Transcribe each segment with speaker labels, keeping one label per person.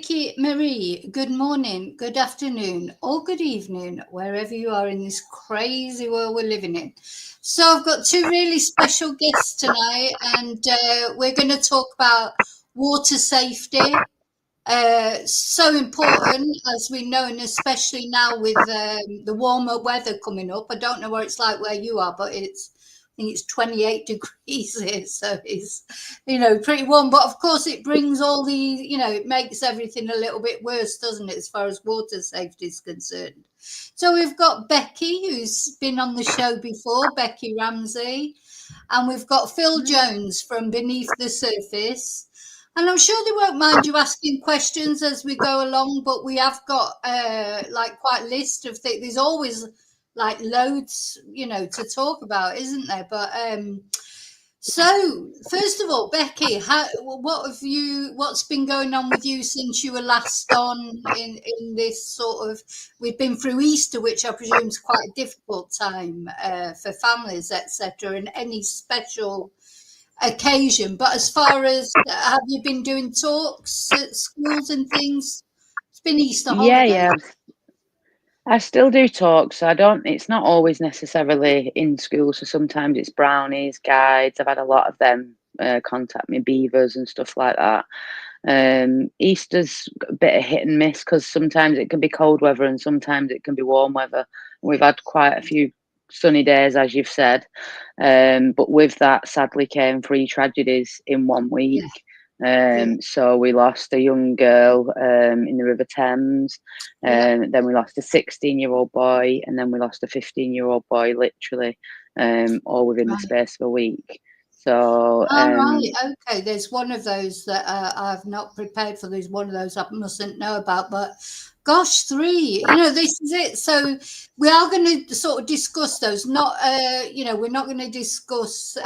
Speaker 1: Vicky Marie, good morning, good afternoon, or good evening, wherever you are in this crazy world we're living in. So I've got two really special guests tonight, and we're going to talk about water safety. So important, as we know, and especially now with the warmer weather coming up. I don't know what it's like where you are, but I think it's 28 degrees here, so it's, pretty warm. But of course, it brings all the, it makes everything a little bit worse, doesn't it, as far as water safety is concerned. So we've got Becky, who's been on the show before, Becky Ramsay, and we've got Phil Jones from Beneath the Surface. And I'm sure they won't mind you asking questions as we go along, but we have got quite a list of things. There's always like loads, to talk about, isn't there? But so first of all, Becky, what's been going on with you since you were last on in this sort of, we've been through Easter, which I presume is quite a difficult time for families, etc., and any special occasion. But as far as, have you been doing talks at schools and things? It's been Easter holidays.
Speaker 2: Yeah. I still do talks. It's not always necessarily in school. So sometimes it's brownies, guides. I've had a lot of them contact me, beavers and stuff like that. Easter's a bit of hit and miss because sometimes it can be cold weather and sometimes it can be warm weather. We've had quite a few sunny days, as you've said. But with that, sadly, came 3 tragedies in 1 week. So we lost a young girl in the River Thames, then we lost a 16-year-old boy, and then we lost a 15-year-old boy, literally, all within the space of a week. So,
Speaker 1: right, okay. There's one of those that I've not prepared for. There's one of those I mustn't know about, but gosh, 3. This is it. So we are going to sort of discuss those. Not, we're not going to discuss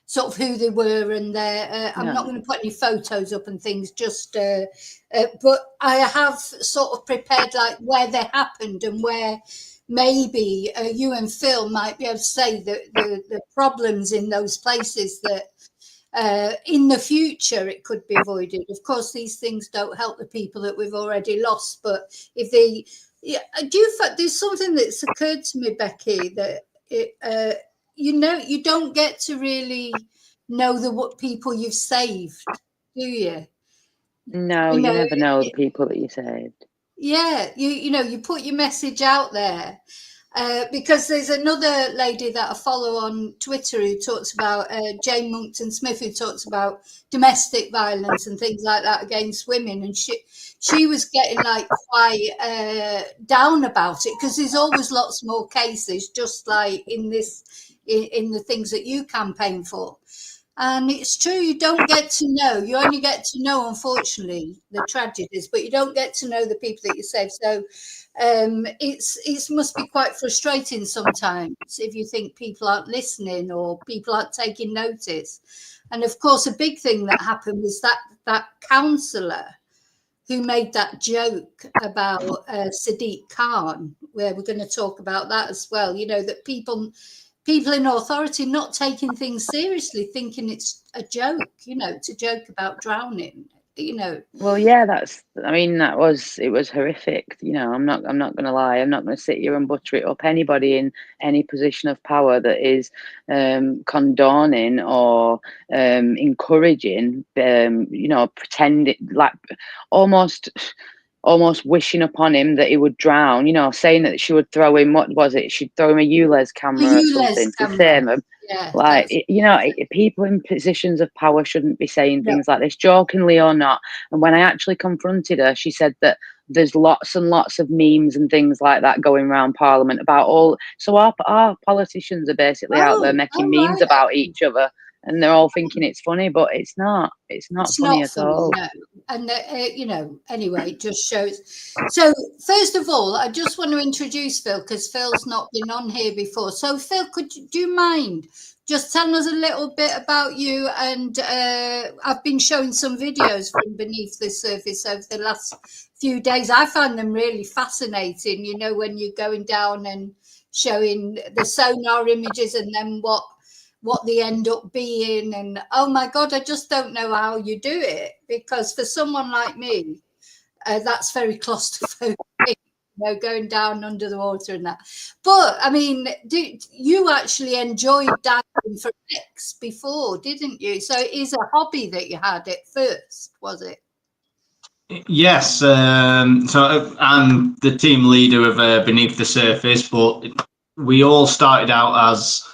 Speaker 1: sort of who they were and their. I'm not going to put any photos up and things. Just, but I have sort of prepared like where they happened and where maybe you and Phil might be able to say the problems in those places that in the future it could be avoided. Of course, these things don't help the people that we've already lost, but if they, there's something that's occurred to me, Becky, that you don't get to really know what people you've saved, do you?
Speaker 2: No, you never know the people that you saved.
Speaker 1: Yeah, you put your message out there because there's another lady that I follow on Twitter who talks about Jane Monkton Smith, who talks about domestic violence and things like that against women, and she was getting like quite down about it because there's always lots more cases, just like in the things that you campaign for. And it's true, you don't get to know. You only get to know, unfortunately, the tragedies, but you don't get to know the people that you save. So it must be quite frustrating sometimes if you think people aren't listening or people aren't taking notice. And of course, a big thing that happened was that counsellor who made that joke about Sadiq Khan, where we're going to talk about that as well. That people in authority not taking things seriously, thinking it's a joke, to joke about drowning,
Speaker 2: Well, yeah, it was horrific. I'm not going to lie. I'm not going to sit here and butter it up. Anybody in any position of power that is condoning or encouraging, pretending, like almost wishing upon him that he would drown, saying that she would throw him, what was it? She'd throw him a ULEZ camera or something to save him. Yeah, people in positions of power shouldn't be saying things like this, jokingly or not. And when I actually confronted her, she said that there's lots and lots of memes and things like that going around Parliament about all. So our politicians are basically out there making memes about each other. And they're all thinking it's funny, but it's not. It's not funny at all.
Speaker 1: No. And, anyway, it just shows. So, first of all, I just want to introduce Phil because Phil's not been on here before. So, Phil, do you mind just telling us a little bit about you? And I've been showing some videos from Beneath the Surface over the last few days. I find them really fascinating, when you're going down and showing the sonar images and then what what they end up being. And oh my God, I just don't know how you do it, because for someone like me, that's very claustrophobic, going down under the water and that. But I mean, you actually enjoyed diving for wrecks before, didn't you? So it is a hobby that you had at first, was it?
Speaker 3: Yes. So I'm the team leader of Beneath the Surface, but we all started out as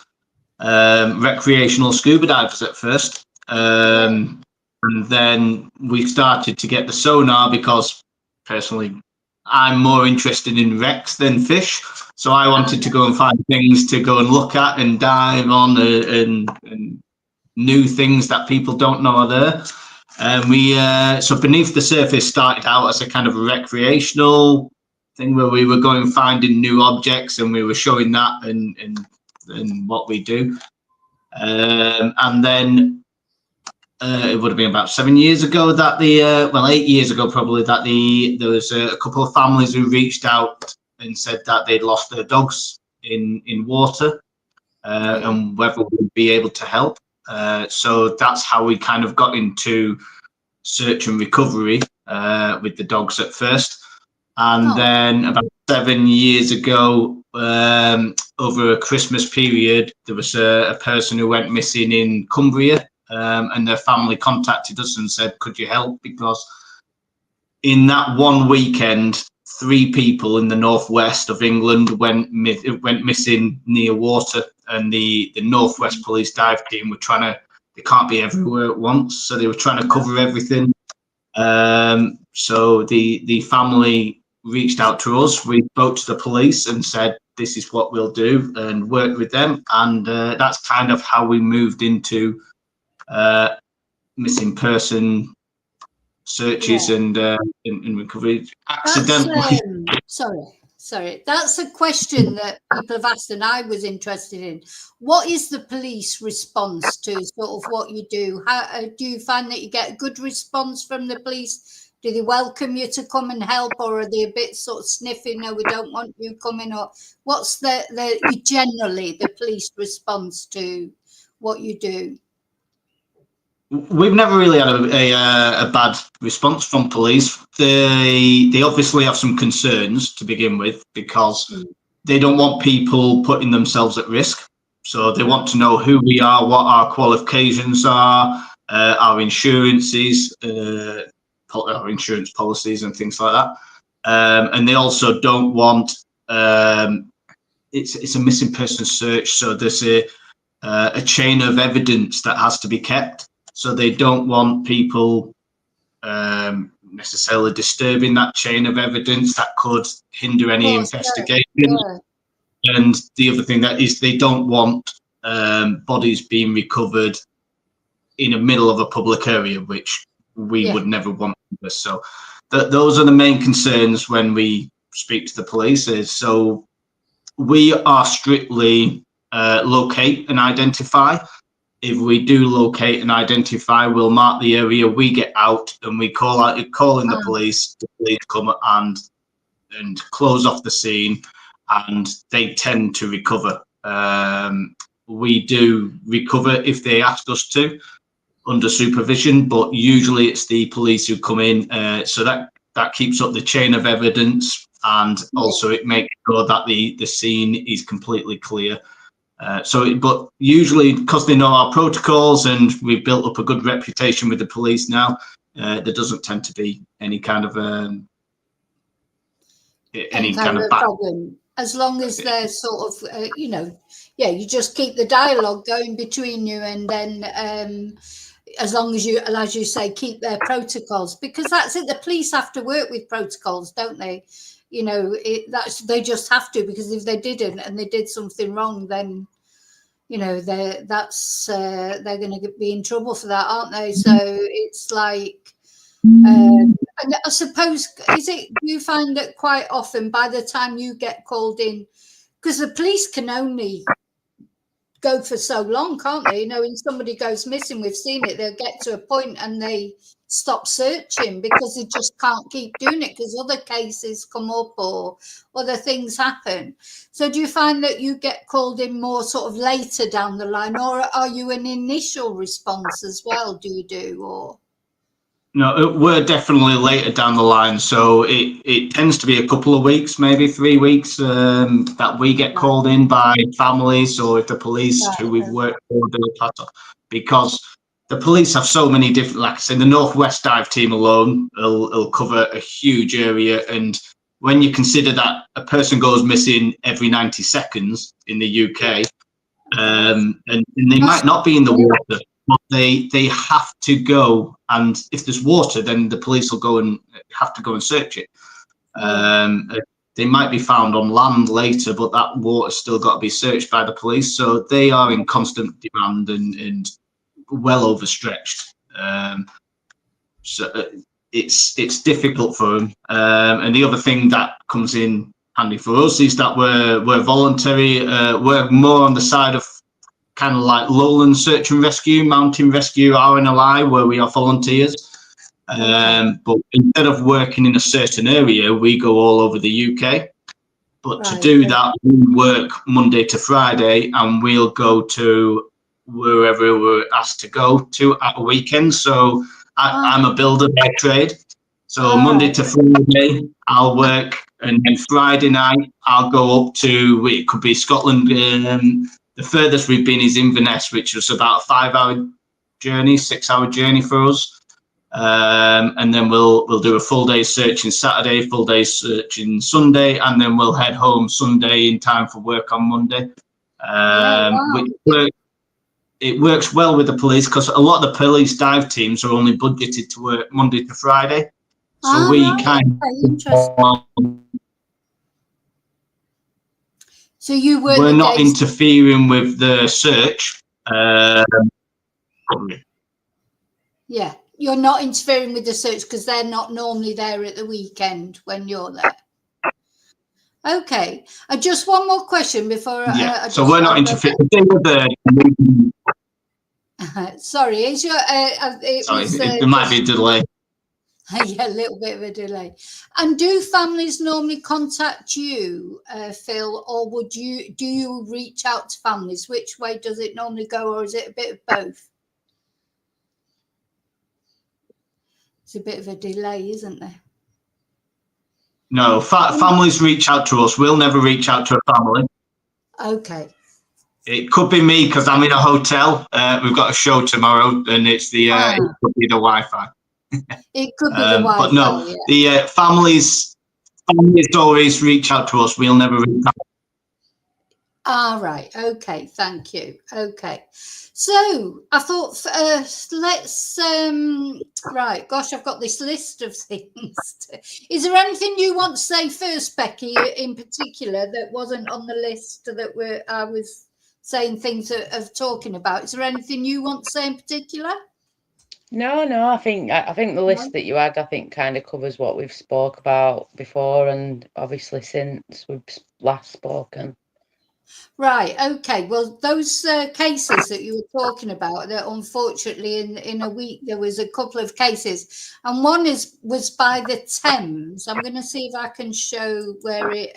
Speaker 3: recreational scuba divers at first. And then we started to get the sonar, because personally I'm more interested in wrecks than fish. So I wanted to go and find things to go and look at and dive on, and new things that people don't know are there. And so Beneath the Surface started out as a kind of recreational thing where we were going finding new objects, and we were showing that and what we do. And then it would have been about 7 years ago that 8 years ago probably, that there was a couple of families who reached out and said that they'd lost their dogs in water, and whether we'd be able to help. So that's how we kind of got into search and recovery with the dogs at first. And then about 7 years ago, over a Christmas period, there was a person who went missing in Cumbria, and their family contacted us and said, could you help? Because in that one weekend, 3 people in the northwest of England went missing near water, and the Northwest Police dive team were they can't be everywhere at once, so they were trying to cover everything. So the family reached out to us. We spoke to the police and said, this is what we'll do, and worked with them. And that's kind of how we moved into missing searches and recovery accidentally.
Speaker 1: Sorry. That's a question that people have asked, and I was interested in. What is the police response to sort of what you do? How do you find that you get a good response from the police? Do they welcome you to come and help, or are they a bit sort of sniffing? No, we don't want you coming. Or what's generally the police response to what you do?
Speaker 3: We've never really had a bad response from police. They obviously have some concerns to begin with, because they don't want people putting themselves at risk. So they want to know who we are, what our qualifications are, our insurances, our insurance policies and things like that. And they also don't want, it's a missing person search, so there's a chain of evidence that has to be kept. So they don't want people necessarily disturbing that chain of evidence that could hinder any investigation. Yeah. And the other thing that is, they don't want bodies being recovered in the middle of a public area, which we would never want. So those are the main concerns when we speak to the police. So we are strictly locate and identify. If we do locate and identify, we'll mark the area, we get out, and we call in the police. The police come and close off the scene, and they tend to recover. We do recover if they ask us to, under supervision, but usually it's the police who come in. So that keeps up the chain of evidence, and also it makes sure that the scene is completely clear. But usually, because they know our protocols and we've built up a good reputation with the police now, there doesn't tend to be any kind of
Speaker 1: problem, as long as they're sort of you just keep the dialogue going between you, and then as long as you, as you say, keep their protocols, because that's it. The police have to work with protocols, don't they? They just have to, because if they didn't and they did something wrong, then they're going to be in trouble for that, aren't they? So it's like, and I suppose, do you find that quite often by the time you get called in, because the police can only go for so long, can't they? When somebody goes missing, we've seen it, they'll get to a point and they stop searching because they just can't keep doing it because other cases come up or other things happen. So do you find that you get called in more sort of later down the line, or are you an initial response as well? Do you do, or?
Speaker 3: No, we're definitely later down the line. So it tends to be a couple of weeks, maybe 3 weeks, that we get called in by families, or if the police who we've worked for do a pass, because the police have so many different, like I said, the Northwest Dive Team alone will cover a huge area. And when you consider that a person goes missing every 90 seconds in the UK, and they might not be in the water, but they have to go, and if there's water, then the police will go and have to go and search it. They might be found on land later, but that water's still got to be searched by the police. So they are in constant demand and well overstretched. So it's difficult for them. And the other thing that comes in handy for us is that we're voluntary. We're more on the side of kind of like lowland search and rescue, mountain rescue, RNLI, where we are volunteers. But instead of working in a certain area, we go all over the UK. But to do that, we work Monday to Friday, and we'll go to wherever we're asked to go to at a weekend. So I'm a builder by trade. So Monday to Friday, I'll work, and then Friday night, I'll go up to, it could be Scotland. The furthest we've been is Inverness, which was about a 5-hour journey, 6-hour journey for us. And then we'll do a full day searching Saturday, full day searching Sunday, and then we'll head home Sunday in time for work on Monday. It works well with the police because a lot of the police dive teams are only budgeted to work Monday to Friday. So
Speaker 1: So you work.
Speaker 3: We're not interfering with the search.
Speaker 1: Yeah, you're not interfering with the search because they're not normally there at the weekend when you're there. Okay, just one more question before.
Speaker 3: So we're not interfering.
Speaker 1: Sorry, is your?
Speaker 3: There might be a delay.
Speaker 1: Yeah, a little bit of a delay. And do families normally contact you, Phil, or do you reach out to families? Which way does it normally go, or is it a bit of both? It's a bit of a delay, isn't there?
Speaker 3: No, families reach out to us. We'll never reach out to a family.
Speaker 1: Okay.
Speaker 3: It could be me because I'm in a hotel. We've got a show tomorrow, and it's it could be the Wi-Fi.
Speaker 1: It could be the Wi-Fi.
Speaker 3: But no, the families always reach out to us. We'll never reach out.
Speaker 1: Right. Okay. Thank you. Okay. So I thought let's right. Gosh, I've got this list of things. Is there anything you want to say first, Becky, in particular that wasn't on the list that I was saying things of talking about? Is there anything you want to say in particular?
Speaker 2: No. I think the list that you had, kind of covers what we've spoke about before, and obviously since we've last spoken. Right.
Speaker 1: Okay. Well, those cases that you were talking about, that unfortunately in a week there was a couple of cases, and one was by the Thames. I'm going to see if I can show where it.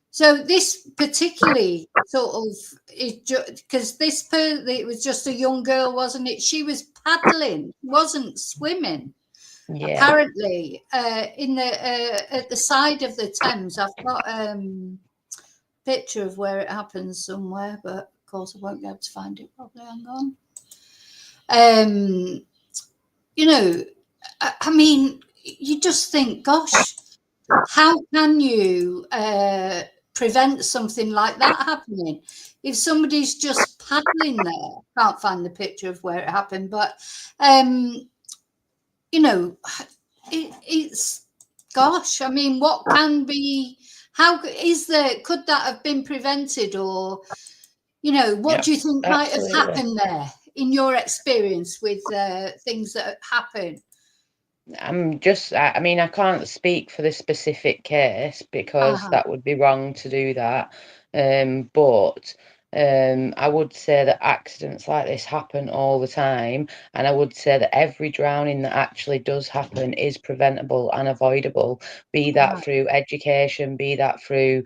Speaker 1: So this particularly sort of is because it was just a young girl, wasn't it? She was paddling, wasn't swimming. Yeah. Apparently, in the at the side of the Thames, I've got picture of where it happens somewhere, but of course I won't be able to find it probably. Hang on. You know, I mean, you just think, gosh, how can you prevent something like that happening? If somebody's just paddling there, can't find the picture of where it happened, but you know, it's gosh, I mean, what can be? How could that have been prevented, or you know, what do you think might have happened there in your experience with things that happen?
Speaker 2: I mean, I can't speak for the specific case because that would be wrong to do that. But I would say that accidents like this happen all the time, and I would say that every drowning that actually does happen is preventable and avoidable, be that through education, be that through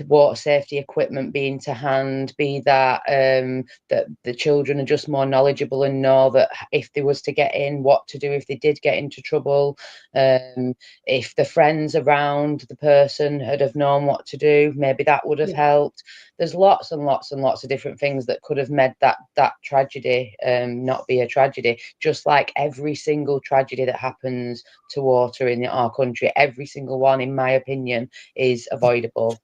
Speaker 2: water safety equipment being to hand, be that that the children are just more knowledgeable and know that if they was to get in, what to do if they did get into trouble, if the friends around the person had have known what to do, maybe that would have helped. There's lots and lots and lots of different things that could have made that tragedy not be a tragedy, just like every single tragedy that happens to water in our country, every single one, in my opinion, is avoidable.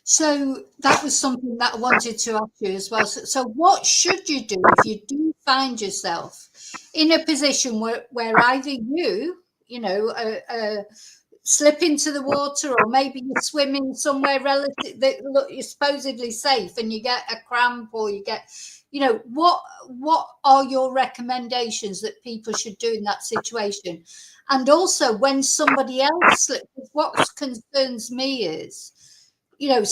Speaker 1: So that was something that I wanted to ask you as well. So what should you do if you do find yourself in a position where either you know, slip into the water, or maybe you're swimming somewhere relative that look you're supposedly safe and you get a cramp, or you get, you know, what are your recommendations that people should do in that situation? And also when somebody else slips, what concerns me is, you know, if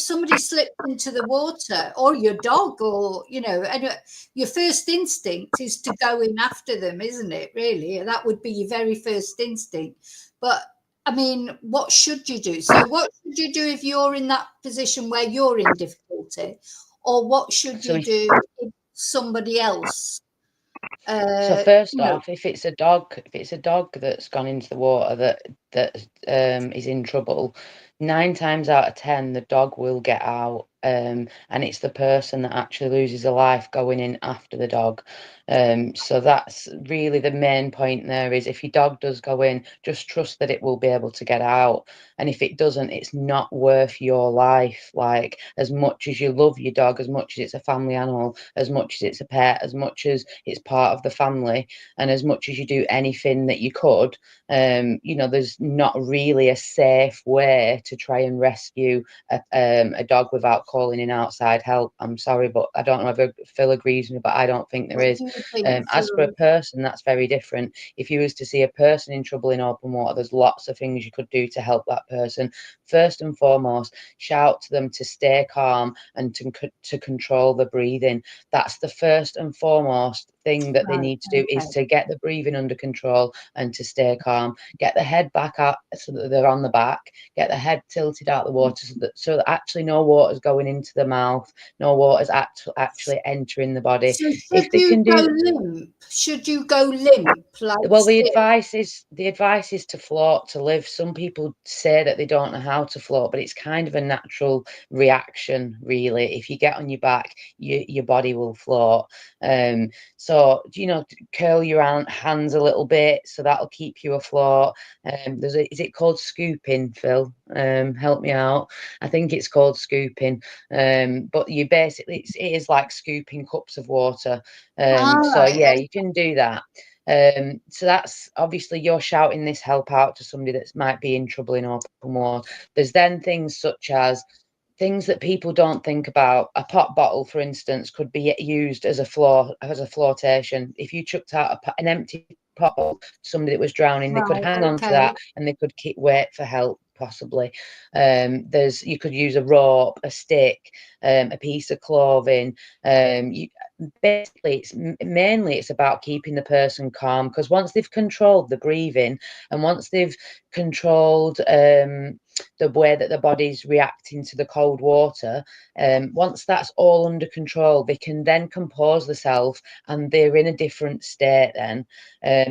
Speaker 1: somebody slips into the water, or your dog, or, you know, and your first instinct is to go in after them, isn't it? Really, that would be your very first instinct. But I mean, what should you do? So what should you do if you're in that position where you're in difficulty, or what should you do if somebody else?
Speaker 2: So first off, if it's a dog that's gone into the water that is in trouble, 9 times out of 10 the dog will get out, and it's the person that actually loses a life going in after the dog. So that's really the main point there, is if your dog does go in, just trust that it will be able to get out. And if it doesn't, it's not worth your life. Like, as much as you love your dog, as much as it's a family animal, as much as it's a pet, as much as it's part of the family, and as much as you do anything that you could, you know, there's not really a safe way to try and rescue a dog without calling in outside help. I'm sorry, but I don't know if Phil agrees with me, but I don't think there is. As for a person, that's very different. If you was to see a person in trouble in open water, there's lots of things you could do to help that person. First and foremost, shout to them to stay calm and to control the breathing. That's the first and foremost thing that they need to do, is to get the breathing under control and to stay calm. Get the head back up so that they're on the back. Get the head tilted out the water so that actually no water's going into the mouth, no water's actually entering the body.
Speaker 1: So
Speaker 2: If they can do
Speaker 1: limp? Should you go limp? Like,
Speaker 2: well, the advice is to float to live. Some people say that they don't know how to float, but it's kind of a natural reaction, really. If you get on your back, your body will float. So, you know, curl your hands a little bit, so that'll keep you afloat. Is it called scooping, Phil? Help me out. I think it's called scooping. But you basically, it is like scooping cups of water. So yeah, you can do that. So that's obviously, you're shouting this help out to somebody that might be in trouble in open water. There's then things such as things that people don't think about. A pop bottle, for instance, could be used as a flotation. If you chucked out an empty pop bottle to somebody that was drowning, they could hang on to that and they could wait for help, possibly. You could use a rope, a stick, a piece of clothing. Basically, it's about keeping the person calm, because once they've controlled the breathing, and once they've controlled the way that the body's reacting to the cold water, once that's all under control, they can then compose themselves, and they're in a different state then.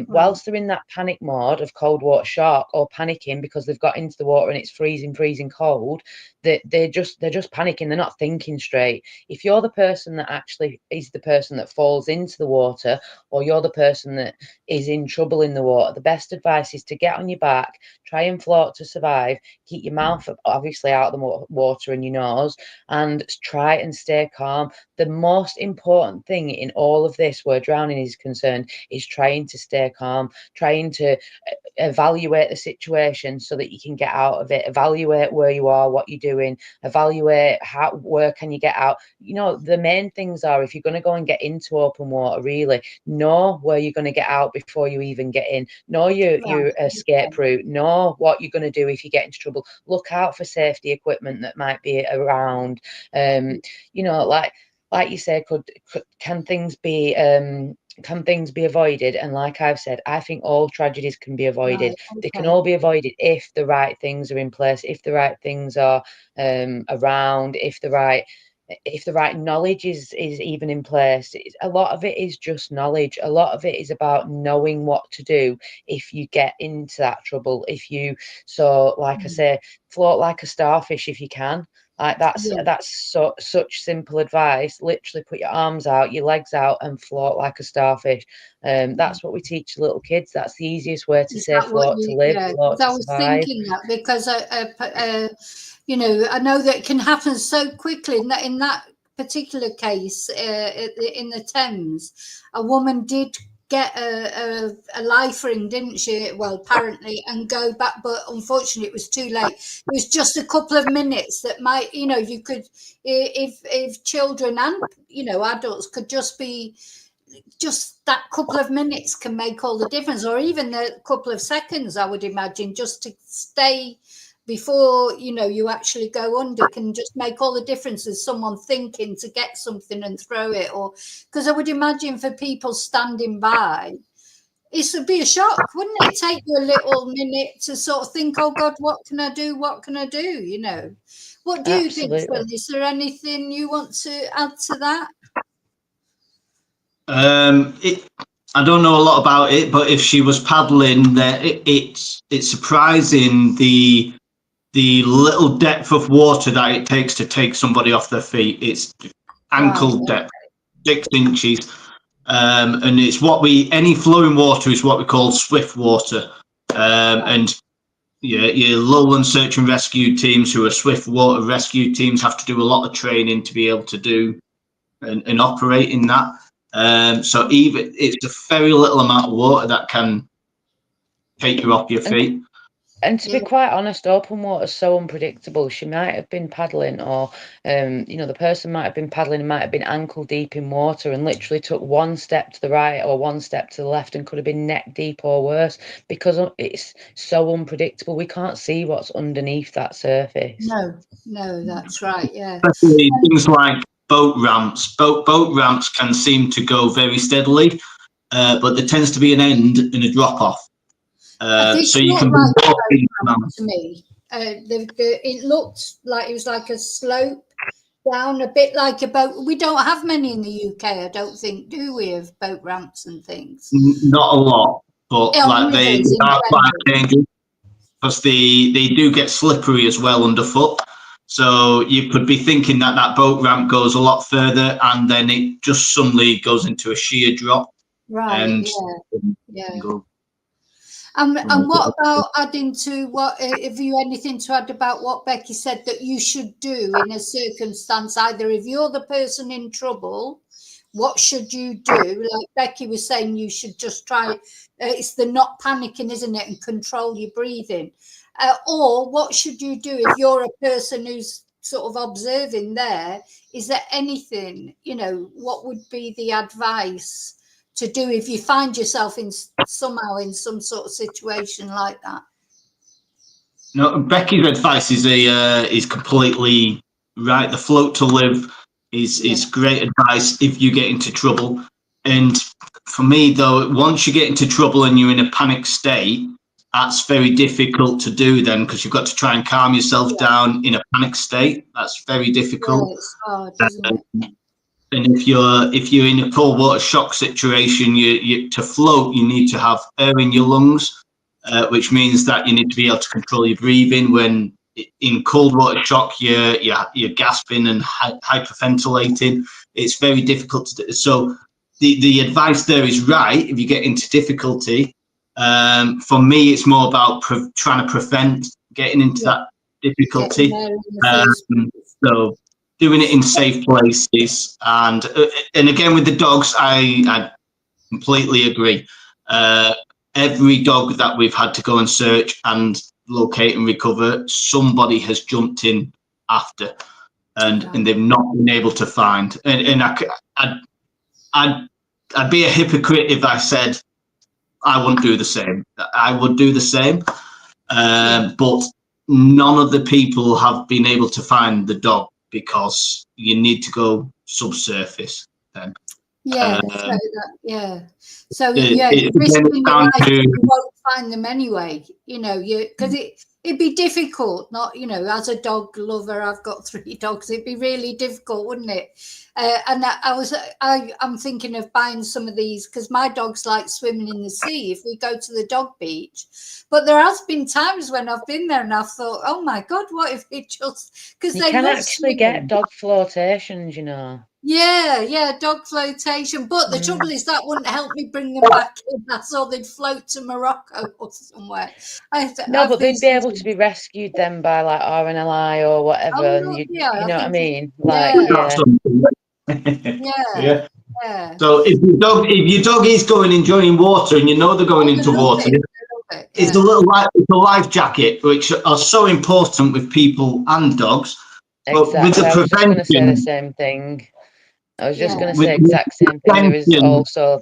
Speaker 2: Whilst they're in that panic mode of cold water shock, or panicking because they've got into the water and it's freezing cold, they're just panicking. They're not thinking straight. If you're the person that actually is the person that falls into the water, or you're the person that is in trouble in the water, the best advice is to get on your back, try and float to survive, keep your mouth obviously out of the water and your nose, and try and stay calm. The most important thing in all of this, where drowning is concerned, is trying to stay calm, trying to evaluate the situation so that you can get out of it, evaluate where you are, what you're doing, evaluate where can you get out. You know, the main things are, if you're going to go and get into open water, really. Know where you're going to get out before you even get in. Know your escape route. Know what you're going to do if you get into trouble. Look out for safety equipment that might be around. You know, like you say, can things be avoided? And like I've said, I think all tragedies can be avoided. They can all be avoided if the right things are in place, if the right things are around, if the right knowledge is even in place. A lot of it is just knowledge. A lot of it is about knowing what to do if you get into that trouble. Like I say, float like a starfish if you can. Like that's such simple advice. Literally put your arms out, your legs out, and float like a starfish. That's what we teach little kids. That's the easiest way to say float to live, float to survive.
Speaker 1: I was thinking that because you know, I know that it can happen so quickly. In that particular case, in the Thames, a woman did get a life ring, didn't she? Well, apparently, and go back, but unfortunately it was too late. It was just a couple of minutes that might, you know, you could, if children and, you know, adults could just that couple of minutes can make all the difference, or even a couple of seconds, I would imagine, just to stay before, you know, you actually go under, can just make all the difference as someone thinking to get something and throw it. Or because I would imagine for people standing by, it would be a shock, wouldn't it? Take you a little minute to sort of think, oh God, what can I do, you know? What do you think, Phil? Is there anything you want to add to that?
Speaker 3: I don't know a lot about it, but if she was paddling there, it's surprising the little depth of water that it takes to take somebody off their feet. It's ankle depth, 6 inches. And it's any flowing water is what we call swift water. And your Lowland search and rescue teams, who are swift water rescue teams, have to do a lot of training to be able to do and operate in that. So even it's a very little amount of water that can take you off your feet.
Speaker 2: And to be quite honest, open water is so unpredictable. She might have been paddling, or you know, the person might have been paddling and might have been ankle deep in water and literally took one step to the right or one step to the left and could have been neck deep or worse, because it's so unpredictable. We can't see what's underneath that surface.
Speaker 1: No, that's right. Yeah.
Speaker 3: Especially things like boat ramps. Boat ramps can seem to go very steadily, but there tends to be an end and a drop off. So you can be walking
Speaker 1: to me. It looked like it was like a slope down, a bit like a boat. We don't have many in the UK, I don't think, do we, of boat ramps and things?
Speaker 3: Not a lot, but like they are quite dangerous because they do get slippery as well underfoot. So you could be thinking that boat ramp goes a lot further, and then it just suddenly goes into a sheer drop.
Speaker 1: Right. And And what about adding to what, have you anything to add about what Becky said that you should do in a circumstance, either if you're the person in trouble, what should you do? Like Becky was saying, you should just try, it's the not panicking, isn't it, and control your breathing. Or what should you do if you're a person who's sort of observing there? Is there anything, you know, what would be the advice to do if you find yourself somehow in some sort of situation like that?
Speaker 3: No, Becky's advice is completely right. The float to live is great advice if you get into trouble. And for me, though, once you get into trouble and you're in a panic state, that's very difficult to do then, because you've got to try and calm yourself down in a panic state. That's very difficult.
Speaker 1: It's hard, isn't it?
Speaker 3: And if you're in a cold water shock situation, you to float, you need to have air in your lungs, which means that you need to be able to control your breathing. When in cold water shock, you're gasping and hyperventilating. It's very difficult to do. So the advice there is right if you get into difficulty. For me, it's more about trying to prevent getting into that difficulty. So doing it in safe places, and again with the dogs, I completely agree. Every dog that we've had to go and search and locate and recover, somebody has jumped in after, and they've not been able to find. And I'd be a hypocrite if I said I wouldn't do the same. I would do the same, but none of the people have been able to find the dog because you need to go subsurface then.
Speaker 1: Yeah, so
Speaker 3: Again,
Speaker 1: you're risking
Speaker 3: it's
Speaker 1: your
Speaker 3: down
Speaker 1: life,
Speaker 3: to,
Speaker 1: you won't find them anyway, because it'd be difficult, not, as a dog lover, I've got 3 dogs, it'd be really difficult, wouldn't it? And I'm thinking of buying some of these because my dogs like swimming in the sea if we go to the dog beach. But there has been times when I've been there and I've thought, oh my God, what if it just, because
Speaker 2: You
Speaker 1: they
Speaker 2: can
Speaker 1: love
Speaker 2: actually
Speaker 1: swimming.
Speaker 2: get dog flotations, you know.
Speaker 1: Yeah, dog flotation. But the trouble is that wouldn't help me bring them back in. That's all, they'd float to Morocco or somewhere.
Speaker 2: No, but they'd be able to be rescued then by like RNLI or whatever, and you know what I mean? Like,
Speaker 1: yeah.
Speaker 3: So if your dog is enjoying water, and you know they're going into water, it's a life jacket, which are so important with people and dogs. But
Speaker 2: exactly.
Speaker 3: with the
Speaker 2: I was just going to say the
Speaker 3: prevention,
Speaker 2: same thing. I was just going to
Speaker 3: with
Speaker 2: say exact same thing. There is
Speaker 3: prevention,
Speaker 2: also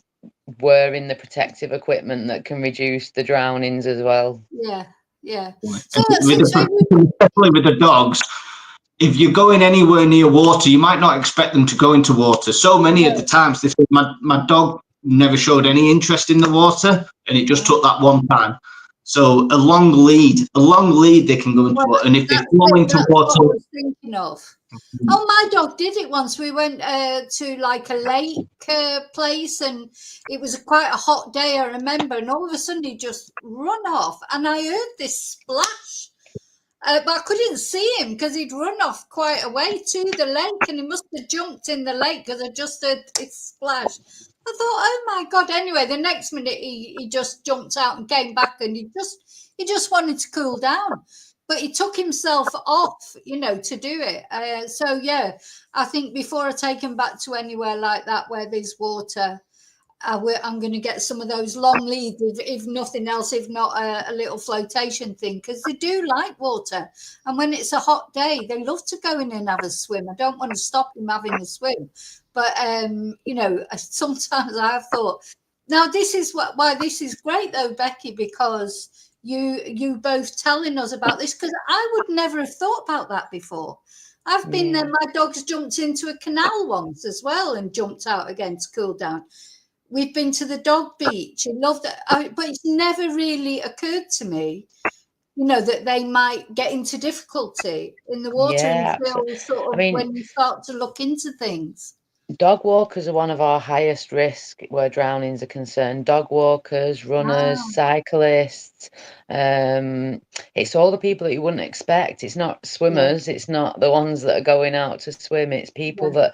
Speaker 2: wearing the protective equipment that can reduce the drownings as well.
Speaker 1: Yeah.
Speaker 3: Especially with the dogs, if you're going anywhere near water, you might not expect them to go into water. So many of the times, they say, my dog never showed any interest in the water, and it just took that one time. So a long lead, they can go into water. And if they fall into water,
Speaker 1: what I was thinking of. Oh, my dog did it once. We went to like a lake place, and it was quite a hot day, I remember. And all of a sudden, he just run off, and I heard this splash. But I couldn't see him because he'd run off quite a way to the lake, and he must have jumped in the lake because I just heard this splash. I thought, oh my God. Anyway, the next minute he just jumped out and came back, and he just wanted to cool down. But he took himself off, to do it. So, yeah, I think before I take him back to anywhere like that where there's water, I'm going to get some of those long leads, if nothing else, if not a little flotation thing, because they do like water. And when it's a hot day, they love to go in and have a swim. I don't want to stop them having a swim. But, sometimes I've thought, now this is why this is great, though, Becky, because you both telling us about this, because I would never have thought about that before. I've been there. My dog's jumped into a canal once as well and jumped out again to cool down. We've been to the dog beach and loved it, but it's never really occurred to me, that they might get into difficulty in the water until sort of when you start to look into things.
Speaker 2: Dog walkers are one of our highest risk where drownings are concerned. Dog walkers, runners, cyclists. It's all the people that you wouldn't expect. It's not swimmers. It's not the ones that are going out to swim. It's people that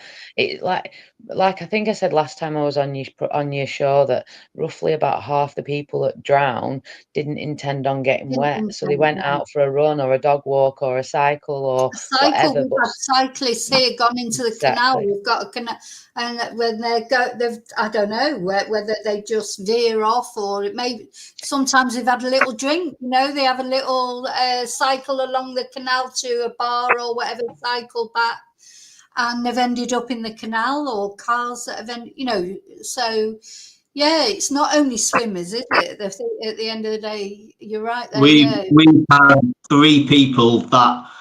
Speaker 2: like I think I said last time I was on your show that roughly about half the people that drown didn't intend on getting wet, so they went out for a run or a dog walk or a cycle or whatever.
Speaker 1: We've had cyclists here gone into the canal. We've got a canal, and when they go, I don't know whether they just veer off or it may. Sometimes they've had a little drink. They have a little cycle along the canal to a bar or whatever, cycle back, and they've ended up in the canal, or cars that have ended. So. Yeah, it's not only swimmers, is it? At the end of the day, you're right.
Speaker 3: We've had 3 people that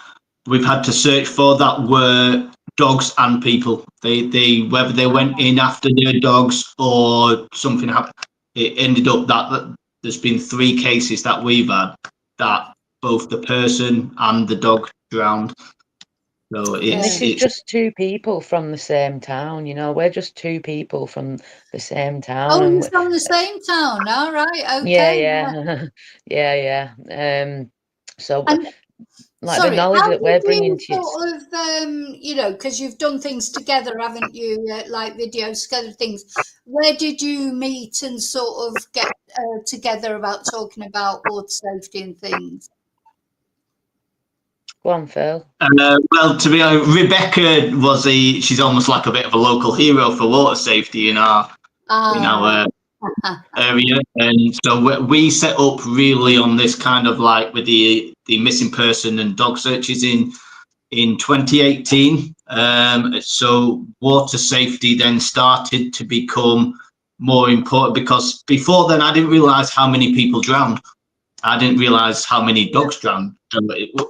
Speaker 3: we've had to search for that were dogs and people. They whether they went in after their dogs or something happened, it ended up that there's been 3 cases that we've had that both the person and the dog drowned. So
Speaker 2: this is just 2 people from the same town. We're just 2 people from the same town.
Speaker 1: Oh, you're from the same town, all right?
Speaker 2: Okay. Yeah. So, the knowledge that we're bringing to you,
Speaker 1: sort of, because you've done things together, haven't you? Like videos, together things. Where did you meet and sort of get together about talking about water safety and things?
Speaker 2: Go on, Phil.
Speaker 3: Well, to be honest, Rebecca she's almost like a bit of a local hero for water safety in our area, and so we set up really on this kind of like with the missing person and dog searches in 2018. So water safety then started to become more important, because before then I didn't realise how many people drowned. I didn't realise how many dogs drowned.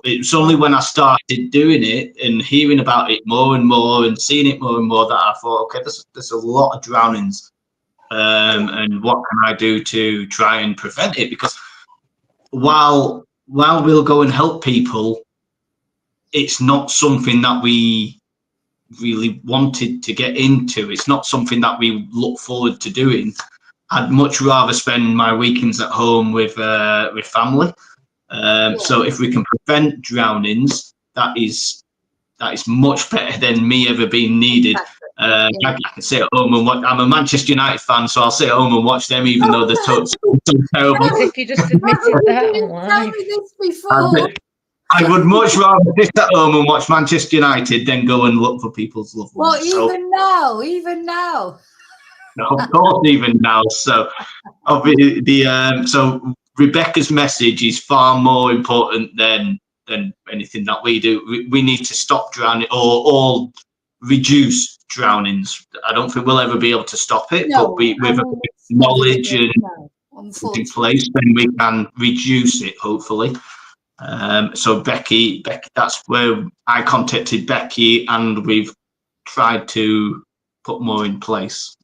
Speaker 3: It's only when I started doing it and hearing about it more and more and seeing it more and more that I thought, okay, there's a lot of drownings, and what can I do to try and prevent it? Because while we'll go and help people, it's not something that we really wanted to get into. It's not something that we look forward to doing. I'd much rather spend my weekends at home with family. So if we can prevent drownings, that is much better than me ever being needed. I can sit at home and watch. I'm a Manchester United fan, so I'll sit at home and watch them, even though they're so terrible.
Speaker 2: As if you just admitted that on live.
Speaker 1: Tell me this before.
Speaker 3: I would much rather sit at home and watch Manchester United than go and look for people's loved ones.
Speaker 1: Well, even now.
Speaker 3: Of course, even now. So, so Rebecca's message is far more important than anything that we do. We need to stop drowning or reduce drownings. I don't think we'll ever be able to stop it, but with knowledge and in place, then we can reduce it, hopefully. So Becky, that's where I contacted Becky, and we've tried to put more in place.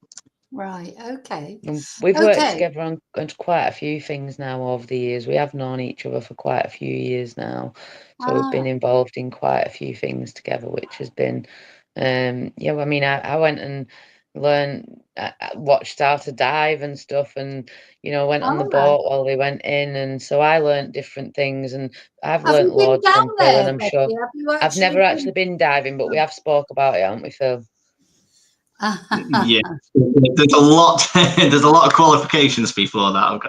Speaker 1: Right, okay.
Speaker 2: We've worked together on quite a few things now over the years. We have known each other for quite a few years now. So we've been involved in quite a few things together, which has been, I mean, I went and learned, watched how to dive and stuff, and, went on the boat while they went in. And so I learned different things, and I've learned loads from Phil, and I'm sure I've never actually been diving, but we have spoke about it, haven't we, Phil?
Speaker 3: Yeah, there's a lot of qualifications before that.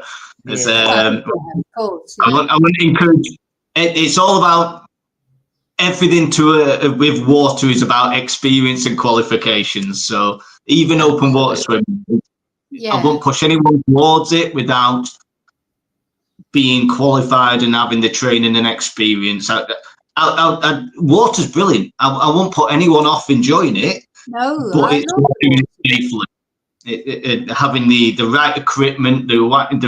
Speaker 3: I wouldn't encourage it's all about everything with water is about experience and qualifications. So even open water swimming, I won't push anyone towards it without being qualified and having the training and experience. Water's brilliant. I won't put anyone off enjoying it.
Speaker 1: No,
Speaker 3: but it's doing it safely. Having the right equipment, the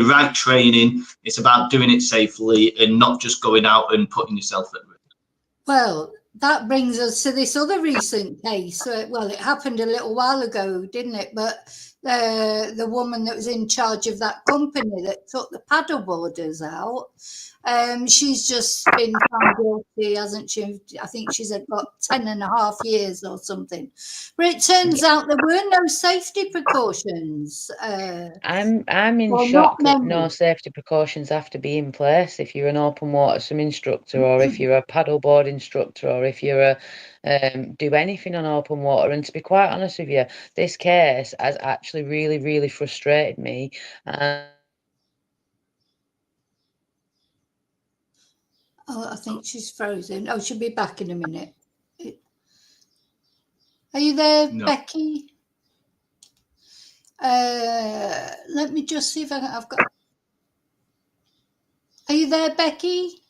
Speaker 3: right training. It's about doing it safely and not just going out and putting yourself at risk.
Speaker 1: Well, that brings us to this other recent case. Well, it happened a little while ago, didn't it? But the woman that was in charge of that company that took the paddleboarders out, she's just been found guilty, hasn't she? I think she's got 10.5 years or something. But it turns out there were no safety precautions.
Speaker 2: I'm in shock that no safety precautions have to be in place if you're an open water swim instructor, or if you're a paddleboard instructor, or if you're do anything on open water. And to be quite honest with you, this case has actually really, really frustrated me.
Speaker 1: Oh, I think she's frozen. Oh, she'll be back in a minute. Are you there, no. Becky? Let me just see if I've got... Are you there, Becky?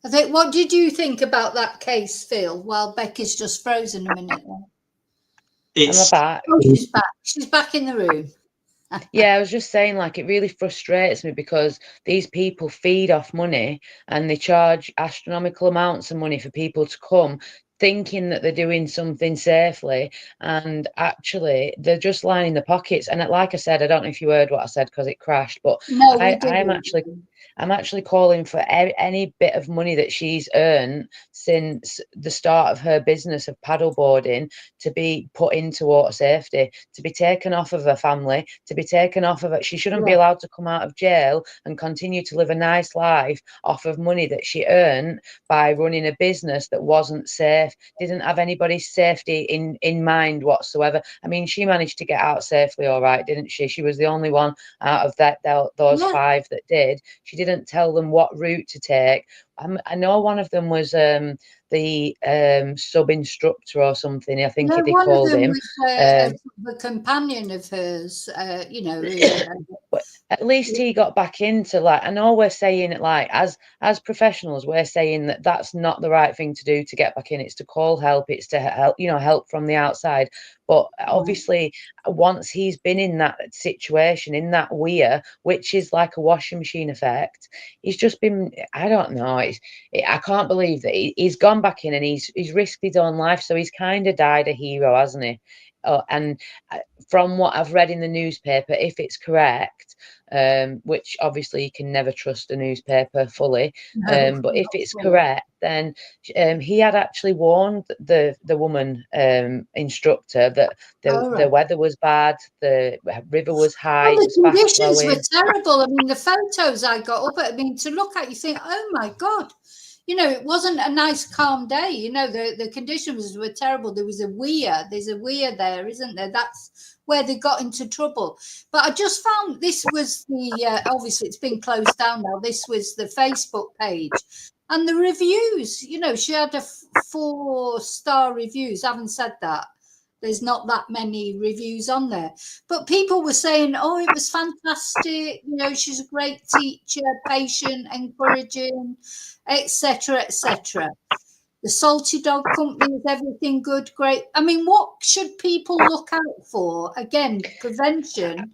Speaker 1: I think. What did you think about that case, Phil? While Becky's just frozen a minute there.
Speaker 2: I'm back.
Speaker 1: Oh, she's back. She's back in the room.
Speaker 2: Yeah, I was just saying, like, it really frustrates me because these people feed off money and they charge astronomical amounts of money for people to come, thinking that they're doing something safely, and actually they're just lining the pockets. And like I said, I don't know if you heard what I said because it crashed, but
Speaker 1: no,
Speaker 2: I'm actually calling for any bit of money that she's earned since the start of her business of paddleboarding to be put into water safety, to be taken off of her family, to be taken off of it. She shouldn't be allowed to come out of jail and continue to live a nice life off of money that she earned by running a business that wasn't safe, didn't have anybody's safety in mind whatsoever. I mean, she managed to get out safely, all right, didn't she? She was the only one out of those 5 that did. She didn't tell them what route to take. I know one of them was the sub instructor or something. I think they called him.
Speaker 1: Was, a companion of hers,
Speaker 2: But at least he got back into, like, I know we're saying, like, as professionals, we're saying that that's not the right thing to do to get back in. It's to call help. It's to help, help from the outside. But obviously, once he's been in that situation, in that weir, which is like a washing machine effect, he's just been, I don't know. I can't believe that he's gone back in and he's risked his own life. So he's kind of died a hero, hasn't he? And from what I've read in the newspaper, if it's correct, which obviously you can never trust a newspaper fully, but if it's correct, then he had actually warned the woman instructor that the weather was bad, the river was high,
Speaker 1: Well,
Speaker 2: it
Speaker 1: the
Speaker 2: was fast
Speaker 1: conditions
Speaker 2: flowing.
Speaker 1: were terrible. I mean, the photos I got up at, to look at, you think, oh my God, it wasn't a nice, calm day. The conditions were terrible. There was there's a weir there, isn't there? That's where they got into trouble. But I just found this was obviously it's been closed down now. This was the Facebook page. And the reviews, she had 4-star reviews. I haven't said that. There's not that many reviews on there. But people were saying, oh, it was fantastic. She's a great teacher, patient, encouraging, etc., etc. The Salty Dog Company, is everything good, great. I mean, what should people look out for? Again, prevention.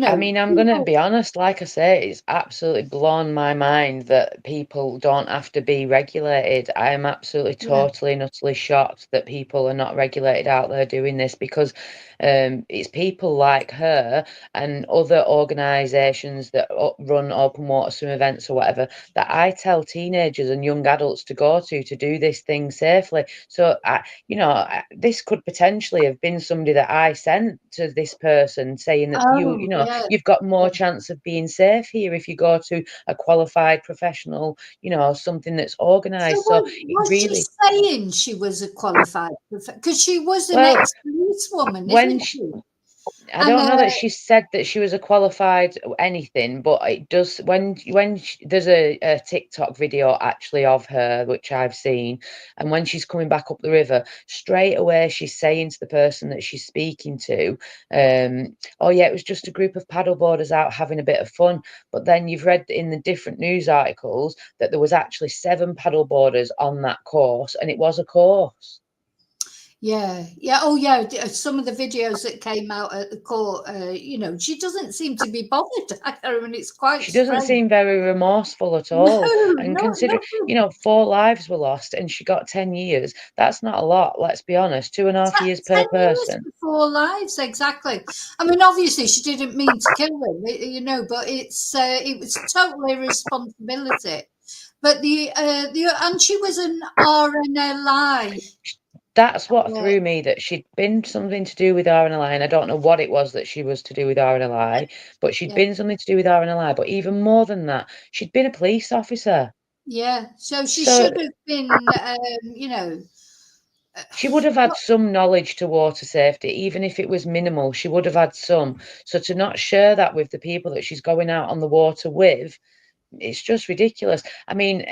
Speaker 2: I mean, I'm going to be honest, like I say, it's absolutely blown my mind that people don't have to be regulated. I am absolutely totally and utterly shocked that people are not regulated out there doing this, because it's people like her and other organisations that run open water swim events or whatever that I tell teenagers and young adults to go to do this thing safely. So, this could potentially have been somebody that I sent to this person saying that you've got more chance of being safe here if you go to a qualified professional, something that's organised. So
Speaker 1: was she saying she was a qualified, because she was an ex-policewoman, isn't she?
Speaker 2: I don't know that she said that she was a qualified anything, but it does when there's a TikTok video actually of her, which I've seen, and when she's coming back up the river, straight away she's saying to the person that she's speaking to, oh yeah, it was just a group of paddleboarders out having a bit of fun. But then you've read in the different news articles that there was actually 7 paddleboarders on that course, and it was a course.
Speaker 1: Yeah. Oh, yeah. Some of the videos that came out at the court, she doesn't seem to be bothered. I mean, it's quite.
Speaker 2: She doesn't seem very remorseful at all. And considering, 4 lives were lost and she got 10 years, that's not a lot. Let's be honest. 2.5 years per person.
Speaker 1: 4 lives, exactly. I mean, obviously, she didn't mean to kill them, but it was totally responsibility. But and she was an RNLI.
Speaker 2: That's what threw me, that she'd been something to do with RNLI, and I don't know what it was that she was to do with RNLI, but she'd been something to do with RNLI. But even more than that, she'd been a police officer.
Speaker 1: Yeah, so she should have been,
Speaker 2: she would have had some knowledge to water safety, even if it was minimal. She would have had some. So to not share that with the people that she's going out on the water with, it's just ridiculous. I mean,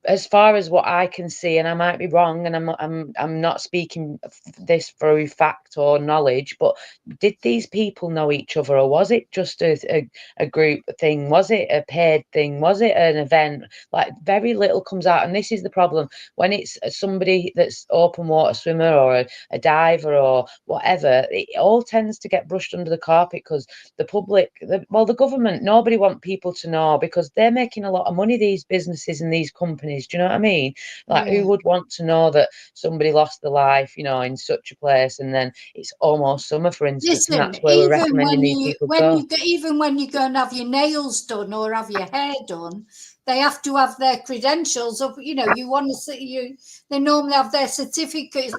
Speaker 2: as far as what I can see, and I might be wrong, and I'm not speaking this through fact or knowledge, but did these people know each other, or was it just a group thing? Was it a paid thing? Was it an event? Like, very little comes out, and this is the problem when it's somebody that's open water swimmer or a diver or whatever. It all tends to get brushed under the carpet because the public, the government, nobody want people to know, because they're making a lot of money, these businesses and these companies. Do you know what I mean? Like, who would want to know that somebody lost their life, in such a place, and then it's almost summer, for instance.
Speaker 1: Listen,
Speaker 2: and that's where we're recommending these people go.
Speaker 1: Even when you go and have your nails done or have your hair done, they have to have their credentials up. You want to see they normally have their certificates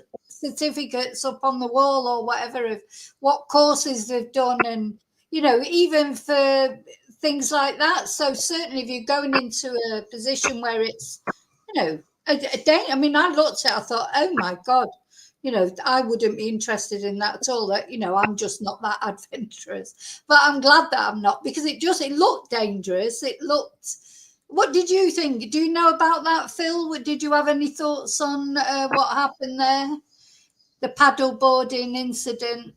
Speaker 1: up on the wall or whatever of what courses they've done, and even for things like that. So certainly if you're going into a position where it's I mean, I looked at it, I thought, oh my God, I wouldn't be interested in that at all. That I'm just not that adventurous. But I'm glad that I'm not, because it looked dangerous. It looked. What did you think? Do you know about that, Phil? Did you have any thoughts on what happened there? The paddle boarding incident?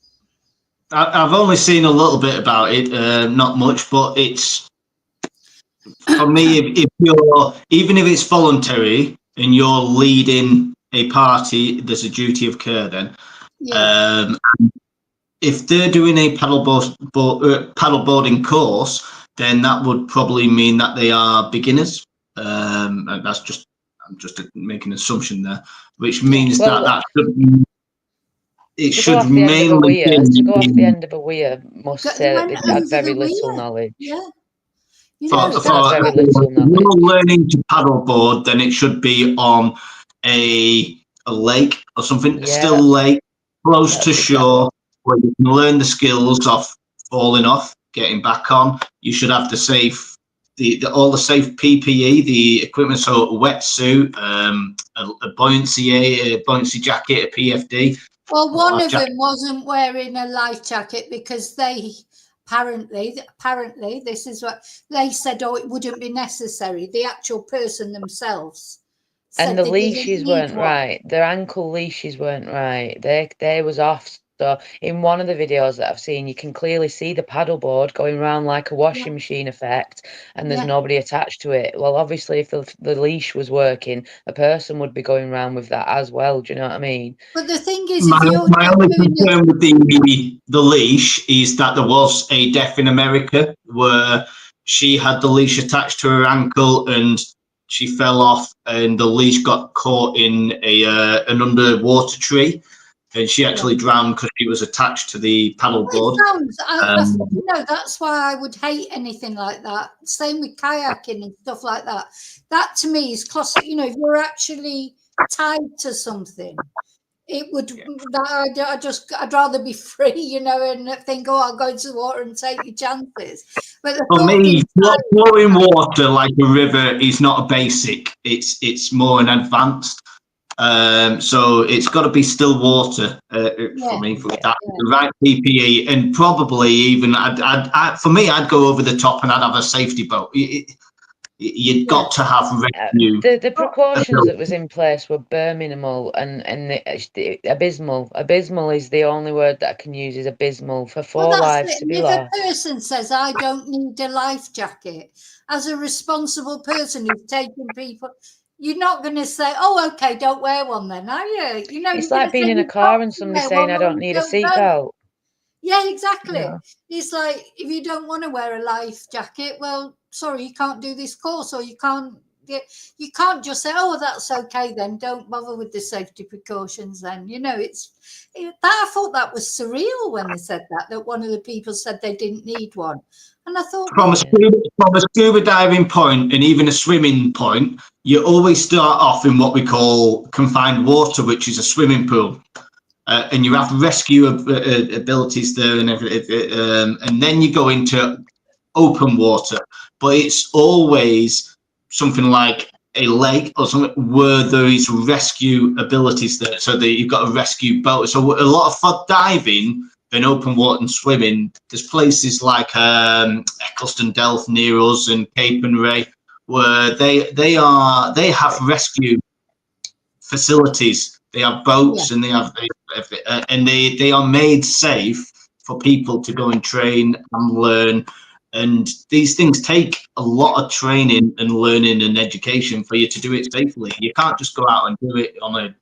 Speaker 3: I've only seen a little bit about it, not much, but it's for me. If you're, even if it's voluntary and you're leading a party, there's a duty of care then.
Speaker 1: Yeah.
Speaker 3: If they're doing a paddleboarding course, then that would probably mean that they are beginners. And that's just, I'm just making an assumption there, which means
Speaker 2: Well,
Speaker 3: that should, it
Speaker 2: to go
Speaker 3: should
Speaker 2: off the end of a
Speaker 3: mainly
Speaker 2: weir, to go off the end of a weir, must say that
Speaker 1: Went
Speaker 2: they've had
Speaker 1: over
Speaker 2: very
Speaker 1: the
Speaker 2: little
Speaker 1: weir.
Speaker 2: knowledge.
Speaker 1: Yeah. You
Speaker 3: for,
Speaker 1: know,
Speaker 2: They've
Speaker 3: for
Speaker 2: had very little
Speaker 3: if
Speaker 2: knowledge.
Speaker 3: you're learning to paddleboard, then it should be on a lake or something, a
Speaker 2: Yeah,
Speaker 3: still lake, close to
Speaker 2: that's
Speaker 3: shore, where you can learn the skills of falling off, getting back on. You should have the safe, all the safe PPE, the equipment, so a wetsuit, a buoyancy jacket, a PFD.
Speaker 1: well, one of
Speaker 3: jacket.
Speaker 1: them wasn't wearing a life jacket because they apparently this is what they said. Oh, it wouldn't be necessary. The actual person themselves
Speaker 2: And
Speaker 1: said
Speaker 2: the
Speaker 1: they didn't
Speaker 2: leashes
Speaker 1: need
Speaker 2: weren't
Speaker 1: one.
Speaker 2: right. Their ankle leashes weren't right. They was off. So in one of the videos that I've seen, you can clearly see the paddleboard going around like a washing machine effect, and there's nobody attached to it. Well, obviously, if the leash was working, a person would be going around with that as well. Do you know what I mean?
Speaker 1: But the thing is,
Speaker 3: My,
Speaker 1: if you're
Speaker 3: my only
Speaker 1: doing it,
Speaker 3: concern with the leash is that there was a death in America where she had the leash attached to her ankle and she fell off and the leash got caught in an underwater tree and she actually drowned because she was attached to the
Speaker 1: it
Speaker 3: paddleboard.
Speaker 1: sounds, you know, that's why I would hate anything like that. Same with kayaking and stuff like that. That to me is classic. You know, if you're actually tied to something, it would. I'd rather be free, you know, and think, oh, I'll go into the water and take your chances. But the
Speaker 3: For
Speaker 1: thought of
Speaker 3: me,
Speaker 1: being tied,
Speaker 3: flowing water like a river is not a basic. It's more an advanced. So it's got to be still water for me for that. The right PPE and probably even for me, I'd go over the top and I'd have a safety boat. You've got to have rescue.
Speaker 2: The precautions that was in place were bare minimal and abysmal. Abysmal is the only word that I can use, is abysmal, for
Speaker 1: well,
Speaker 2: 4
Speaker 1: that's
Speaker 2: lives
Speaker 1: it.
Speaker 2: to
Speaker 1: And
Speaker 2: be
Speaker 1: if a
Speaker 2: lost.
Speaker 1: person says, I don't need a life jacket, as a responsible person who's taking people, you're not going to say, oh, okay, don't wear one then, are you? You know,
Speaker 2: It's
Speaker 1: you're going
Speaker 2: like
Speaker 1: to say,
Speaker 2: being in a
Speaker 1: you've got
Speaker 2: car and
Speaker 1: to
Speaker 2: somebody
Speaker 1: wear
Speaker 2: saying,
Speaker 1: one
Speaker 2: I
Speaker 1: or
Speaker 2: don't
Speaker 1: you
Speaker 2: need a
Speaker 1: don't.
Speaker 2: seatbelt.
Speaker 1: Yeah, exactly.
Speaker 2: Yeah.
Speaker 1: It's like, if you don't want to wear a life jacket, well, sorry, you can't do this course, or you can't just say, oh, that's okay then, don't bother with the safety precautions then. You know, I thought that was surreal when they said that one of the people said they didn't need one. And I thought,
Speaker 3: From
Speaker 1: well,
Speaker 3: a scuba diving point and even a swimming point, you always start off in what we call confined water, which is a swimming pool. And you have rescue abilities there and everything, and then you go into open water, but it's always something like a lake or something where there is rescue abilities there, so that you've got a rescue boat. So a lot of diving and open water and swimming, there's places like Eccleston Delft near us and Cape and Ray where they have rescue facilities. They have boats and they are made safe for people to go and train and learn. And these things take a lot of training and learning and education for you to do it safely. You can't just go out and do it on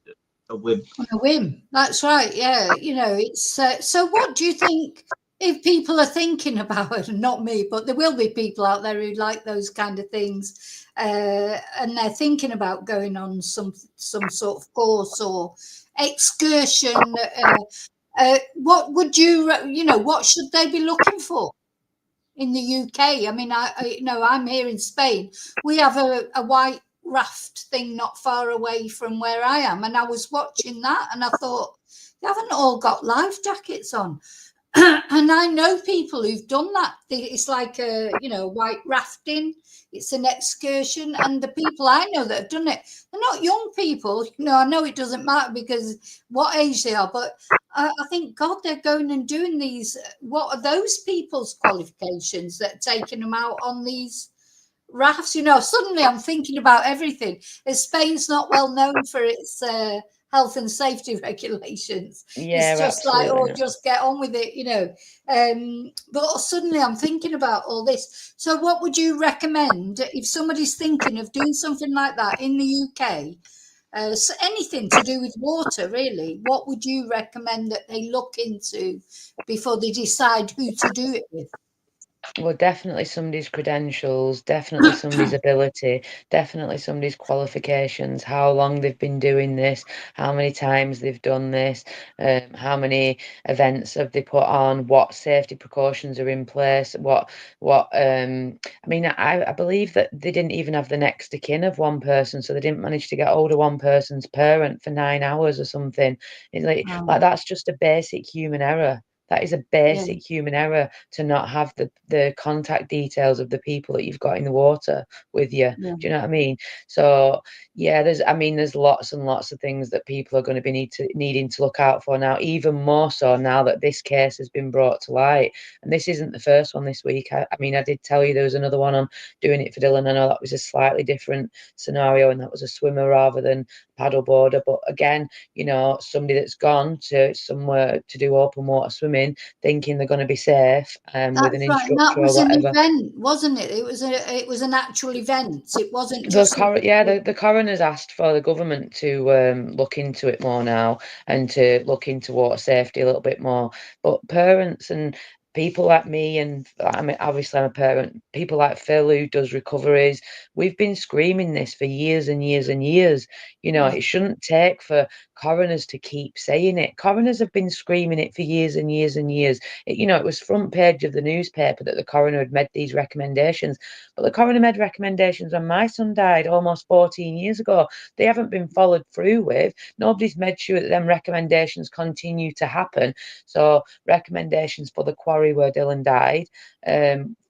Speaker 3: a whim.
Speaker 1: on a whim. That's right. Yeah. You know, it's so what do you think if people are thinking about it? Not me, but there will be people out there who like those kind of things, and they're thinking about going on some sort of course or excursion. What would what should they be looking for in the UK? I mean, I'm here in Spain. We have a white raft thing not far away from where I am, and I was watching that and I thought, they haven't all got life jackets on. And I know people who've done that. It's like white rafting. It's an excursion, and the people I know that have done it, they're not young people. I know it doesn't matter because what age they are, but I think, God, they're going and doing these. What are those people's qualifications that are taking them out on these rafts? Suddenly I'm thinking about everything. Spain's not well known for its health and safety regulations.
Speaker 2: Yeah,
Speaker 1: It's just like, oh,
Speaker 2: absolutely.
Speaker 1: just get on with it, you know. But suddenly I'm thinking about all this. So what would you recommend if somebody's thinking of doing something like that in the UK? So anything to do with water, really. What would you recommend that they look into before they decide who to do it with?
Speaker 2: Well, definitely somebody's credentials, definitely somebody's ability, definitely somebody's qualifications, how long they've been doing this, how many times they've done this, how many events have they put on, what safety precautions are in place, I mean, I believe that they didn't even have the next of kin of one person, so they didn't manage to get hold of one person's parent for 9 hours or something. It's like that's just a basic human error. That is a
Speaker 1: Yeah,
Speaker 2: basic human error to not have the contact details of the people that you've got in the water with you.
Speaker 1: yeah,
Speaker 2: Do you know what I mean? So yeah, there's lots and lots of things that people are going to be needing to look out for now, even more so now that this case has been brought to light. And this isn't the first one this week. I mean, I did tell you there was another one on Doing It for Dylan. I know that was a slightly different scenario, and that was a swimmer rather than paddleboarder. But again, you know, somebody that's gone to somewhere to do open water swimming, thinking they're going to be safe, with an
Speaker 1: that's right. And that
Speaker 2: instructor or
Speaker 1: was an
Speaker 2: whatever.
Speaker 1: event, wasn't it? It was an actual event. It wasn't just
Speaker 2: The coroner's asked for the government to look into it more now and to look into water safety a little bit more. But parents and people like me, and I mean, obviously I'm a parent, people like Phil who does recoveries, we've been screaming this for years and years and years. You know,
Speaker 1: yeah,
Speaker 2: it shouldn't take for coroners to keep saying it. Coroners have been screaming it for years and years and years. You know, it was front page of the newspaper that the coroner had made these recommendations. But the coroner made recommendations when my son died almost 14 years ago. They haven't been followed through with. Nobody's made sure that them recommendations continue to happen. So recommendations for the quarry where Dylan died,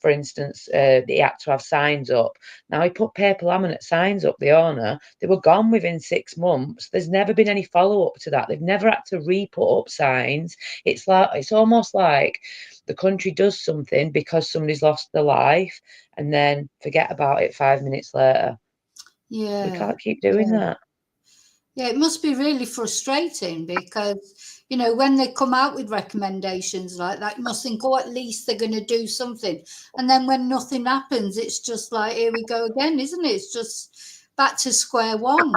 Speaker 2: for instance, he had to have signs up. Now, he put paper laminate signs up, the owner. They were gone within 6 months. There's never been any follow-up to that. They've never had to re-put up signs. It's almost like the country does something because somebody's lost their life and then forget about it 5 minutes later. We
Speaker 1: yeah,
Speaker 2: can't keep doing
Speaker 1: yeah.
Speaker 2: that.
Speaker 1: Yeah, it must be really frustrating because, you know, when they come out with recommendations like that, you must think, oh, at least they're going to do something. And then when nothing happens, it's just like, here we go again, isn't it? It's just back to square one,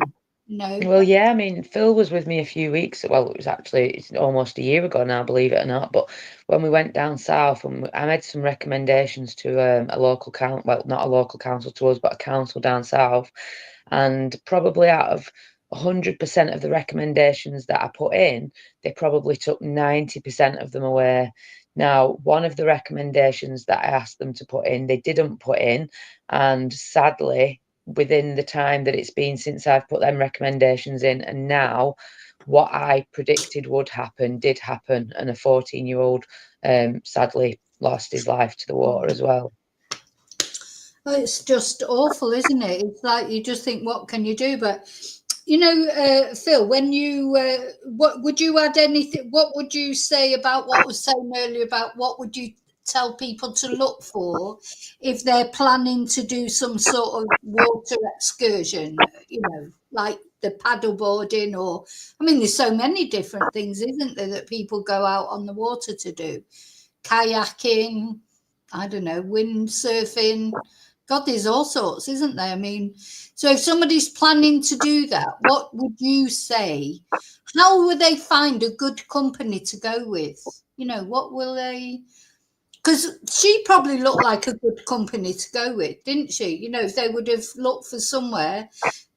Speaker 1: you know.
Speaker 2: Well, yeah, I mean, Phil was with me a few weeks. Well, it's almost a year ago now, believe it or not. But when we went down south, and I made some recommendations to a local council, well, not a local council to us, but a council down south. And probably out of 100% of the recommendations that I put in, they probably took 90% of them away. Now, one of the recommendations that I asked them to put in, they didn't put in. And sadly, within the time that it's been since I've put them recommendations in, and now what I predicted would happen did happen, and a 14-year-old sadly lost his life to the water as well.
Speaker 1: Well, it's just awful, isn't it? It's like you just think, what can you do? But you know, Phil, when you what would you add anything? What would you say about what was saying earlier about what would you tell people to look for if they're planning to do some sort of water excursion? You know, like the paddleboarding, or I mean, there's so many different things, isn't there, that people go out on the water to do? Kayaking, I don't know, windsurfing. God, there's all sorts, isn't there? I mean, so if somebody's planning to do that, what would you say? How will they find a good company to go with? You know, what will they? Because she probably looked like a good company to go with, didn't she? You know, if they would have looked for somewhere,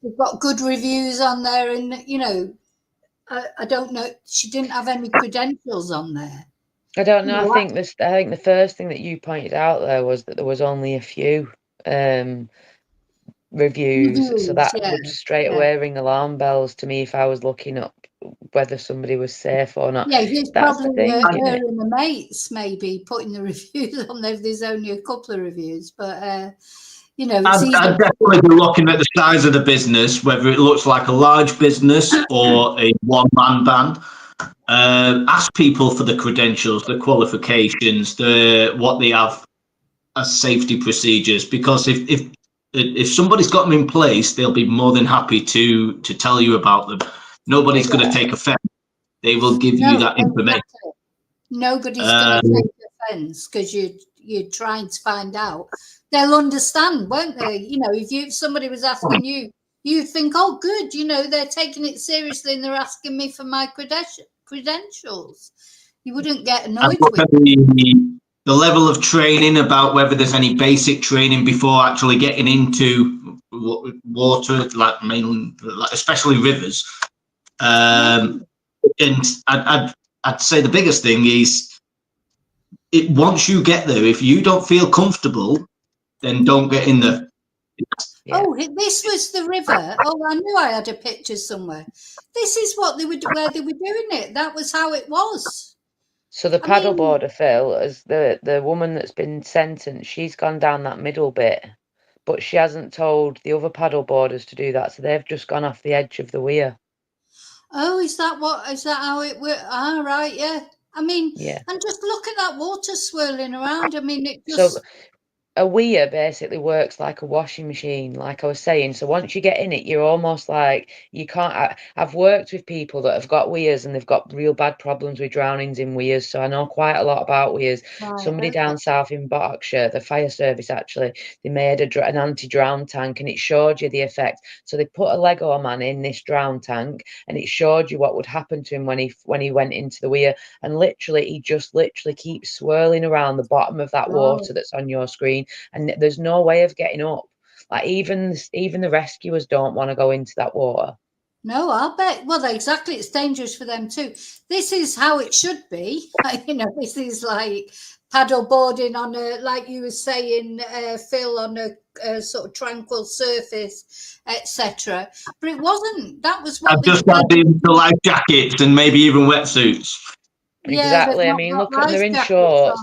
Speaker 1: they've got good reviews on there, and you know, I don't know, she didn't have any credentials on there.
Speaker 2: I don't
Speaker 1: You
Speaker 2: know.
Speaker 1: know,
Speaker 2: I think the first thing that you pointed out there was that there was only a few reviews, so
Speaker 1: reviews,
Speaker 2: that
Speaker 1: yeah,
Speaker 2: would straight
Speaker 1: yeah.
Speaker 2: away ring alarm bells to me if I was looking up whether somebody was safe or not.
Speaker 1: Yeah, he's
Speaker 2: That's the
Speaker 1: probably
Speaker 2: thing,
Speaker 1: her
Speaker 2: isn't it?
Speaker 1: and the mates maybe putting the reviews on there. There's only a couple of reviews, but you know, it's easy.
Speaker 3: I'd definitely be looking at the size of the business, whether it looks like a large business or a one-man band. Ask people for the credentials, the qualifications, what they have as safety procedures. Because if somebody's got them in place, they'll be more than happy to tell you about them. nobody's going to take offence. They will give you that information.
Speaker 1: Exactly. Nobody's going to take offence because you're trying to find out. They'll understand, won't they? You know, if somebody was asking you, you'd think, oh, good, you know, they're taking it seriously and they're asking me for my credentials. You wouldn't get annoyed with
Speaker 3: the level of training, about whether there's any basic training before actually getting into water, like mainly, especially rivers. And I'd say the biggest thing is, once you get there, if you don't feel comfortable, then don't get in there.
Speaker 1: Yeah. Oh, this was the river. Oh, I knew I had a picture somewhere. This is what they were where they were doing it. That was how it was.
Speaker 2: So the paddleboarder, Phil, as the woman that's been sentenced, she's gone down that middle bit, but she hasn't told the other paddleboarders to do that, so they've just gone off the edge of the weir.
Speaker 1: Oh, is that how it worked? Ah, right, yeah. I mean,
Speaker 2: yeah.
Speaker 1: And just look at that water swirling around. I mean, it just...
Speaker 2: So a weir basically works like a washing machine, like I was saying. So once you get in it, you're almost like you can't. I've worked with people that have got weirs and they've got real bad problems with drownings in weirs. So I know quite a lot about weirs.
Speaker 1: Right,
Speaker 2: Somebody down south in Berkshire, the fire service actually, they made an anti-drown tank and it showed you the effect. So they put a Lego man in this drown tank and it showed you what would happen to him when he went into the weir. And literally, he just keeps swirling around the bottom of that water that's on your screen. And there's no way of getting up. Like even the rescuers don't want to go into that water.
Speaker 1: No, I'll bet. Well, exactly. It's dangerous for them too. This is how it should be. You know, this is like paddle boarding on a, like you were saying, Phil, on a sort of tranquil surface, etc. But it wasn't. That was what
Speaker 3: I've just added the life jackets and maybe even wetsuits.
Speaker 2: Exactly. I mean, look at them, they're in shorts.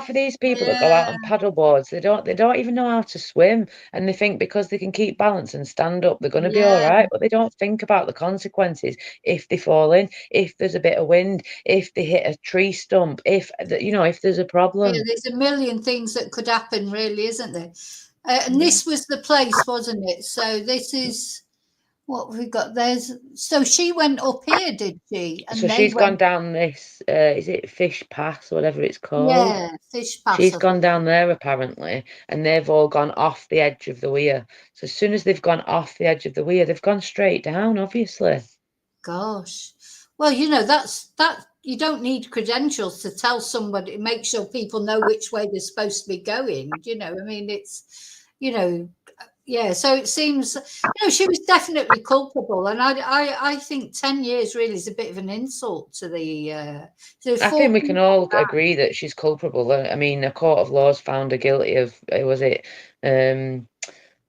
Speaker 2: For these people that go out on paddle boards, they don't even know how to swim, and they think because they can keep balance and stand up, they're going to be all right. But they don't think about the consequences if they fall in, if there's a bit of wind, if they hit a tree stump, if there's a problem.
Speaker 1: Yeah, there's a million things that could happen, really, isn't there? And this was the place, wasn't it? So this is what we got. So she went up here, did she?
Speaker 2: And so she's gone down this. Is it Fish Pass or whatever it's called?
Speaker 1: Yeah, Fish Pass.
Speaker 2: She's gone down there apparently, and they've all gone off the edge of the weir. So as soon as they've gone off the edge of the weir, they've gone straight down. Obviously.
Speaker 1: Gosh, well, you know that you don't need credentials to tell somebody. Make sure people know which way they're supposed to be going. You know, I mean, it's yeah. So it seems she was definitely culpable, and I think 10 years really is a bit of an insult to the. I
Speaker 2: think we can all agree that she's culpable. I mean, a court of law's found her guilty of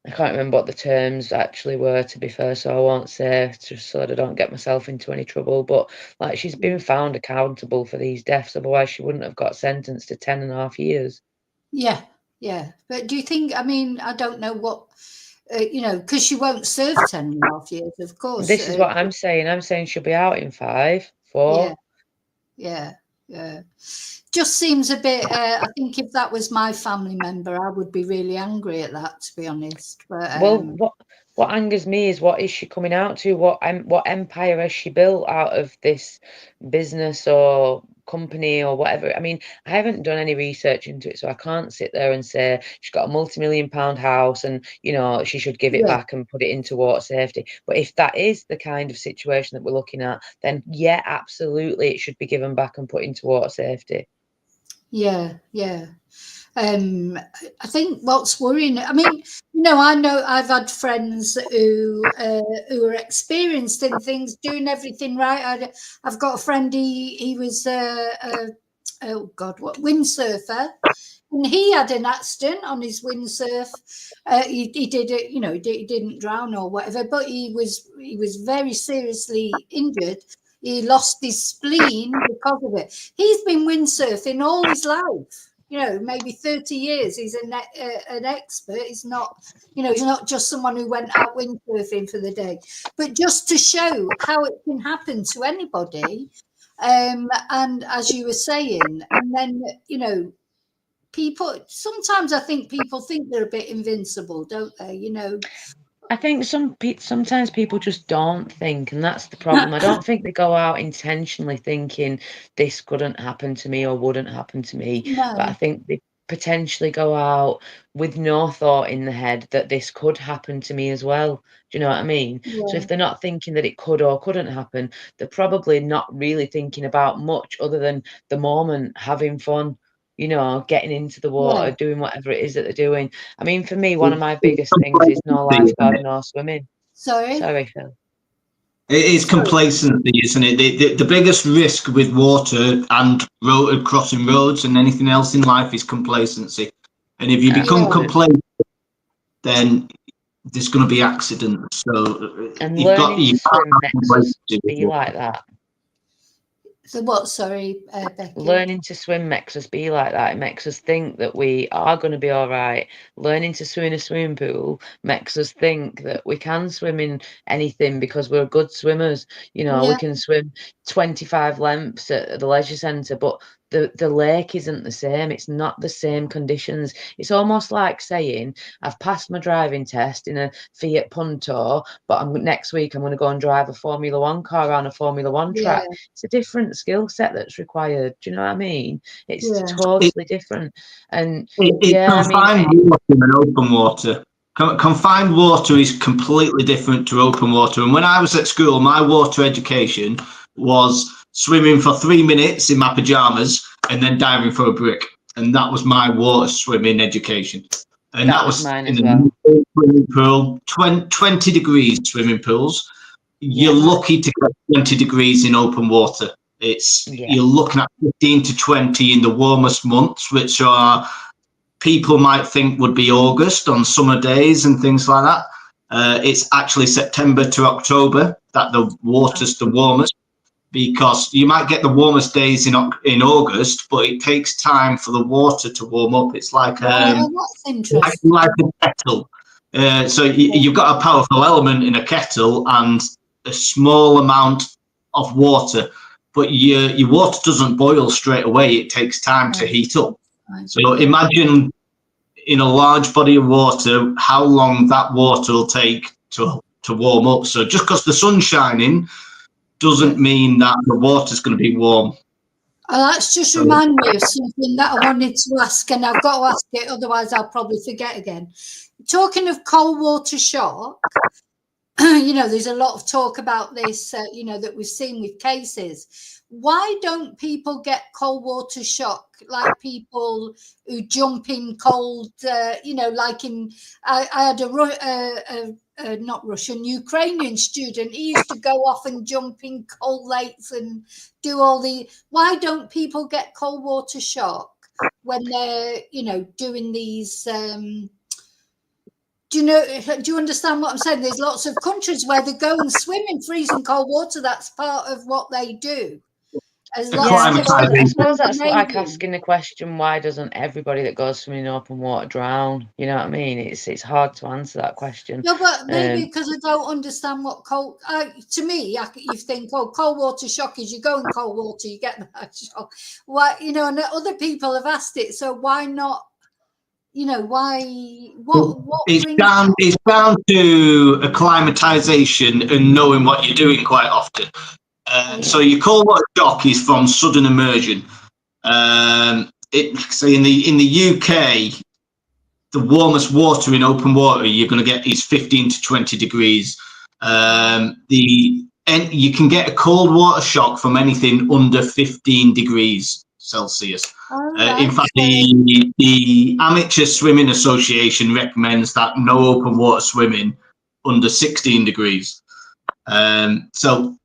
Speaker 2: I can't remember what the terms actually were, to be fair, so I won't say, just so that I don't get myself into any trouble. But like, she's been found accountable for these deaths, otherwise she wouldn't have got sentenced to 10.5 years.
Speaker 1: Yeah. But do you think? I mean, I don't know what. Because she won't serve 10.5 years, of course.
Speaker 2: This is what I'm saying. I'm saying she'll be out in 5, 4.
Speaker 1: Yeah. Just seems a bit. I think if that was my family member, I would be really angry at that, to be honest. But
Speaker 2: what angers me is, what is she coming out to? What empire has she built out of this business or company or whatever? I mean, I haven't done any research into it, so I can't sit there and say she's got a multi-million-pound house and she should give it back and put it into water safety. But if that is the kind of situation that we're looking at, then yeah, absolutely, it should be given back and put into water safety.
Speaker 1: Yeah. I think what's worrying, I mean, I know I've had friends who are experienced in things, doing everything right. I've got a friend, he was windsurfer, and he had an accident on his windsurf. He did it, he didn't drown or whatever, but he was very seriously injured. He lost his spleen because of it. He's been windsurfing all his life. Maybe 30 years. He's an expert. He's not, he's not just someone who went out windsurfing for the day. But just to show how it can happen to anybody, and as you were saying, and then, people, sometimes I think people think they're a bit invincible, don't they?
Speaker 2: I think sometimes people just don't think, and that's the problem. I don't think they go out intentionally thinking this couldn't happen to me or wouldn't happen to me, but I
Speaker 1: No.
Speaker 2: think they potentially go out with no thought in the head that this could happen to me as well. Do you know what I mean? So
Speaker 1: Yeah.
Speaker 2: if they're not thinking that it could or couldn't happen, they're probably not really thinking about much other than the moment, having fun, you know, getting into the water,
Speaker 1: Yeah.
Speaker 2: doing whatever it is that they're doing. I mean, for me, one of my
Speaker 3: It's
Speaker 2: biggest things is no
Speaker 3: complacency, isn't
Speaker 2: lifeguard,
Speaker 3: it?
Speaker 2: no swimming.
Speaker 1: Sorry.
Speaker 2: Sorry, Phil.
Speaker 3: It is
Speaker 1: Sorry.
Speaker 3: complacency, isn't it? The biggest risk with water and road crossing roads and anything else in life is complacency. And if you become
Speaker 1: Yeah.
Speaker 3: complacent, then there's going to be accidents. So
Speaker 2: And
Speaker 3: you've got
Speaker 2: learning
Speaker 3: you
Speaker 2: to
Speaker 3: can't
Speaker 2: swim
Speaker 3: have
Speaker 2: makes us
Speaker 3: complacency with
Speaker 2: be
Speaker 3: water.
Speaker 2: like that.
Speaker 1: So what? Sorry, Becky.
Speaker 2: Learning to swim makes us be like that. It makes us think that we are going to be all right. Learning to swim in a swimming pool makes us think that we can swim in anything because we're good swimmers. You know, we
Speaker 1: Yeah.
Speaker 2: can swim 25 lengths at the leisure centre, but the lake isn't the same. It's not the same conditions. It's almost like saying, I've passed my driving test in a Fiat Punto, but next week I'm going to go and drive a Formula One car on a Formula One
Speaker 1: Yeah.
Speaker 2: track. It's a different skill set that's required. Do you know what I mean? It's
Speaker 1: Yeah.
Speaker 2: totally different. And
Speaker 3: It's
Speaker 2: yeah, I mean,
Speaker 3: confined water and open water. Confined water is completely different to open water. And when I was at school, my water education was swimming for 3 minutes in my pajamas and then diving for a brick. And that was my water swimming education. And
Speaker 2: that
Speaker 3: that
Speaker 2: was
Speaker 3: was
Speaker 2: mine
Speaker 3: in
Speaker 2: as well.
Speaker 3: a swimming pool, 20 degrees swimming pools. You're
Speaker 2: Yeah,
Speaker 3: lucky to get 20 degrees in open water.
Speaker 2: yeah.
Speaker 3: You're looking at 15 to 20 in the warmest months, which are people might think would be August on summer days and things like that. It's actually September to October that the water's the warmest, because you might get the warmest days in August, but it takes time for the water to warm up. It's like
Speaker 1: Oh, that's interesting.
Speaker 3: like a kettle. So you've got a powerful element in a kettle and a small amount of water, but your water doesn't boil straight away. It takes time to heat up. So
Speaker 1: Yeah.
Speaker 3: imagine in a large body of water how long that water will take to warm up. So just because the sun's shining doesn't mean that the water's going to be warm.
Speaker 1: Oh, that's just remind me of something that I wanted to ask, and I've got to ask it, otherwise I'll probably forget again. Talking of cold water shock, you know, there's a lot of talk about this, you know, that we've seen with cases. Why don't people get cold water shock like people who jump in cold, you know, like I had a not Russian, Ukrainian student. He used to go off and jump in cold lakes and do all why don't people get cold water shock when they're, you know, doing these, do you understand what I'm saying? There's lots of countries where they go and swim in freezing cold water. That's part of what they do.
Speaker 2: Yeah, I suppose that's like asking the question, why doesn't everybody that goes swimming in open water drown? You know what I mean? It's hard to answer that question.
Speaker 1: No, but maybe because I don't understand what cold. To me, you think, oh, cold water shock is you go in cold water, you get that shock. Why, you know? And other people have asked it, so why not? You know, why? What?
Speaker 3: It's down to acclimatization and knowing what you're doing quite often. So your cold water shock is from sudden immersion. So in the UK, the warmest water in open water you're going to get is 15 to 20 degrees. You can get a cold water shock from anything under 15 degrees Celsius. In fact, the Amateur Swimming Association recommends that no open water swimming under 16 degrees. So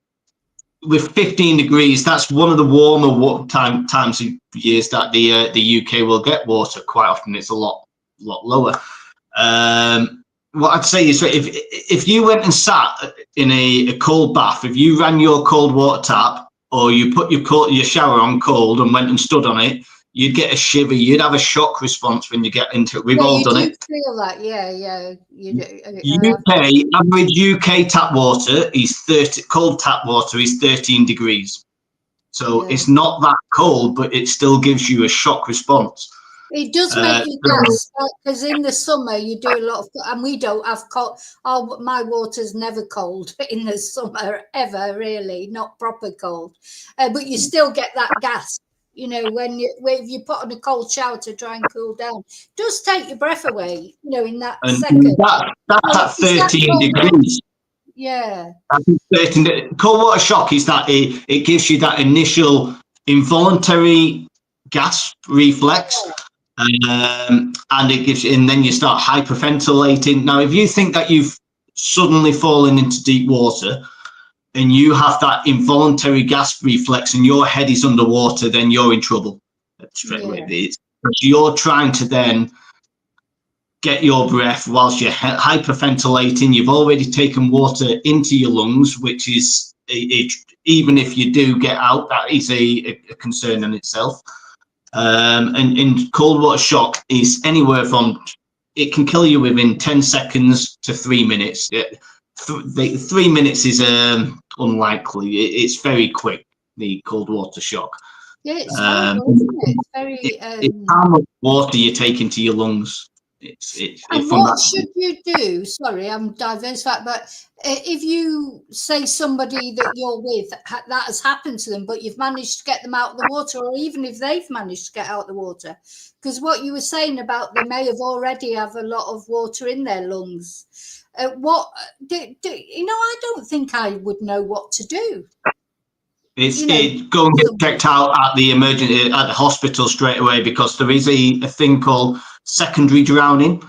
Speaker 3: with 15 degrees, that's one of the warmer times of years that the UK will get water. Quite often, it's a lot lower. What I'd say is, if you went and sat in a cold bath, if you ran your cold water tap, or you put your shower on cold and went and stood on it, you'd get a shiver. You'd have a shock response when you get into it. We've all done it.
Speaker 1: Feel that, yeah. You do.
Speaker 3: Average UK tap water is 30. Cold tap water is 13 degrees. So it's not that cold, but it still gives you a shock response.
Speaker 1: It does make you gas, because in the summer you do a lot of, and we don't have cold. Oh, my water's never cold in the summer, ever really, not proper cold. But you still get that gas, you know, when you put on a cold shower to try and cool down. It does take your breath away, you know, in that
Speaker 3: And
Speaker 1: second.
Speaker 3: that's at 13 degrees.
Speaker 1: Yeah.
Speaker 3: Cold water shock is that it gives you that initial involuntary gas reflex. And it gives you, and then you start hyperventilating. Now, if you think that you've suddenly fallen into deep water and you have that involuntary gas reflex and your head is underwater, then you're in trouble straight away. Because you're trying to then get your breath whilst you're hyperventilating. You've already taken water into your lungs, which is even if you do get out, that is a concern in itself. And cold water shock is anywhere from, it can kill you within 10 seconds to 3 minutes. 3 minutes is unlikely. It's very quick, the cold water shock.
Speaker 1: Yeah, it's horrible, isn't it? It's very.
Speaker 3: It's how much water you take into your lungs.
Speaker 1: And what should you do? Sorry, I'm diversified, but if you say somebody that you're with, that has happened to them, but you've managed to get them out of the water, or even if they've managed to get out of the water, because what you were saying about they may have already have a lot of water in their lungs. I don't think I would know what to do.
Speaker 3: Go and get checked out at the at the hospital straight away, because there is a thing called secondary drowning,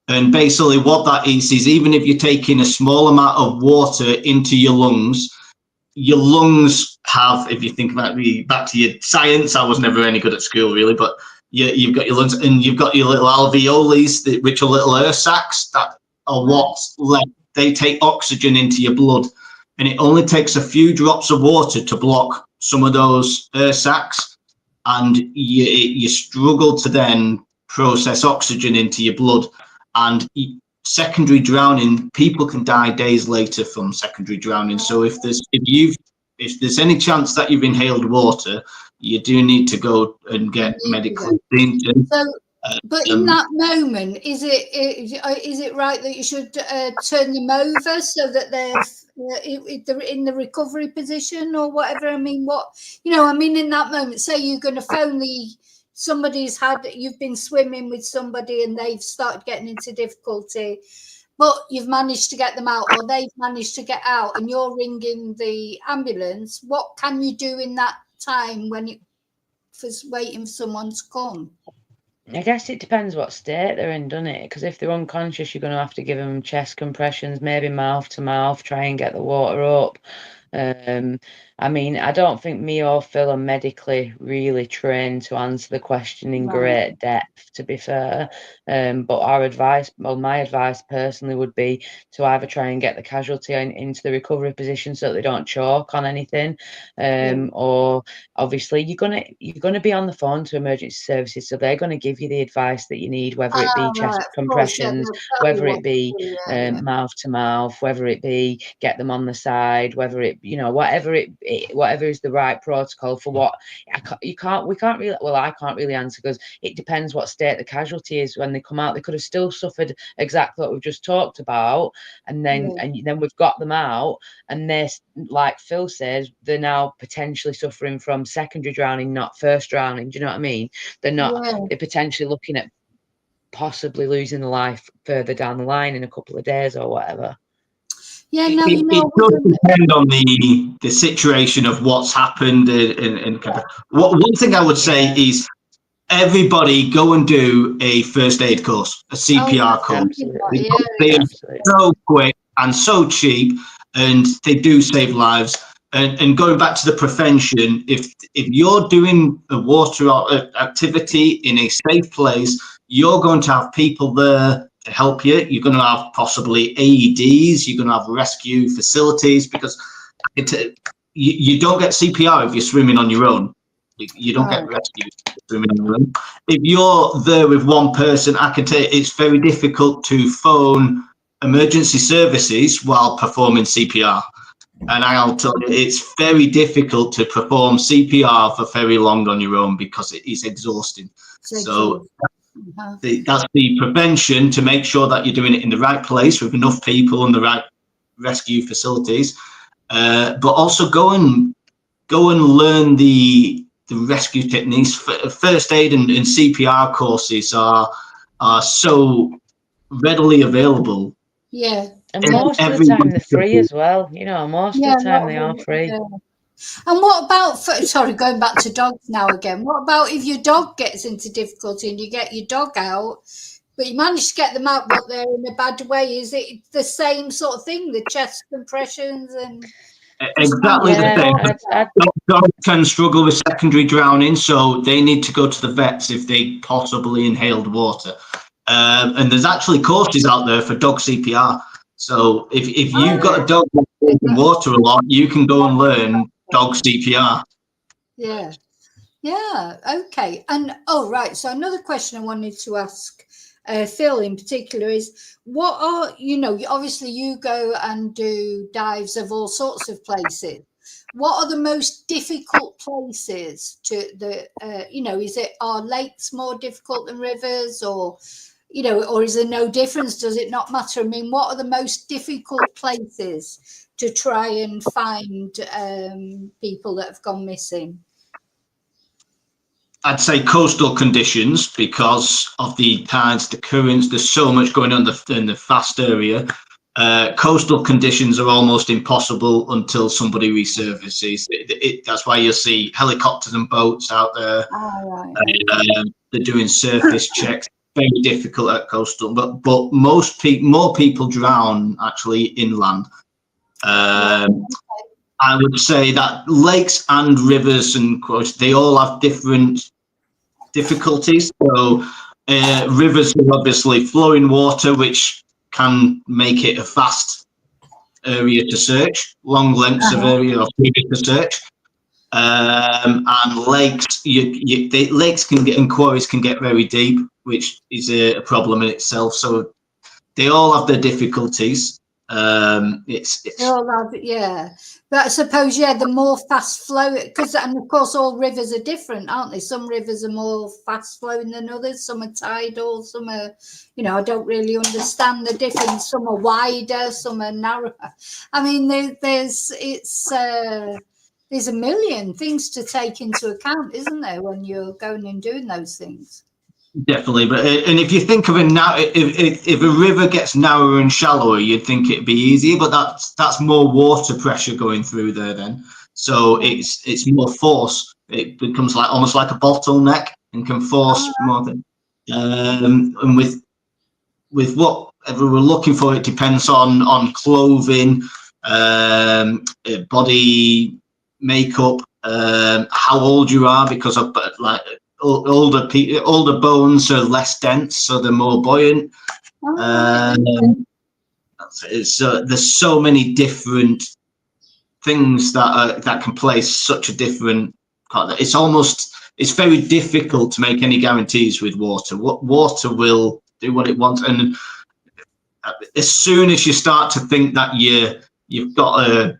Speaker 3: and basically what that is even if you're taking a small amount of water into your lungs have, if you think about back to your science, I was never any good at school really, but you've got your lungs and you've got your little alveoli, which are little air sacs that are what's left. They take oxygen into your blood, and it only takes a few drops of water to block some of those air sacs, and you struggle to then process oxygen into your blood. And secondary drowning, people can die days later from secondary drowning. So if there's any chance that you've inhaled water, you do need to go and get medical attention.
Speaker 1: But in that moment, is it right that you should turn them over so that they're in the recovery position or whatever? I mean, in that moment, say you're going to phone you've been swimming with somebody and they've started getting into difficulty, but you've managed to get them out, or they've managed to get out, and you're ringing the ambulance. What can you do in that time when for waiting for someone to come?
Speaker 2: I guess it depends what state they're in, doesn't it? Because if they're unconscious, you're going to have to give them chest compressions, maybe mouth to mouth, try and get the water up. I don't think me or Phil are medically really trained to answer the question in great depth, to be fair. But my advice personally would be to either try and get the casualty into the recovery position so that they don't choke on anything, or obviously you're gonna be on the phone to emergency services, so they're going to give you the advice that you need, whether it be chest compressions, whether it be mouth to mouth, whether it be get them on the side, whether it whatever is the right protocol for what. I can't really answer, because it depends what state the casualty is when they come out. They could have still suffered exactly what we've just talked about, and then we've got them out, and they're, like Phil says, they're now potentially suffering from secondary drowning, not first drowning. Do you know what I mean? They're not. They're potentially looking at possibly losing their life further down the line in a couple of days or whatever.
Speaker 1: Yeah,
Speaker 3: no, it does depend on the situation of what's happened. And one thing I would say is everybody go and do a first aid course, a CPR course. They are so quick and so cheap, and they do save lives. And going back to the prevention, if you're doing a water activity in a safe place, you're going to have people there to help you. You're going to have possibly AEDs. You're going to have rescue facilities, because you don't get CPR if you're swimming on your own. You don't get rescue swimming on your own. If you're there with one person, I can tell you it's very difficult to phone emergency services while performing CPR. And I'll tell you, it's very difficult to perform CPR for very long on your own because it is exhausting. So that's the prevention, to make sure that you're doing it in the right place with enough people and the right rescue facilities. But also go and learn the rescue techniques. First aid and CPR courses are so readily available.
Speaker 1: Yeah.
Speaker 2: And most of the time they're free as well. You know, most of the time they are free.
Speaker 1: Yeah. And what about, sorry, going back to dogs now again, what about if your dog gets into difficulty and you get your dog out, but you manage to get them out, but they're in a bad way? Is it the same sort of thing, the chest compressions and...
Speaker 3: Exactly the same. Dogs can struggle with secondary drowning, so they need to go to the vets if they possibly inhaled water. And there's actually courses out there for dog CPR. So if you've got a dog in water a lot, you can go and learn dog CPR.
Speaker 1: Yeah. Yeah. Okay. And right. So another question I wanted to ask Phil in particular is, what are, obviously you go and do dives of all sorts of places. What are the most difficult places to are lakes more difficult than rivers, or is there no difference? Does it not matter? I mean, what are the most difficult places to try and find people that have gone missing?
Speaker 3: I'd say coastal conditions, because of the tides, the currents. There's so much going on in the fast area. Coastal conditions are almost impossible until somebody resurfaces. That's why you'll see helicopters and boats out there. They're doing surface checks. Very difficult at coastal, but more people drown actually inland. I would say that lakes and rivers and they all have different difficulties. So rivers are obviously flowing water, which can make it a fast area to search, long lengths of area or period to search. And lakes, lakes can get, and quarries can get very deep, which is a problem in itself. So they all have their difficulties.
Speaker 1: They all have, yeah. But I suppose, the more fast flow, and of course all rivers are different, aren't they? Some rivers are more fast flowing than others. Some are tidal, some are, I don't really understand the difference. Some are wider, some are narrower. I mean, there's a million things to take into account, isn't there, when you're going and doing those things?
Speaker 3: Definitely, but and if you think of it now, if a river gets narrower and shallower, you'd think it'd be easier, but that's more water pressure going through there then. So it's more force. It becomes almost like a bottleneck and can force more than. And with whatever we're looking for, it depends on clothing, body makeup, how old you are, because of older bones are less dense, so they're more buoyant. There's so many different things that can play such a different part. It's very difficult to make any guarantees with water. Water will do what it wants, and as soon as you start to think that you've got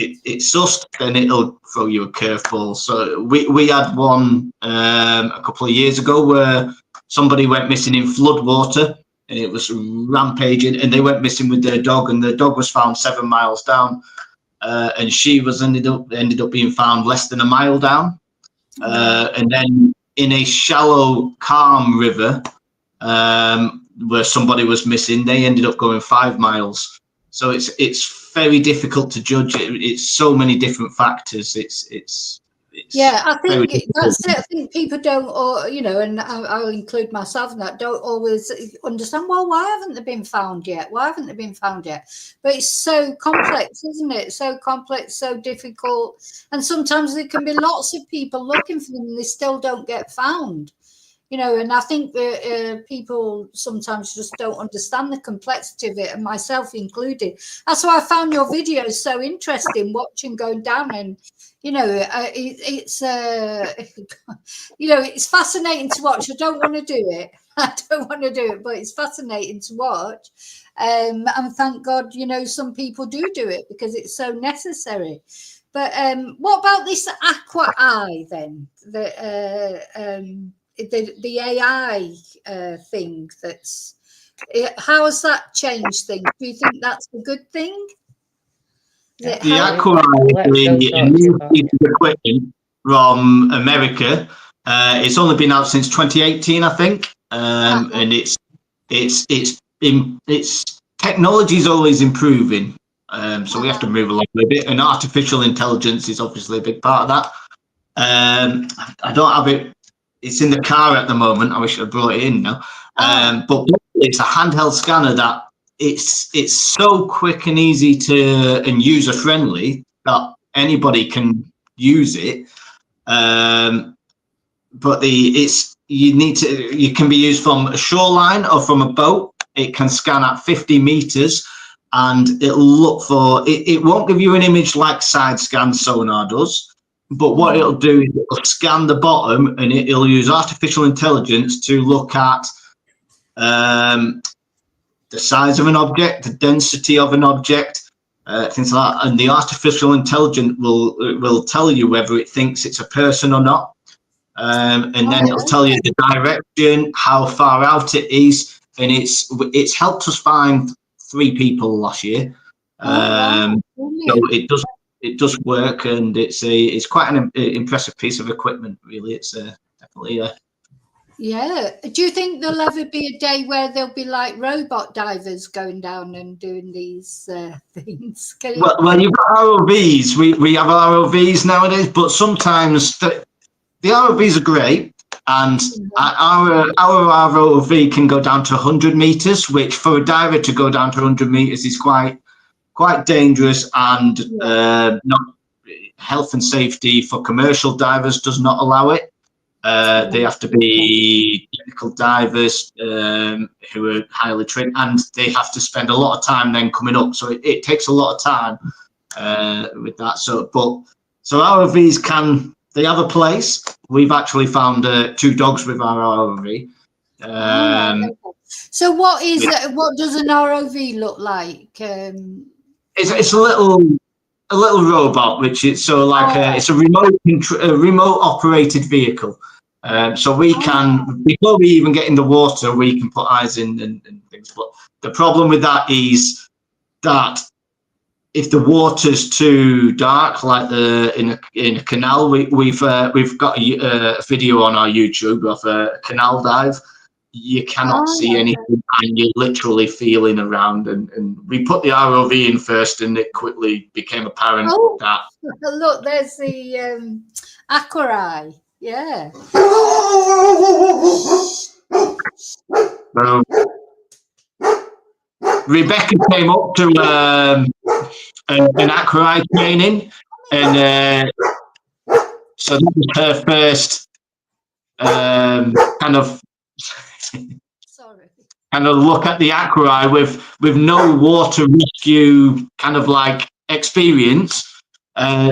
Speaker 3: it's sussed, then it'll throw you a curveball. So we had one a couple of years ago where somebody went missing in flood water, and it was rampaging, and they went missing with their dog, and the dog was found 7 miles down, and she was ended up being found less than a mile down. And then in a shallow, calm river where somebody was missing, they ended up going 5 miles. So it's very difficult to judge it. It's so many different factors. It's
Speaker 1: I think that's it. I think people don't, or and I'll include myself in that, don't always understand, well, why haven't they been found yet? Why haven't they been found yet? But it's so complex, isn't it? So complex, so difficult. And sometimes there can be lots of people looking for them and they still don't get found. And I think that people sometimes just don't understand the complexity of it, and myself included. That's why I found your videos so interesting, watching going down and, you know, it's you know, it's fascinating to watch. I don't want to do it. I don't want to do it, but it's fascinating to watch. And thank God, you know, some people do it because it's so necessary. But what about this Aqua Eye then? The AI thing. How has that changed things? Do you think that's a good thing?
Speaker 3: The Aqua Eye is a new piece of equipment from America. It's only been out since 2018, I think, and it's technology is always improving. So we have to move along a bit, and artificial intelligence is obviously a big part of that. I don't have it. It's in the car at the moment. I wish I'd brought it in now. But it's a handheld scanner that it's so quick and easy to and user friendly that anybody can use it. But you can be used from a shoreline or from a boat. It can scan at 50 meters, and it'll look for it won't give you an image like side scan sonar does. But what it'll do is it'll scan the bottom, and it'll use artificial intelligence to look at the size of an object, the density of an object, things like that. And the artificial intelligence will tell you whether it thinks it's a person or not. And then it'll tell you the direction, how far out it is, and it's helped us find 3 people last year. So it does work, and it's quite an impressive piece of equipment. Really, it's definitely.
Speaker 1: Yeah. Do you think there'll ever be a day where there'll be like robot divers going down and doing these things?
Speaker 3: Well, you've got ROVs. We have ROVs nowadays, but sometimes the ROVs are great, and our ROV can go down to 100 meters, which for a diver to go down to 100 meters is quite dangerous, and not health and safety for commercial divers does not allow it. They have to be technical divers who are highly trained, and they have to spend a lot of time then coming up. So it takes a lot of time with that. So ROVs they have a place. We've actually found 2 dogs with our ROV.
Speaker 1: So what does an ROV look like?
Speaker 3: It's a little robot, which is it's a remote operated vehicle. So we can, before we even get in the water, we can put eyes in and things. But the problem with that is that if the water's too dark, like in a canal, we've got a video on our YouTube of a canal dive. You cannot see anything, and you're literally feeling around. And we put the ROV in first, and it quickly became apparent that.
Speaker 1: Look, there's the Aqua Eye. Yeah.
Speaker 3: Rebecca came up to an Aqua Eye training, and so that was her first kind of look at the Aqua Eye with no water rescue kind of like experience.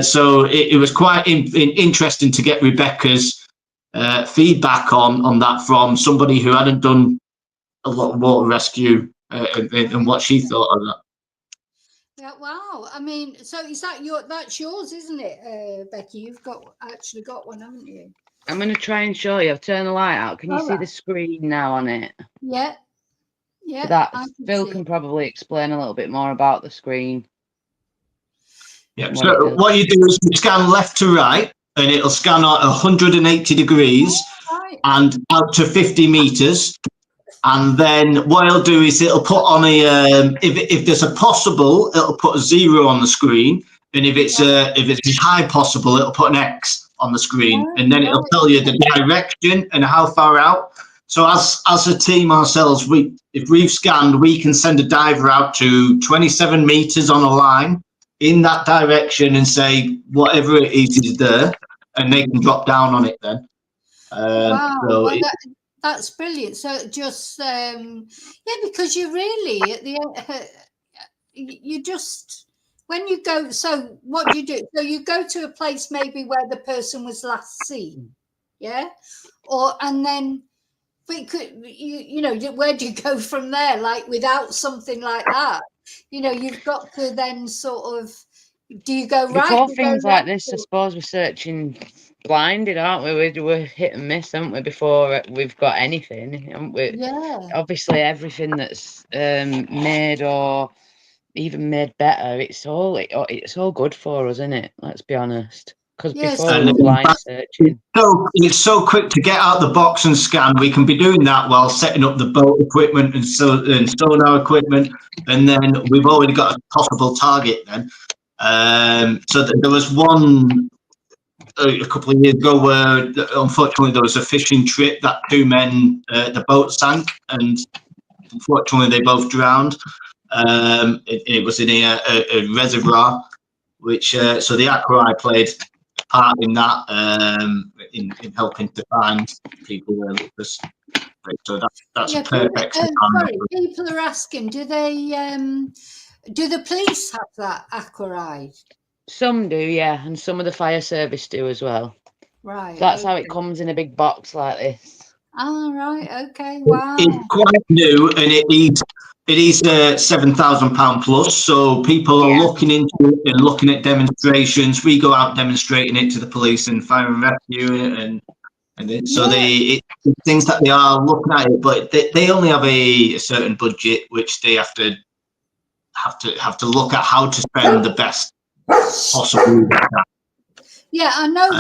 Speaker 3: So it was quite interesting to get Rebecca's feedback on that from somebody who hadn't done a lot of water rescue and what she thought of that.
Speaker 1: Yeah, wow. I mean, so is that's yours, isn't it, Becky? You've actually got one, haven't you?
Speaker 2: I'm going to try and show you. I've turned the light out. Can you see the screen now on it?
Speaker 1: Yeah. Yeah.
Speaker 2: Phil can probably explain a little bit more about the screen.
Speaker 3: Yeah. So what you do is you scan left to right, and it'll scan at 180 degrees and out to 50 meters. And then what it'll do is it'll put on if there's a possible, it'll put a 0 on the screen, and if it's as high possible, it'll put an X on the screen, and then it'll tell you the direction and how far out. So as a team ourselves, if we've scanned, we can send a diver out to 27 meters on a line in that direction and say whatever it is there, and they can drop down on it then.
Speaker 1: Wow. That's brilliant. So just because you really at the end, you just when you go, so what do you do? So you go to a place maybe where the person was last seen, yeah, and then. But where do you go from there? Like without something like that, you've got to then sort of. Do you go right?
Speaker 2: Before things like this, I suppose we're searching blinded, aren't we? We're hit and miss, aren't we? Before we've got anything, haven't we?
Speaker 1: Yeah.
Speaker 2: Obviously, everything that's made or even made better, it's all good for us, isn't it? Let's be honest. Because before we were blind searching.
Speaker 3: So it's so quick to get out the box and scan. We can be doing that while setting up the boat equipment and sonar equipment, and then we've already got a possible target. Then, so there was one a couple of years ago where unfortunately there was a fishing trip that 2 men, the boat sank, and unfortunately they both drowned. It was in a reservoir, which so the Aquarai played part in that, in helping to find people where it was. So that's a perfect.
Speaker 1: Sorry, people are asking, do the police have that Aquarai?
Speaker 2: Some do, yeah, and some of the fire service do as well.
Speaker 1: Right.
Speaker 2: So that's how it comes in a big box like this.
Speaker 1: Oh, right. Okay. Wow.
Speaker 3: It's quite new, and it is £7,000 plus. So people are looking into it and looking at demonstrations. We go out demonstrating it to the police and fire and rescue, so it's things that they are looking at it, but they only have a certain budget, which they have to look at how to spend the best possible.
Speaker 1: Yeah, I know,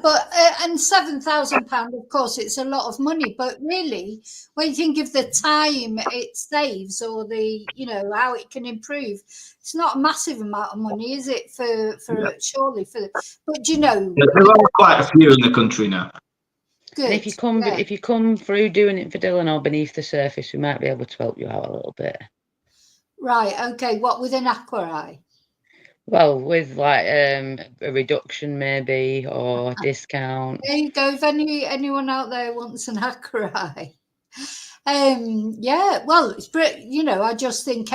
Speaker 1: but and £7,000, of course, it's a lot of money. But really, when you think of the time it saves, or how it can improve, it's not a massive amount of money, is it? Surely for. But there
Speaker 3: are quite a few in the country now.
Speaker 2: Good. And if you come through doing it for Dylan or Beneath the Surface, we might be able to help you out a little bit.
Speaker 1: Right. Okay. What with an Aquarai?
Speaker 2: Well, with like a reduction maybe, or a discount.
Speaker 1: There you go. If anyone out there wants an Aquarai. Yeah, well, it's I just think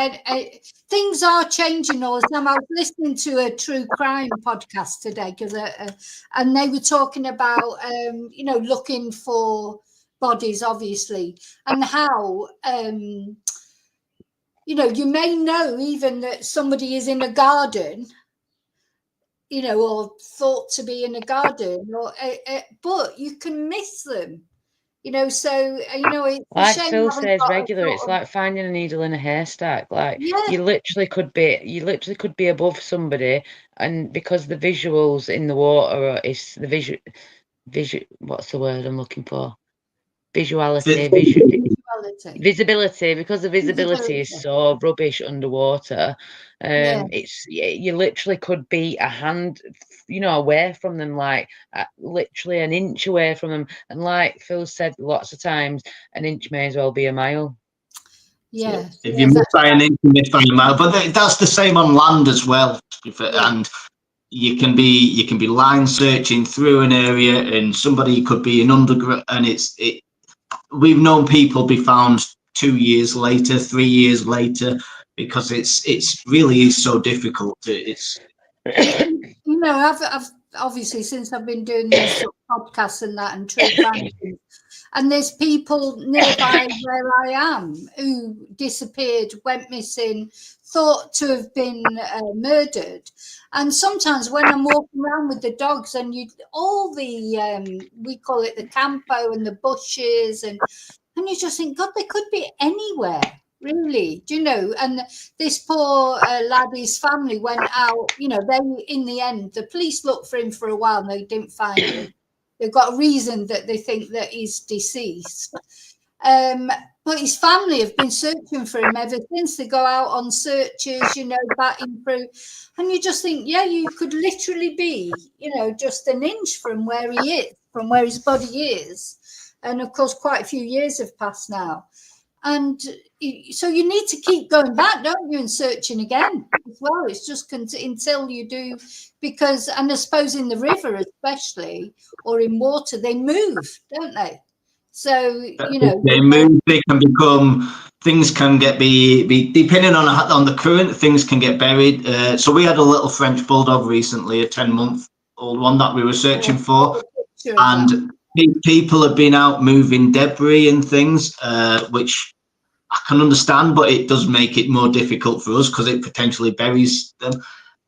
Speaker 1: things are changing all the time. I was listening to a true crime podcast today and they were talking about looking for bodies, obviously, and how you may know even that somebody is in a garden, or thought to be in a garden, but you can miss them. So it's
Speaker 2: like Phil says regular. It's like finding a needle in a haystack. Like you literally could be above somebody, and because the visuals in the water is the visual. What's the word I'm looking for? Visibility, because the visibility is so rubbish underwater. You literally could be a hand, away from them, like literally an inch away from them. And like Phil said, lots of times an inch may as well be a mile.
Speaker 1: Yeah.
Speaker 3: So if you miss by an inch, you miss by a mile. But that's the same on land as well. And you can be line searching through an area, and somebody could be in underground, and we've known people be found 2 years later, 3 years later, because it's really so difficult.
Speaker 1: I've obviously, since I've been doing these sort of podcasts and that and true crime, and there's people nearby where I am who disappeared, went missing, thought to have been murdered. And sometimes when I'm walking around with the dogs and all the we call it the campo and the bushes, and you just think, God, they could be anywhere, really, and this poor lad, his family went out, they, in the end, the police looked for him for a while and they didn't find him. They've got a reason that they think that he's deceased. But his family have been searching for him ever since. They go out on searches, batting through. And you just think, you could literally be, just an inch from where he is, from where his body is. And of course, quite a few years have passed now. And so you need to keep going back, don't you, and searching again as well. It's just until you do, and I suppose in the river especially, or in water, they move, don't they? So, you know,
Speaker 3: they move, they can become, things can be depending on the current, things can get buried. So we had a little French bulldog recently, a 10-month-old one that we were searching for, and people have been out moving debris and things, which I can understand, but it does make it more difficult for us because it potentially buries them.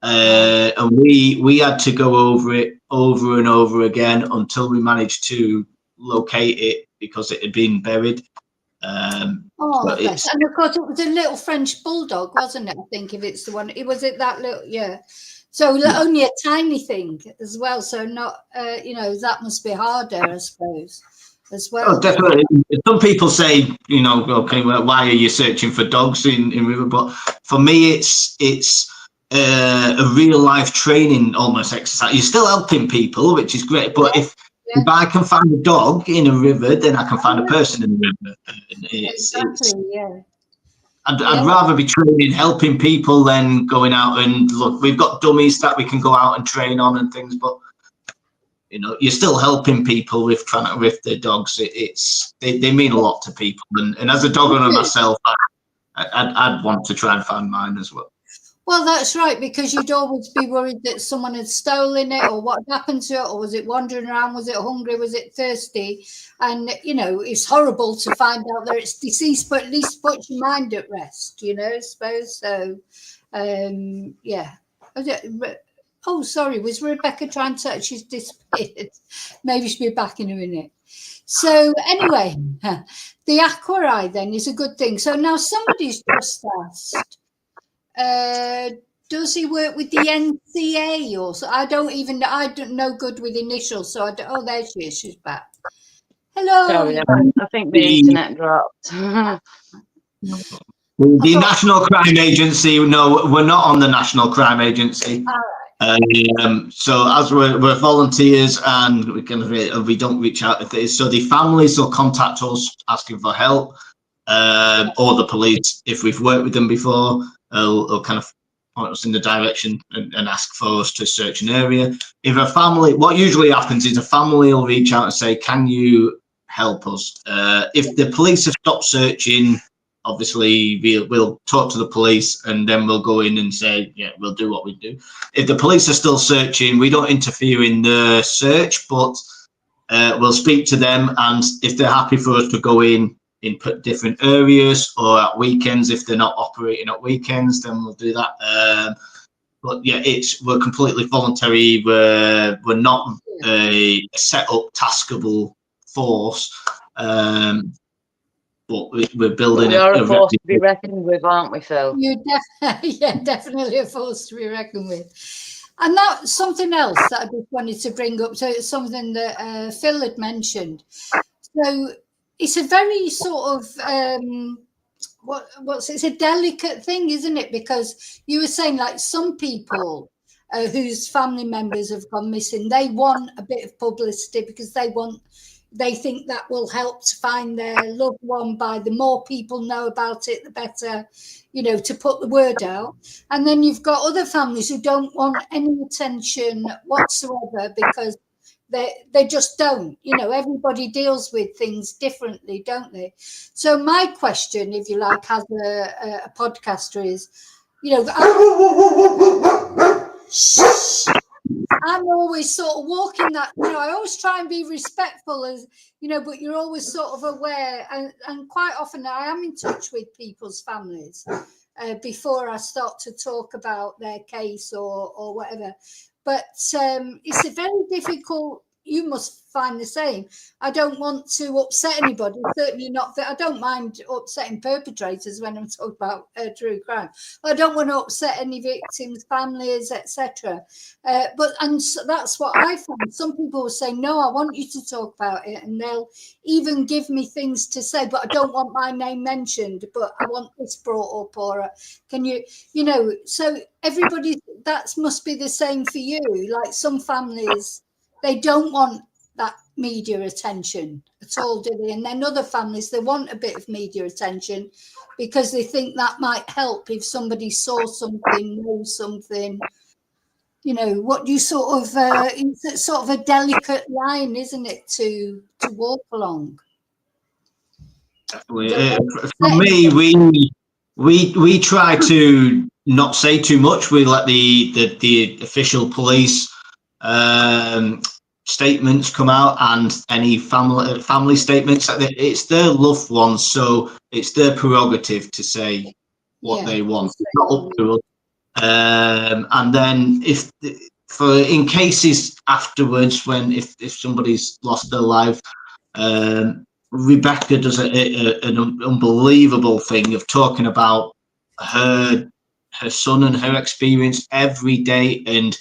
Speaker 3: And we had to go over it over and over again until we managed to locate it because it had been buried.
Speaker 1: Bless. And of course, it was a little French bulldog, wasn't it? I think if it's the one, was it that little? Yeah. So only a tiny thing as well. So not, you know, that must be harder, I suppose, as well.
Speaker 3: Oh, definitely. Some people say, you know, okay, well, why are you searching for dogs in river? But for me, it's a real life training almost exercise. You're still helping people, which is great. But if I can find a dog in a river, then I can find a person in the river. I'd rather be training, helping people than going out and look. We've got dummies that we can go out and train on and things, but you know, you're still helping people with their dogs. They mean a lot to people, and as a dog owner myself, I'd want to try and find mine as well.
Speaker 1: Well, that's right, because you'd always be worried that someone had stolen it, or what happened to it, or was it wandering around, was it hungry, was it thirsty? And, you know, it's horrible to find out that it's deceased, but at least puts your mind at rest, you know, I suppose. So, yeah. Oh, sorry, was Rebecca trying to, she's disappeared. Maybe she'll be back in a minute. So anyway, the aqua eye then is a good thing. So now somebody's just asked, does he work with the NCA or so? I don't know good with initials, so oh, there she is, she's back. Hello.
Speaker 2: Sorry, I think the internet dropped.
Speaker 3: The National Crime Agency, no, we're not on the National Crime Agency. So as we're volunteers and we don't reach out if it is, so the families will contact us asking for help, or the police if we've worked with them before. They'll kind of point us in the direction and ask for us to search an area. If a family, what usually happens is a family will reach out and say, can you help us? If the police have stopped searching, obviously we'll talk to the police and then we'll go in and say, yeah, we'll do what we do. If the police are still searching, we don't interfere in the search, but we'll speak to them, and if they're happy for us to go in different areas or at weekends, if they're not operating at weekends, then we'll do that. But yeah, we're completely voluntary. We're not a set up taskable force, but we're building.
Speaker 2: You're a force to be reckoned with, aren't we, Phil?
Speaker 1: You're definitely a force to be reckoned with. And that's something else that I just wanted to bring up. So it's something that Phil had mentioned. So it's a very sort of it's a delicate thing, isn't it? Because you were saying, like, some people whose family members have gone missing, they want a bit of publicity because they think that will help to find their loved one. By the more people know about it, the better, you know, to put the word out. And then you've got other families who don't want any attention whatsoever because they just don't, you know, everybody deals with things differently, don't they? So my question, if you like, as a podcaster is, you know, I'm always sort of walking that, you know, I always try and be respectful, as you know, but you're always sort of aware, and quite often I am in touch with people's families before I start to talk about their case or whatever. But it's a very difficult, you must find the same. I don't want to upset anybody, certainly not that I don't mind upsetting perpetrators when I'm talking about true crime. I don't want to upset any victims, families, etc. And so that's what I found. Some people will say, no, I want you to talk about it, and they'll even give me things to say, but I don't want my name mentioned, but I want this brought up, or can you, you know, so everybody, that must be the same for you. Like, some families, they don't want that media attention at all, do they? And then other families, they want a bit of media attention because they think that might help if somebody saw something, knows something. You know, what you sort of, it's sort of a delicate line, isn't it, to walk along?
Speaker 3: For me, we try to not say too much. We let the official police statements come out, and any family statements. It's their loved ones, so it's their prerogative to say what they want. It's not up to us. And then in cases afterwards, when if somebody's lost their life, Rebecca does an unbelievable thing of talking about her son and her experience every day, and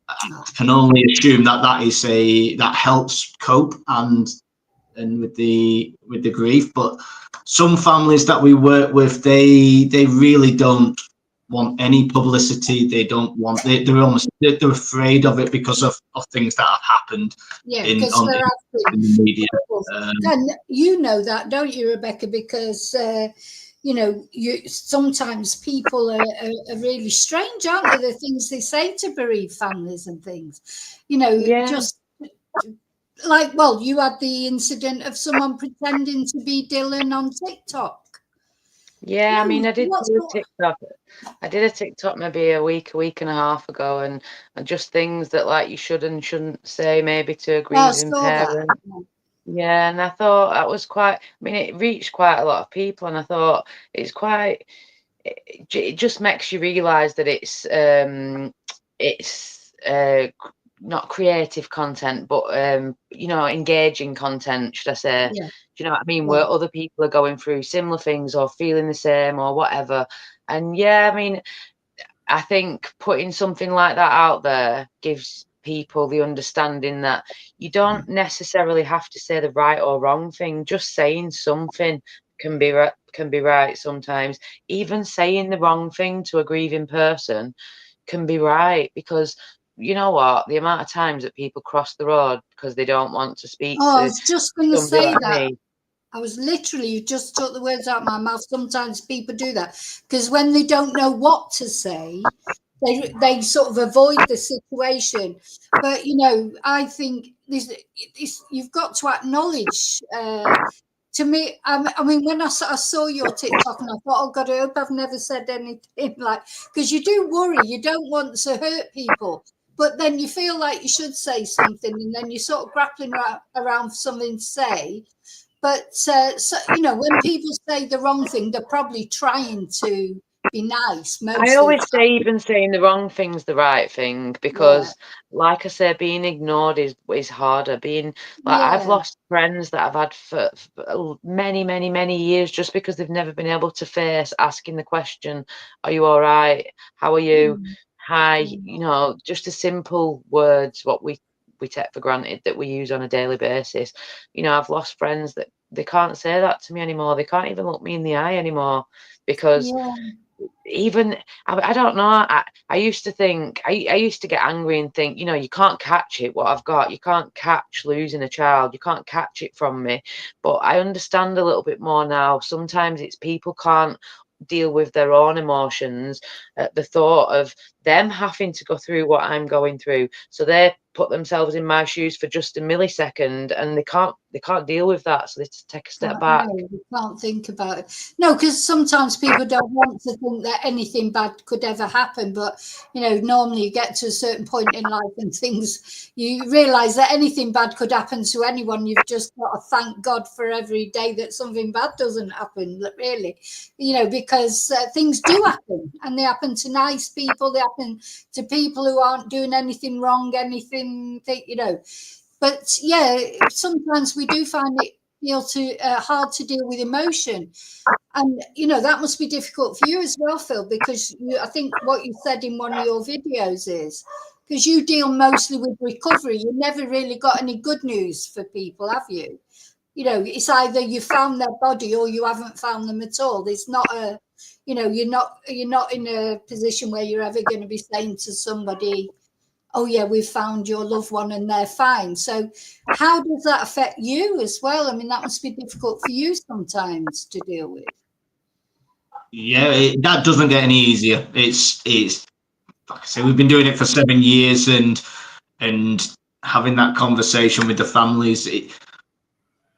Speaker 3: I can only assume that helps cope and with the grief. But some families that we work with, they really don't want any publicity. They don't want. They're afraid of it because of things that have happened.
Speaker 1: Yeah,
Speaker 3: in
Speaker 1: the
Speaker 3: media.
Speaker 1: And you know that, don't you, Rebecca? Because sometimes people are really strange, aren't they? The things they say to bereaved families and things. Just like, well, you had the incident of someone pretending to be Dylan on TikTok.
Speaker 2: Yeah, I mean, I did do a TikTok. I did a TikTok maybe a week and a half ago, and just things that like you should and shouldn't say maybe to a grieving parent. Yeah, and I thought that was quite. I mean, it reached quite a lot of people, and I thought it's quite. It just makes you realise that it's not creative content, but engaging content, should I say?
Speaker 1: Yeah.
Speaker 2: Do you know what I mean? Where other people are going through similar things or feeling the same or whatever. And yeah, I mean, I think putting something like that out there gives people the understanding that you don't necessarily have to say the right or wrong thing. Just saying something can be right sometimes. Even saying the wrong thing to a grieving person can be right, because you know what, the amount of times that people cross the road because they don't want to speak to
Speaker 1: I was just going to say
Speaker 2: like
Speaker 1: that.
Speaker 2: me.
Speaker 1: I was literally, you just took the words out of my mouth. Sometimes people do that because when they don't know what to say, they sort of avoid the situation. But I think this you've got to acknowledge. To me, I mean, when I saw your TikTok and I thought, oh God, I hope I've never said anything because you do worry, you don't want to hurt people, but then you feel like you should say something, and then you're sort of grappling around for something to say. But when people say the wrong thing, they're probably trying to be nice.
Speaker 2: I always say even saying the wrong thing's the right thing, because like I say, being ignored is harder. I've lost friends that I've had for many, many, many years just because they've never been able to face asking the question, are you all right? How are you? Hi, just the simple words, what we take for granted that we use on a daily basis. I've lost friends that they can't say that to me anymore. They can't even look me in the eye anymore because even I don't know. I used to think I used to get angry and think, you can't catch it, what I've got. You can't catch losing a child. You can't catch it from me. But I understand a little bit more now. Sometimes it's people can't deal with their own emotions at the thought of them having to go through what I'm going through. So they put themselves in my shoes for just a millisecond, and they can't deal with that, so they just take a step back.
Speaker 1: You can't think about it. No, because sometimes people don't want to think that anything bad could ever happen, but normally you get to a certain point in life and you realize that anything bad could happen to anyone. You've just got to thank God for every day that something bad doesn't happen, really, because things do happen, and they happen to nice people, they happen to people who aren't doing anything wrong, but sometimes we do find it hard to deal with emotion, and that must be difficult for you as well, Phil, because I think what you said in one of your videos is because you deal mostly with recovery, you never really got any good news for people, have you? It's either you found their body or you haven't found them at all. There's not you're not in a position where you're ever going to be saying to somebody, oh yeah, we've found your loved one and they're fine. So how does that affect you as well? I mean, that must be difficult for you sometimes to deal with.
Speaker 3: Yeah, that doesn't get any easier. It's like I say, we've been doing it for 7 years, and having that conversation with the families,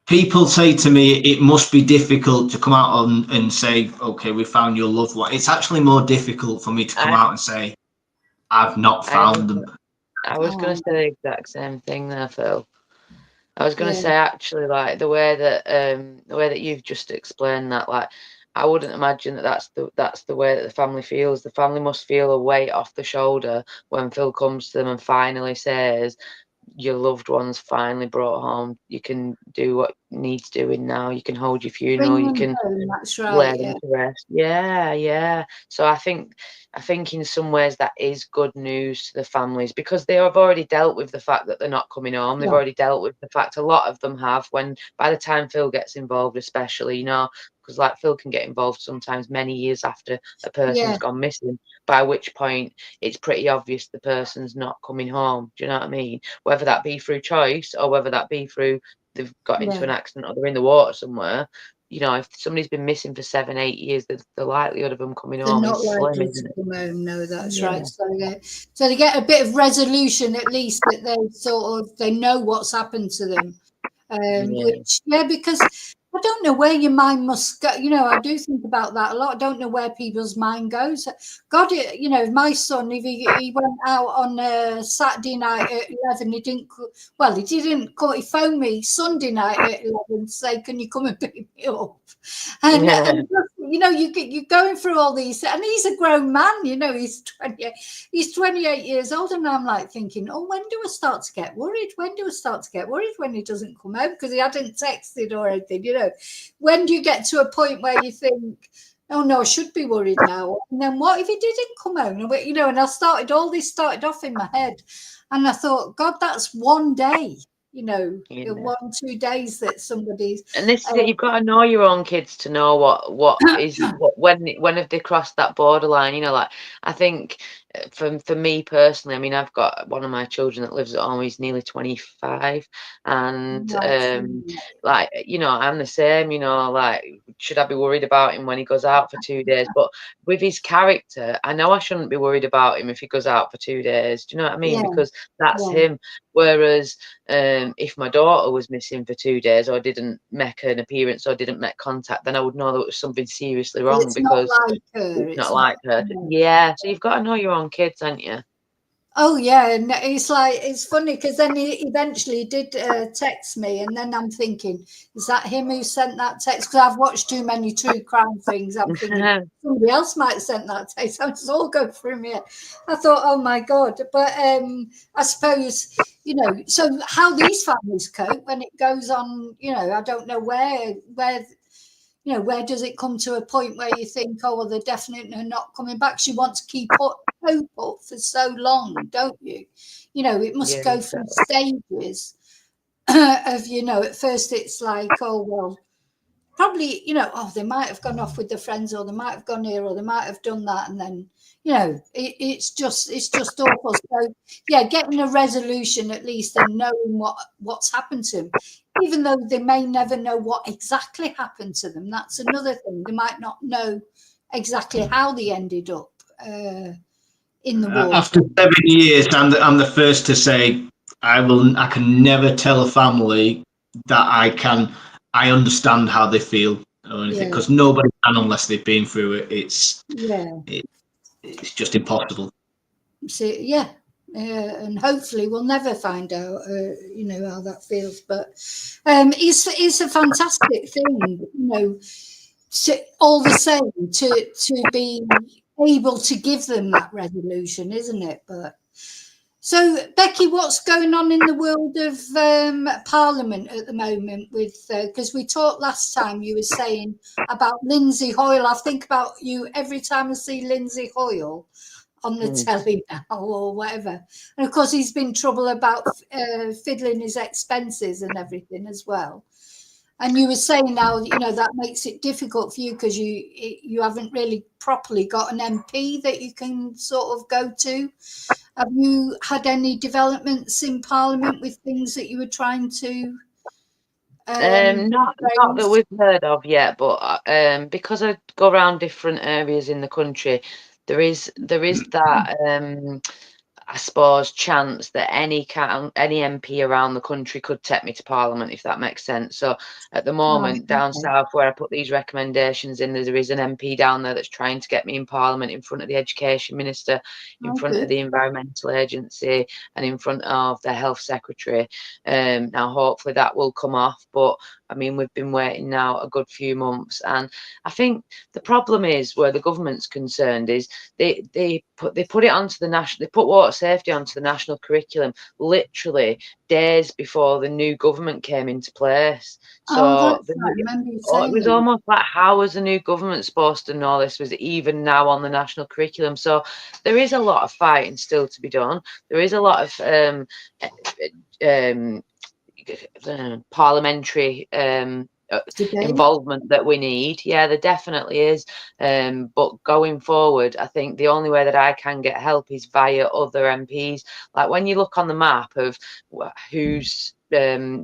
Speaker 3: people say to me, it must be difficult to come out and say, okay, we found your loved one. It's actually more difficult for me to come out and say, I've not found them.
Speaker 2: I was going to say the exact same thing there, Phil. I was going to
Speaker 1: Yeah.
Speaker 2: say, actually, like the way that you've just explained that, like, I wouldn't imagine that's the way that the family feels. The family must feel a weight off the shoulder when Phil comes to them and finally says, your loved one's finally brought home. You can do what needs doing now. You can hold your funeral. You can
Speaker 1: That's
Speaker 2: lay
Speaker 1: right.
Speaker 2: them to rest. Yeah. So I think in some ways that is good news to the families, because they have already dealt with the fact that they're not coming home. They've already dealt with the fact, a lot of them have, when by the time Phil gets involved, especially, you know, because like Phil can get involved sometimes many years after a person's gone missing, by which point it's pretty obvious the person's not coming home. Do you know what I mean? Whether that be through choice or whether that be through they've got into an accident or they're in the water somewhere. You know, if somebody's been missing for 7-8 years, the likelihood of them coming home is slim, isn't it?
Speaker 1: Come home. No, that's right. So they get a bit of resolution, at least, that they know what's happened to them. Which, because I don't know where your mind must go. You know, I do think about that a lot. I don't know where people's mind goes. God, you know, my son, if he went out on a Saturday night at 11, he didn't call, he phoned me Sunday night at 11 to say, can you come and pick me up? And you know, you're going through all these, and he's a grown man, you know, he's 28 years old, and I'm like thinking, oh, when do I start to get worried? When he doesn't come home? Because he hadn't texted or anything, you know. When do you get to a point where you think, oh no, I should be worried now? And then what if he didn't come home? And, you know, and all this started off in my head, and I thought, God, that's one day. You know, 1-2 days that somebody's.
Speaker 2: And this is it. You've got to know your own kids to know what when have they crossed that borderline. You know, like I think for me personally, I mean, I've got one of my children that lives at home. He's nearly 25, and like, you know, I'm the same. You know, like, should I be worried about him when he goes out for 2 days? But with his character, I know I shouldn't be worried about him if he goes out for 2 days. Do you know what I mean? Because that's him. Whereas if my daughter was missing for 2 days, or didn't make an appearance or didn't make contact, then I would know there was something seriously wrong, because it's not like her. Yeah, so you've got to know your own kids, haven't you?
Speaker 1: Oh yeah, and it's funny because then he eventually did text me, and then I'm thinking, is that him who sent that text? Because I've watched too many true crime things. I'm thinking somebody else might have sent that text. I'm just all going through me. I thought, oh my God! But I suppose, you know, so how these families cope when it goes on, you know, I don't know where. You know, where does it come to a point where you think, oh, well, they're definitely not coming back? You want to keep hope up for so long, don't you? You know, it must go through stages of, you know, at first it's like, oh, well, probably, you know, oh, they might have gone off with their friends, or they might have gone here, or they might have done that. And then, you know, it's just awful. So, yeah, getting a resolution at least, and knowing what's happened to them, even though they may never know what exactly happened to them. That's another thing. They might not know exactly how they ended up in the war.
Speaker 3: After 7 years, I'm the first to say I can never tell a family that I understand how they feel or anything, because nobody can unless they've been through it. It's just impossible.
Speaker 1: So, and hopefully we'll never find out, you know, how that feels. But it's a fantastic thing, you know, all the same to be able to give them that resolution, isn't it? But so, Becky, what's going on in the world of Parliament at the moment? With because we talked last time, you were saying about Lindsay Hoyle. I think about you every time I see Lindsay Hoyle on the telly now or whatever. And of course, he's been in trouble about fiddling his expenses and everything as well. And you were saying now, you know, that makes it difficult for you because you haven't really properly got an MP that you can sort of go to. Have you had any developments in Parliament with things that you were trying to?
Speaker 2: Not that we've heard of yet, but because I go around different areas in the country, there is that I suppose, chance that any MP around the country could take me to Parliament, if that makes sense. So at the moment,
Speaker 1: Right,
Speaker 2: down
Speaker 1: okay.
Speaker 2: south, where I put these recommendations in, there is an MP down there that's trying to get me in Parliament, in front of the Education Minister, in
Speaker 1: Oh,
Speaker 2: front of
Speaker 1: good.
Speaker 2: the Environmental Agency, and in front of the Health Secretary. Now, hopefully that will come off, but I mean, we've been waiting now a good few months, and I think the problem is, where the government's concerned, is they put it onto the national. They put water safety onto the national curriculum literally days before the new government came into place.
Speaker 1: Oh,
Speaker 2: So
Speaker 1: that's right. I remember you
Speaker 2: it
Speaker 1: saying
Speaker 2: was
Speaker 1: that.
Speaker 2: almost like, how was the new government supposed to know this was even now on the national curriculum? So there is a lot of fighting still to be done. There is a lot of parliamentary
Speaker 1: Debate.
Speaker 2: involvement that we need. Yeah, there definitely is. But going forward, I think the only way that I can get help is via other MPs. Like, when you look on the map of who's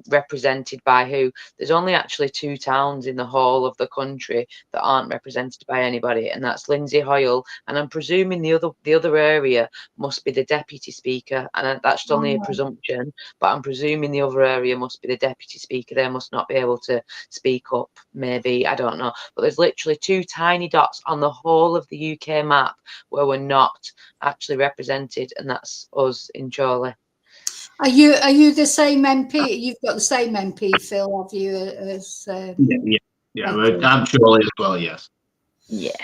Speaker 2: represented by who, there's only actually 2 towns in the whole of the country that aren't represented by anybody, and that's Lindsay Hoyle, and I'm presuming the other area must be the deputy speaker, and that's only a
Speaker 1: Oh,
Speaker 2: presumption, but I'm presuming the other area must be the deputy speaker. They must not be able to speak up, maybe, I don't know, but there's literally 2 tiny dots on the whole of the UK map where we're not actually represented, and that's us in Chorley.
Speaker 1: Are you the same MP? You've got the same MP, Phil, have you? As
Speaker 3: Yeah.
Speaker 1: Becky?
Speaker 3: I'm sure as well. Yes.
Speaker 2: Yeah.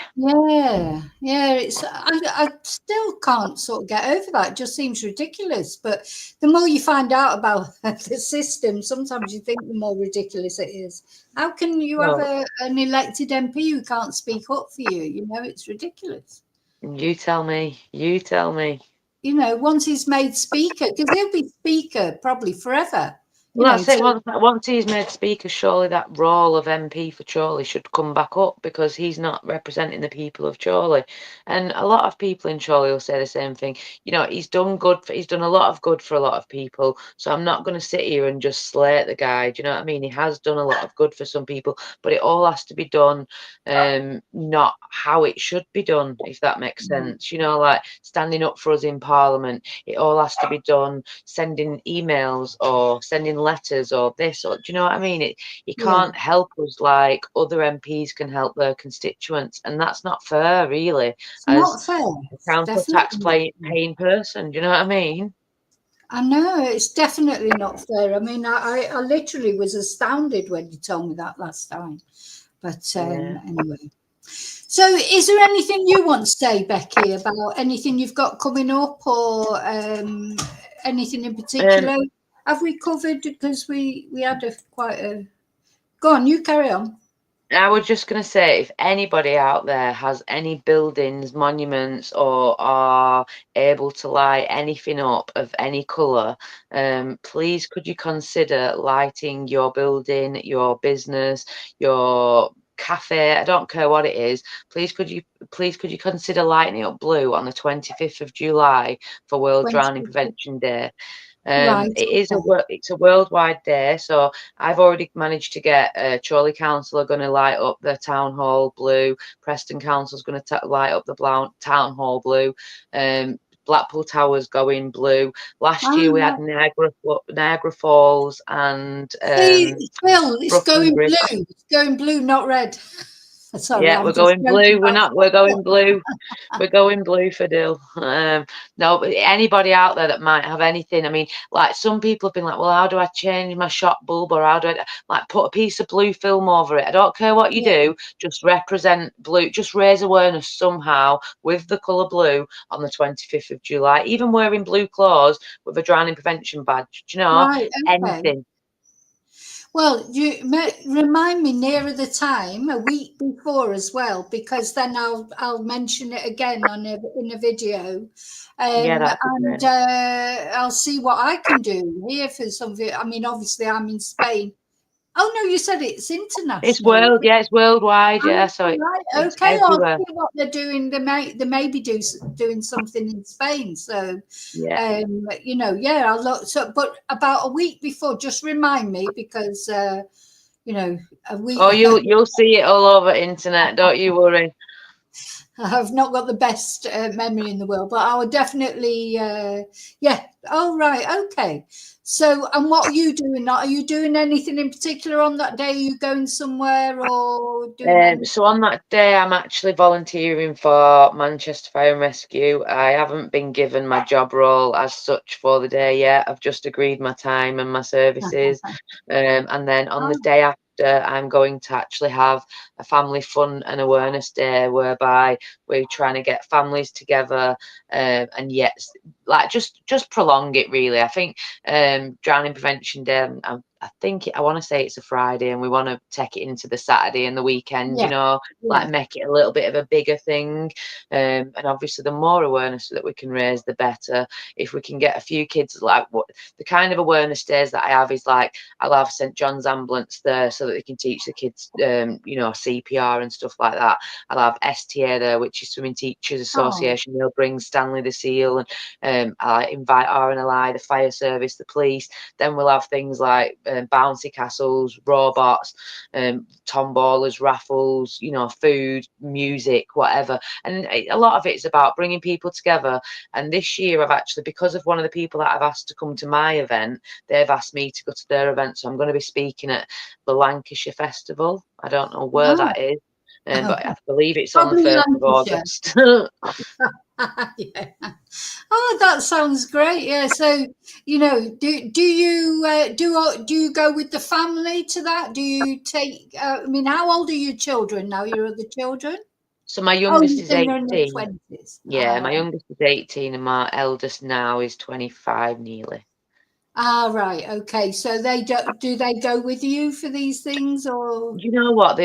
Speaker 1: Yeah. It's I still can't sort of get over that. It just seems ridiculous. But the more you find out about the system, sometimes you think the more ridiculous it is. How can you have
Speaker 2: Well,
Speaker 1: an elected MP who can't speak up for you? You know, it's ridiculous.
Speaker 2: you tell me. You tell me.
Speaker 1: You know, once he's made speaker, because he'll be speaker probably forever. You
Speaker 2: Well,
Speaker 1: know,
Speaker 2: that's it.
Speaker 1: until
Speaker 2: Once he's made speaker, surely that role of MP for Chorley should come back up, because he's not representing the people of Chorley. And a lot of people in Chorley will say the same thing. You know, he's done a lot of good for a lot of people. So I'm not going to sit here and just slate the guy. Do you know what I mean? He has done a lot of good for some people, but it all has to be done not how it should be done, if that makes sense. You know, like standing up for us in Parliament, it all has to be done sending emails or sending letters or this, or do you know what I mean? You can't help us like other MPs can help their constituents, and that's not fair, really,
Speaker 1: it's
Speaker 2: as
Speaker 1: not fair.
Speaker 2: a
Speaker 1: It's
Speaker 2: council tax
Speaker 1: definitely not fair.
Speaker 2: paying person. Do you know what I mean?
Speaker 1: I know it's definitely not fair. I mean, I literally was astounded when you told me that last time. But
Speaker 2: Yeah.
Speaker 1: anyway, so is there anything you want to say, Becky, about anything you've got coming up, or anything in particular? Have we covered? Because we had quite a. Go on, you carry on.
Speaker 2: I was just going to say, if anybody out there has any buildings, monuments, or are able to light anything up of any colour, please could you consider lighting your building, your business, your cafe, I don't care what it is, please could you consider lighting it up blue on the 25th of July for World Drowning
Speaker 1: 20,
Speaker 2: Prevention Day.
Speaker 1: right.
Speaker 2: It's
Speaker 1: Okay.
Speaker 2: a worldwide day, so I've already managed to get Chorley Council are going to light up the town hall blue. Preston Council's going to light up the town hall blue. Blackpool Towers going blue. Last year we had Niagara Falls and
Speaker 1: See, Phil, it's
Speaker 2: Brooklyn
Speaker 1: going
Speaker 2: Bridge.
Speaker 1: blue. It's going blue, not red. Sorry,
Speaker 2: Yeah,
Speaker 1: I'm
Speaker 2: we're
Speaker 1: just
Speaker 2: going
Speaker 1: joking
Speaker 2: blue. We're
Speaker 1: about.
Speaker 2: not. We're going blue. We're going blue for Dill. No, but anybody out there that might have anything. I mean, like, some people have been like, well, how do I change my shop bulb, or how do I, like, put a piece of blue film over it? I don't care what you do. Just represent blue. Just raise awareness somehow with the colour blue on the 25th of July. Even wearing blue clothes with a drowning prevention badge. Do you know?
Speaker 1: Right, okay.
Speaker 2: Anything.
Speaker 1: Well, remind me nearer the time, a week before as well, because then I'll mention it again in a video,
Speaker 2: Yeah, that'd be
Speaker 1: and
Speaker 2: great.
Speaker 1: I'll see what I can do here for some of it. I mean, obviously I'm in Spain. Oh no, you said it's
Speaker 2: It's
Speaker 1: international.
Speaker 2: yeah, it's worldwide. Yeah,
Speaker 1: Oh,
Speaker 2: so
Speaker 1: right,
Speaker 2: it's
Speaker 1: okay. I'll
Speaker 2: everywhere.
Speaker 1: see what they're doing. They may be doing something in Spain. So,
Speaker 2: Yeah.
Speaker 1: you know, yeah, I'll look. So, but about a week before, just remind me, because you know, a week.
Speaker 2: Oh, you'll see it all over internet. Don't you worry.
Speaker 1: I've not got the best memory in the world, but I will definitely, yeah. Oh, right. Okay. So, and what are you doing? Are you doing anything in particular on that day? Are you going somewhere or doing anything?
Speaker 2: So on that day, I'm actually volunteering for Manchester Fire and Rescue. I haven't been given my job role as such for the day yet. I've just agreed my time and my services. And then on the day after, I'm going to actually have a family fun and awareness day whereby we're trying to get families together, and yet like just prolong it really. I think Drowning Prevention Day, I want to say it's a Friday, and we want to take it into the Saturday and the weekend, you know, like make it a little bit of a bigger thing. And obviously the more awareness that we can raise, the better. If we can get a few kids, like what the kind of awareness days that I have is like, I'll have St John's Ambulance there so that they can teach the kids, you know, CPR and stuff like that. I'll have STA there, which is Swimming Teachers Association. They'll bring Stanley the Seal, and I invite RNLI, the fire service, the police. Then we'll have things like bouncy castles, robots, tombolas, raffles, you know, food, music, whatever. And a lot of it is about bringing people together. And this year I've actually, because of one of the people that I've asked to come to my event, they've asked me to go to their event. So I'm going to be speaking at the Lancashire Festival. I don't know where that is, but I believe it's on the 1st of August.
Speaker 1: Yeah. Oh, that sounds great. Yeah. So, you know, do you go with the family to that? Do you take? I mean, how old are your children now? Your other children?
Speaker 2: So my youngest is 18.
Speaker 1: Yeah,
Speaker 2: my youngest is 18, and my eldest now is 25 nearly.
Speaker 1: Ah, right. Okay. So do they go with you for these things, or?
Speaker 2: You know what?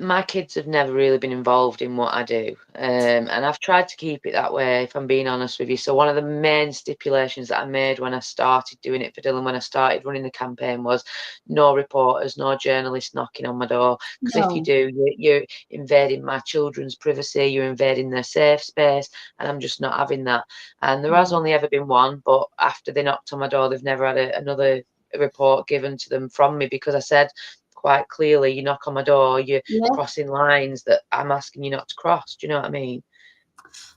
Speaker 2: My kids have never really been involved in what I do. And I've tried to keep it that way, if I'm being honest with you. So one of the main stipulations that I made when I started doing it for Dylan, when I started running the campaign, was no reporters, no journalists knocking on my door. Because if you do, you're invading my children's privacy, you're invading their safe space, and I'm just not having that. And there has only ever been one, but after they knocked on my door, they've never had another report given to them from me, because I said quite clearly, you knock on my door, you're crossing lines that I'm asking you not to cross. Do you know what I mean?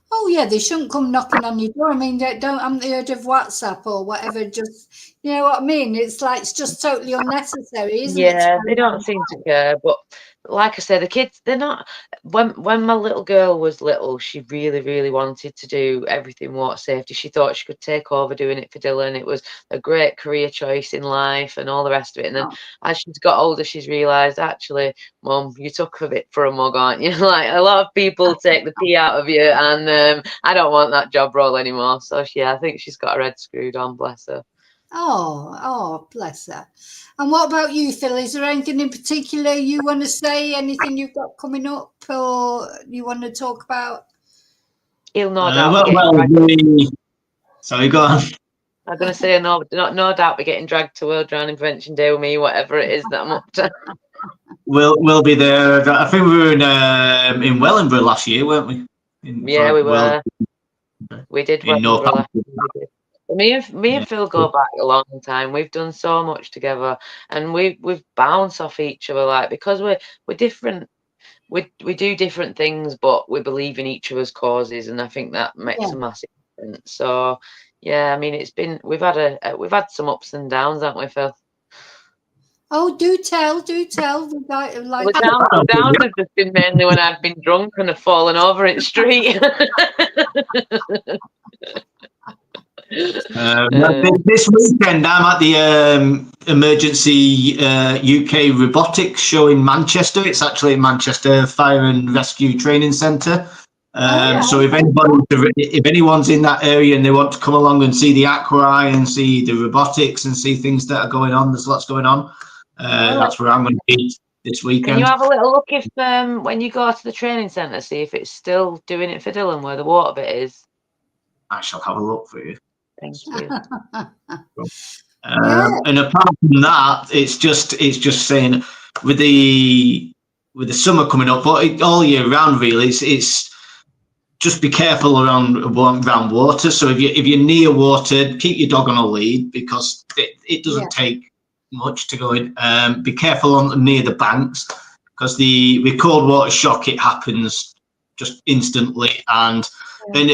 Speaker 1: Oh yeah, they shouldn't come knocking on your door. I mean, haven't heard of WhatsApp or whatever. Just, you know what I mean? It's like, it's just totally unnecessary, isn't it?
Speaker 2: Yeah, they don't seem to care. But like I said, the kids, they're not. When my little girl was little, she really, really wanted to do everything water safety. She thought she could take over doing it for Dylan. It was a great career choice in life and all the rest of it. And then as she's got older, she's realised, actually, Mum, you took a bit for a mug, aren't you? Like, a lot of people take the pee out of you, and I don't want that job role anymore. So yeah, I think she's got her head screwed on, bless her.
Speaker 1: Oh, bless her. And what about you, Phil? Is there anything in particular you want to say? Anything you've got coming up, or you want to talk about?
Speaker 2: He'll no doubt be getting
Speaker 3: sorry, go on.
Speaker 2: I'm going to say no doubt be getting dragged to World Drowning Prevention Day with me, whatever it is that I'm up to.
Speaker 3: We'll be there. I think we were in Wellingborough last year, weren't we?
Speaker 2: We were. We did Wellingborough last year. Me and Phil go back a long time. We've done so much together, and we've bounced off each other, like, because we're different. We do different things, but we believe in each other's causes, and I think that makes a massive difference. So yeah, I mean, we've had some ups and downs, haven't we, Phil?
Speaker 1: Oh, do tell.
Speaker 2: The downs have just been mainly when I've been drunk and have fallen over in the street.
Speaker 3: This weekend I'm at the Emergency UK Robotics show in Manchester. It's actually in Manchester Fire and Rescue Training Centre. So if anyone's in that area and they want to come along and see the aqua and see the robotics and see things that are going on, there's lots going on. That's where I'm going to be this weekend.
Speaker 2: Can you have a little look if when you go to the training centre, see if it's still doing it for Dylan where the water bit is?
Speaker 3: I shall have a look for you.
Speaker 2: Thank you.
Speaker 3: And apart from that, it's just saying with the summer coming up, but all year round really, it's just be careful around water. So if you're near water, keep your dog on a lead, because it doesn't take much to go in. Be careful near the banks, because with cold water shock, it happens just instantly. And then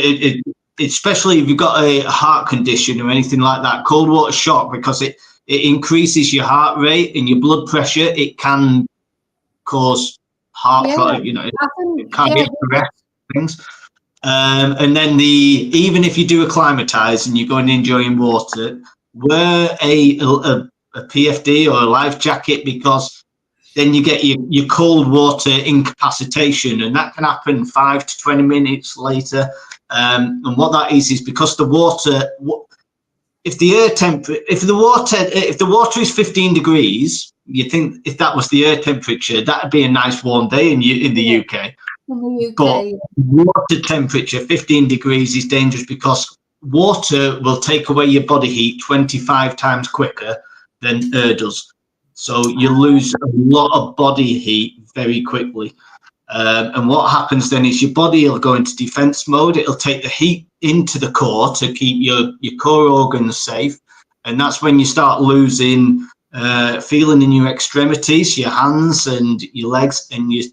Speaker 3: especially if you've got a heart condition or anything like that, cold water shock, because it increases your heart rate and your blood pressure. It can cause heart, cardiac arrest things. And then even if you do acclimatise and you go and enjoying water, wear a PFD or a life jacket, because then you get your cold water incapacitation, and that can happen 5 to 20 minutes later. And what that is because the water, if the water is 15 degrees, you think if that was the air temperature, that'd be a nice warm day in the UK. But water temperature 15 degrees is dangerous, because water will take away your body heat 25 times quicker than air does. So you lose a lot of body heat very quickly. And what happens then is your body will go into defense mode. It'll take the heat into the core to keep your core organs safe. And that's when you start losing feeling in your extremities, your hands and your legs, and you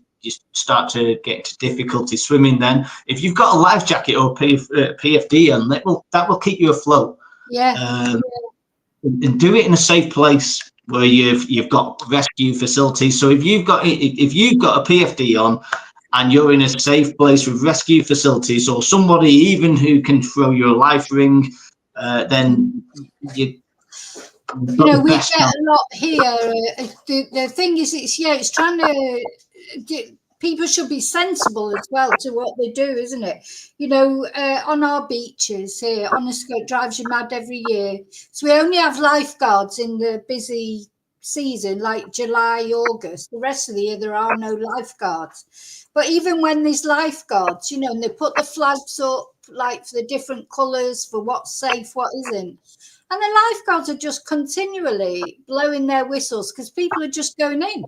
Speaker 3: start to get into difficulty swimming. Then if you've got a life jacket or PFD, and that will keep you afloat. And do it in a safe place where you've got rescue facilities. So if you've got a PFD on and you're in a safe place with rescue facilities, or somebody even who can throw you a life ring, then we
Speaker 1: get a lot here. The thing is, it's trying to. People should be sensible as well to what they do, isn't it? On our beaches here, honestly, it drives you mad every year. So we only have lifeguards in the busy season, like July, August. The rest of the year, there are no lifeguards. But even when there's lifeguards, and they put the flags up, like for the different colours for what's safe, what isn't. And the lifeguards are just continually blowing their whistles because people are just going in.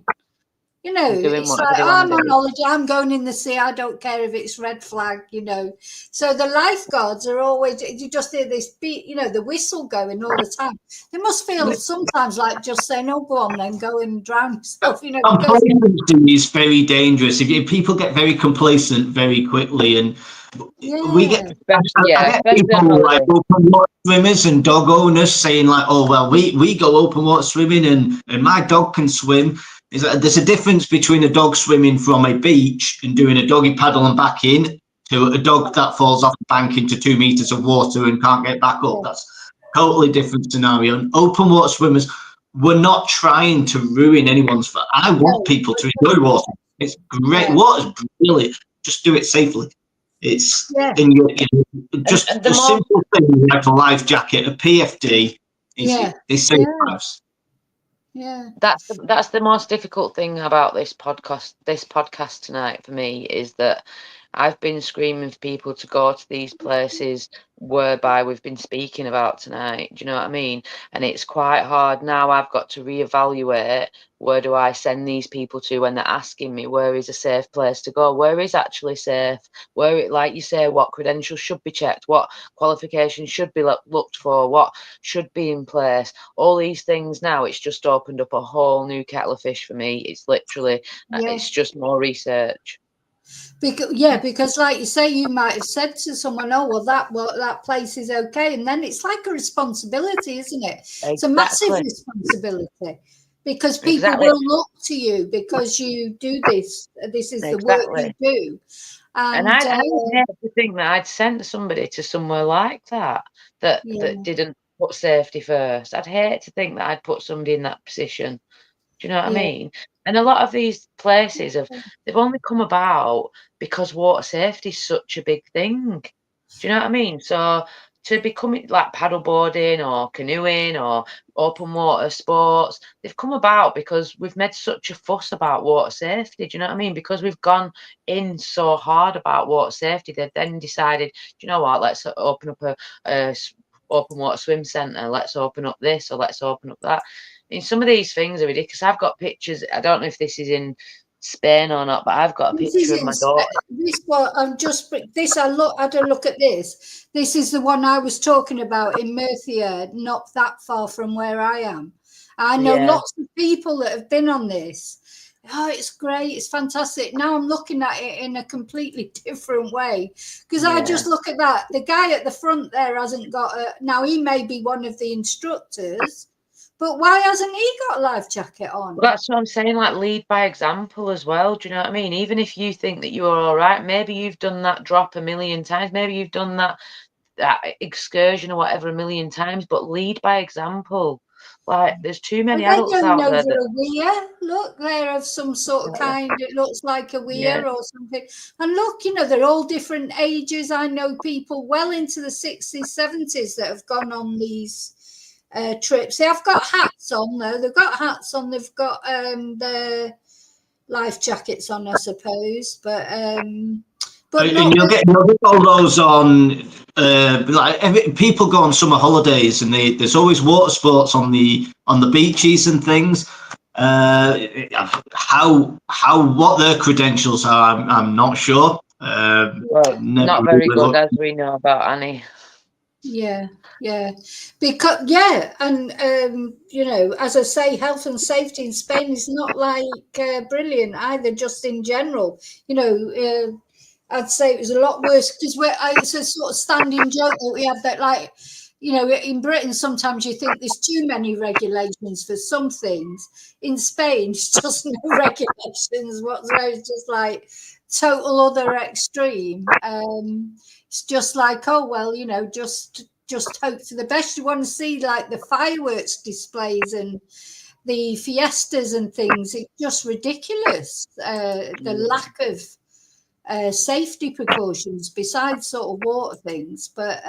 Speaker 1: It's like, I'm on holiday, I'm going in the sea, I don't care if it's red flag, So the lifeguards are always, you just hear this beat, the whistle going all the time. They must feel sometimes like just saying, oh, go on then, go and drown yourself,
Speaker 3: Complacency is very dangerous. If people get very complacent very quickly, and we get people like open water swimmers and dog owners saying like, oh, well, we go open water swimming and my dog can swim. There's a difference between a dog swimming from a beach and doing a doggy paddle and back in, to a dog that falls off the bank into 2 meters of water and can't get back up. That's a totally different scenario. And open water swimmers, we're not trying to ruin anyone's fun. I want people to enjoy water. It's great. Water's brilliant. Just do it safely. It's just a simple thing like a life jacket, a PFD. They save lives.
Speaker 1: Yeah,
Speaker 2: that's the most difficult thing about this podcast tonight for me, is that I've been screaming for people to go to these places whereby we've been speaking about tonight. Do you know what I mean? And it's quite hard now. I've got to reevaluate, where do I send these people to when they're asking me where is a safe place to go, where is actually safe, where, like you say, what credentials should be checked, what qualifications should be looked for, what should be in place. All these things now, it's just opened up a whole new kettle of fish for me. It's literally, it's just more research.
Speaker 1: Because like you say, you might have said to someone, oh, well, that place is okay. And then it's like a responsibility, isn't it? Exactly. It's a massive responsibility, because people will look to you because you do this. This is the work you do. And
Speaker 2: I'd hate to think that I'd sent somebody to somewhere like that didn't put safety first. I'd hate to think that I'd put somebody in that position. Do you know what I mean? And a lot of these places they've only come about because water safety is such a big thing. Do you know what I mean? So to become like paddleboarding or canoeing or open water sports, they've come about because we've made such a fuss about water safety. Do you know what I mean? Because we've gone in so hard about water safety, they've then decided, do you know what, let's open up a open water swim centre, let's open up this or let's open up that. I mean, some of these things are ridiculous. I've got pictures. I don't know if this is in Spain or not, but I've got a picture of my daughter.
Speaker 1: I had a look at this. This is the one I was talking about in Murcia, not that far from where I am. I know lots of people that have been on this. Oh, it's great. It's fantastic. Now I'm looking at it in a completely different way, because I just look at that. The guy at the front there hasn't got a, now he may be one of the instructors, but why hasn't he got a life jacket on?
Speaker 2: Well, that's what I'm saying, like lead by example as well. Do you know what I mean? Even if you think that you're all right, maybe you've done that drop a million times, maybe you've done that excursion or whatever a million times, but lead by example. Like, there's too many
Speaker 1: Well, they
Speaker 2: adults
Speaker 1: don't
Speaker 2: out
Speaker 1: know
Speaker 2: there
Speaker 1: they're
Speaker 2: that
Speaker 1: a weir. Look, they're of some sort of kind. It looks like a weir or something. And look, you know, they're all different ages. I know people well into the 60s, 70s that have gone on these trips. They have got hats on, though. They've got hats on. They've got their life jackets on, I suppose. But
Speaker 3: and you'll get all those on. People go on summer holidays, and there's always water sports on the beaches and things. What their credentials are, I'm not sure.
Speaker 2: well, not very good, as we know about Annie.
Speaker 1: Yeah, because and you know, as I say, health and safety in Spain is not like brilliant either. Just in general, you know, I'd say it was a lot worse because it's a sort of standing joke that we have that, like, you know, in Britain sometimes you think there's too many regulations for some things. In Spain, it's just no regulations whatsoever. It's just like total other extreme. It's just like, oh well, you know, just hope for the best. You want to see like the fireworks displays and the fiestas and things. It's just ridiculous. The lack of safety precautions besides sort of water things, but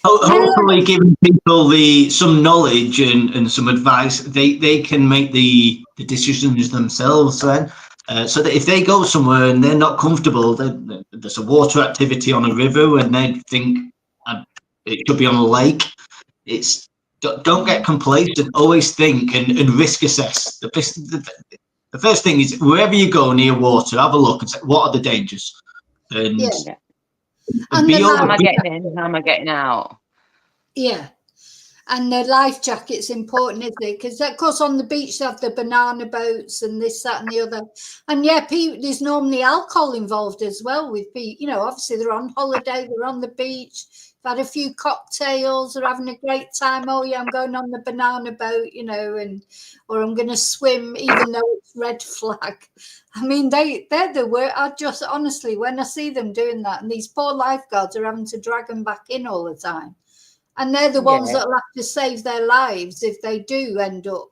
Speaker 3: hopefully giving people some knowledge and some advice, they can make the decisions themselves then. So that if they go somewhere and they're not comfortable, there's a water activity on a river and they think it should be on a lake. Don't get complacent. Always think and risk assess. The first thing is, wherever you go near water, have a look and say, what are the dangers? And
Speaker 2: how am I getting in? How am I getting out?
Speaker 1: Yeah. And the life jacket's important, isn't it? Because, of course, on the beach, they have the banana boats and this, that, and the other. And, there's normally alcohol involved as well with people. You know, obviously, they're on holiday, they're on the beach, they've had a few cocktails, they're having a great time. Oh, yeah, I'm going on the banana boat, you know, or I'm going to swim, even though it's red flag. I mean, they're the worst. I just, honestly, when I see them doing that, and these poor lifeguards are having to drag them back in all the time. And they're the ones that will have to save their lives if they do end up.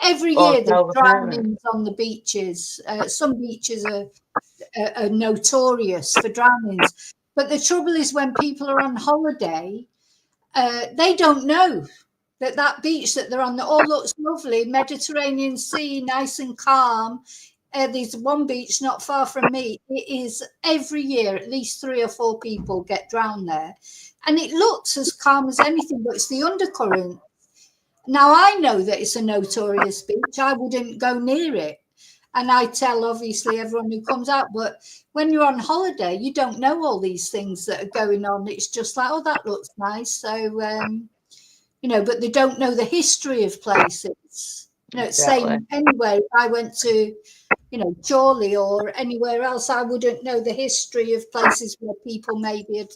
Speaker 1: Every year, there's drownings on the beaches. Some beaches are notorious for drownings. But the trouble is when people are on holiday, they don't know that beach that they're on, that all looks lovely, Mediterranean Sea, nice and calm. There's one beach not far from me. It is every year, at least 3 or 4 people get drowned there. And it looks as calm as anything, but it's the undercurrent. Now, I know that it's a notorious beach. I wouldn't go near it. And I tell, obviously, everyone who comes out. But when you're on holiday, you don't know all these things that are going on. It's just like, oh, that looks nice. So, you know, but they don't know the history of places. You know, it's same anywhere. If I went to, you know, Chorley or anywhere else, I wouldn't know the history of places where people maybe had,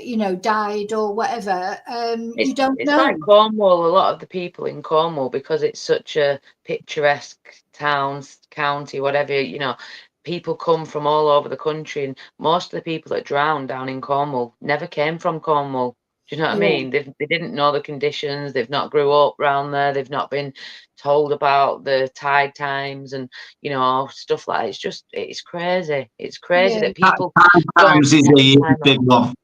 Speaker 1: you know, died or whatever. You don't know.
Speaker 2: It's like Cornwall. A lot of the people in Cornwall, because it's such a picturesque town, county, whatever, you know, people come from all over the country, and most of the people that drowned down in Cornwall never came from Cornwall. Do you know what I mean? They didn't know the conditions. They've not grew up around there. They've not been told about the tide times and, you know, stuff like that. It's just, it's crazy. It's crazy that people.
Speaker 3: Tide times is a big one.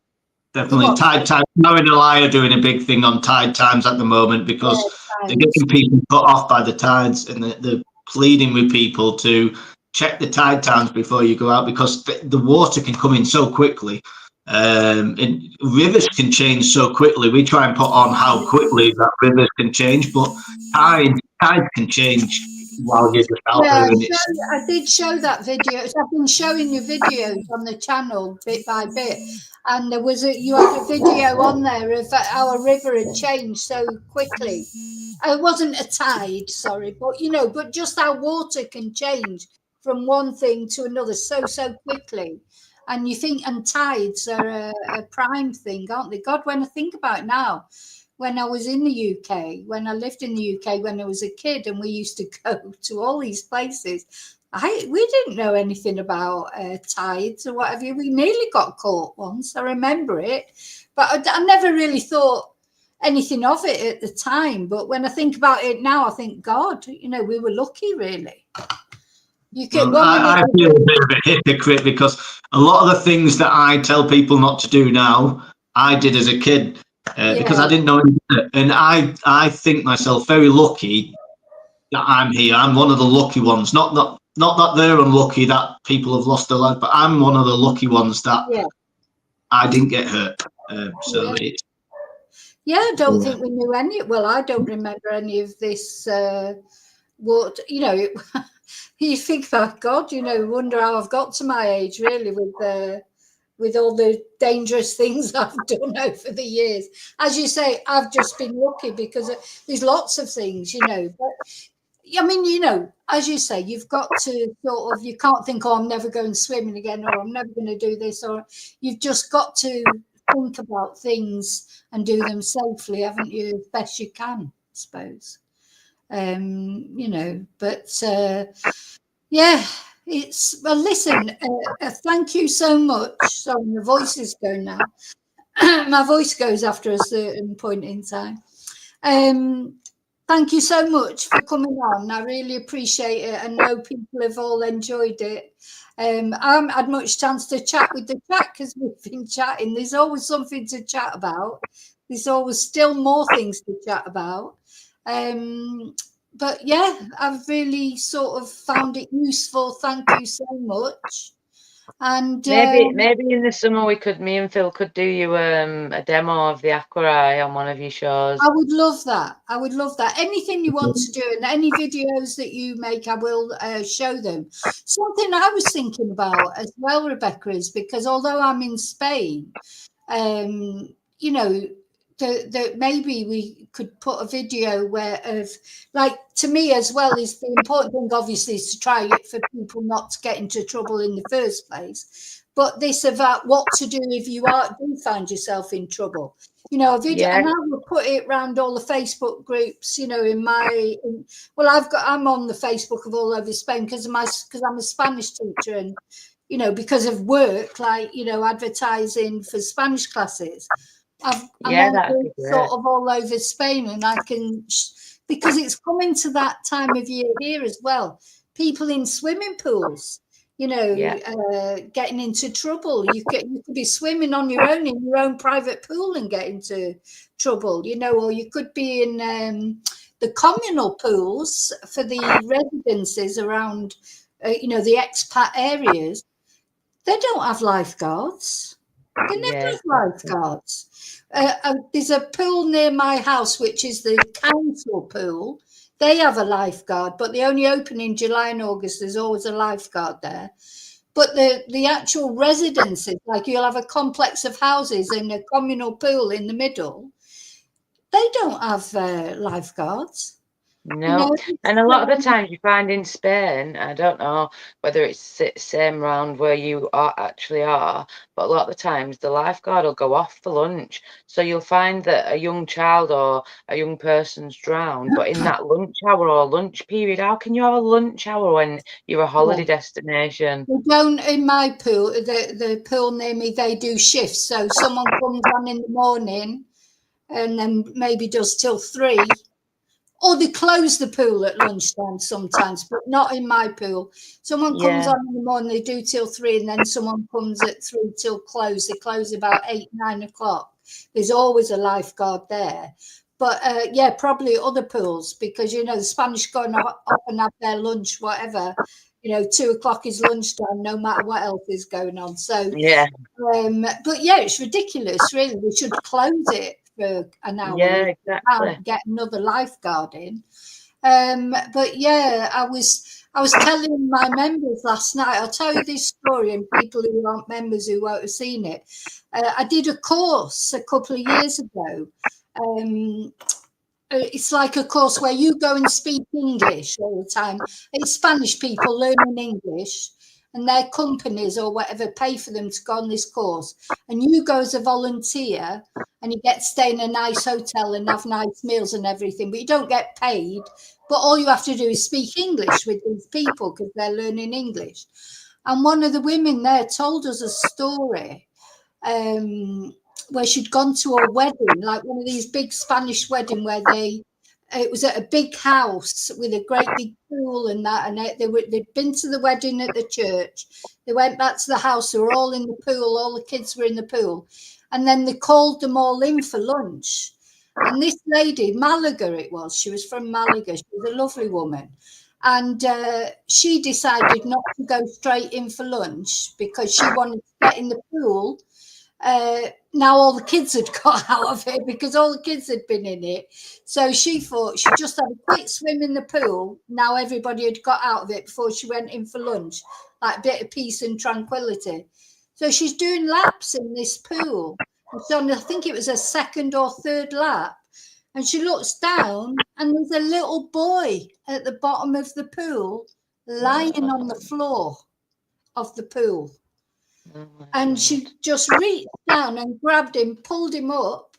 Speaker 3: Definitely. Tide times. Knowing a lie are doing a big thing on tide times at the moment because they're getting people put off by the tides, and they're pleading with people to check the tide times before you go out, because the water can come in so quickly. And rivers can change so quickly. We try and put on how quickly that rivers can change, but tides can change while you're just out
Speaker 1: Yeah,
Speaker 3: there. And it's
Speaker 1: I did show that video. So I've been showing you videos on the channel bit by bit, and you had a video on there of our river had changed so quickly. It wasn't a tide, sorry, but just how water can change from one thing to another so quickly. And you think, and tides are a prime thing, aren't they? God, when I think about it now, when I was in the UK, when I lived in the UK when I was a kid, and we used to go to all these places, we didn't know anything about tides or whatever. We nearly got caught once. I remember it, but I never really thought anything of it at the time. But when I think about it now, I think, God, we were lucky, really. You could
Speaker 3: I feel a bit of a hypocrite because a lot of the things that I tell people not to do now, I did as a kid because I didn't know anything. And I think myself very lucky that I'm here. I'm one of the lucky ones. Not that they're unlucky that people have lost their life, but I'm one of the lucky ones that I didn't get hurt.
Speaker 1: I don't think we knew any. Well, I don't remember any of this. What you think about God, wonder how I've got to my age, really, with all the dangerous things I've done over the years. As you say, I've just been lucky because there's lots of things, but I mean, as you say, you've got to you can't think, I'm never going swimming again, or I'm never going to do this, or you've just got to think about things and do them safely, haven't you, as best you can, I suppose. But it's, well, listen, thank you so much. Sorry, my voice is going now. My voice goes after a certain point in time. Thank you so much for coming on. I really appreciate it. I know people have all enjoyed it. I haven't had much chance to chat with the chat because we've been chatting. There's always something to chat about. There's always still more things to chat about. But I've really sort of found it useful. Thank you so much. And
Speaker 2: maybe in the summer me and Phil could do you a demo of the Aquarai on one of your shows.
Speaker 1: I would love that. I would love that. Anything you want to do, and any videos that you make, I will show them. Something I was thinking about as well, Rebecca, is because although I'm in Spain, that maybe we could put a video to me as well, is the important thing obviously is to try it for people not to get into trouble in the first place, but this about what to do if you do find yourself in trouble, a video. And I will put it around all the Facebook groups, I'm on the Facebook of all over Spain because I'm a Spanish teacher, and because of work, advertising for Spanish classes. I'm sort of all over Spain, and I can, because it's coming to that time of year here as well. People in swimming pools, getting into trouble. You could be swimming on your own in your own private pool and get into trouble, or you could be in the communal pools for the residences around, the expat areas. They don't have lifeguards. They never have lifeguards. There's a pool near my house, which is the council pool. They have a lifeguard, but they only open in July and August. There's always a lifeguard there. But the actual residences, like you'll have a complex of houses and a communal pool in the middle, they don't have lifeguards.
Speaker 2: No, and a lot of the times you find in Spain, I don't know whether it's the same round where you actually are, but a lot of the times the lifeguard will go off for lunch. So you'll find that a young child or a young person's drowned, but in that lunch hour or lunch period, how can you have a lunch hour when you're a holiday destination?
Speaker 1: We don't in my pool, the pool near me, they do shifts. So someone comes on in the morning and then maybe does till 3. Or they close the pool at lunchtime sometimes, but not in my pool. Someone comes on in the morning, they do till 3, and then someone comes at 3 till close. They close about 8, 9 o'clock. There's always a lifeguard there. But probably other pools, because, the Spanish go up and have their lunch, whatever. 2 o'clock is lunchtime, no matter what else is going on. So, but it's ridiculous, really. We should close it for an hour.
Speaker 2: Yeah, exactly.
Speaker 1: Get another lifeguard in. But yeah, I was telling my members last night. I'll tell you this story, and people who aren't members who won't have seen it. I did a course a couple of years ago. It's like a course where you go and speak English all the time. It's Spanish people learning English, and their companies or whatever pay for them to go on this course. And you go as a volunteer, and you get to stay in a nice hotel and have nice meals and everything, but you don't get paid. But all you have to do is speak English with these people because they're learning English. And one of the women there told us a story where she'd gone to a wedding, like one of these big Spanish wedding where it was at a big house with a great big pool and that, and they'd been to the wedding at the church. They went back to the house. They were all in the pool. All the kids were in the pool. And then they called them all in for lunch. And this lady, Malaga it was, she was from Malaga. She was a lovely woman. And she decided not to go straight in for lunch because she wanted to get in the pool. Now all the kids had got out of it because all the kids had been in it. So she thought she'd just have a quick swim in the pool. Now everybody had got out of it before she went in for lunch, like a bit of peace and tranquility. So she's doing laps in this pool. And I think it was a second or third lap. And she looks down and there's a little boy at the bottom of the pool lying on the floor of the pool. And she just reached down and grabbed him, pulled him up,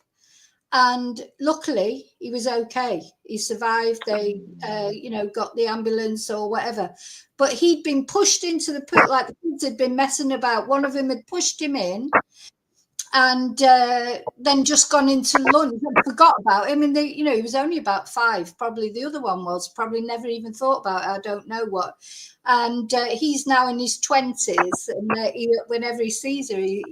Speaker 1: and luckily he was okay. He survived. They, got the ambulance or whatever. But he'd been pushed into the pool, like the kids had been messing about. One of them had pushed him in, and then just gone into lunch and forgot about him. And he was only about 5. Probably the other one was probably never even thought about it. I don't know what. And he's now in his 20s, and whenever he sees her, he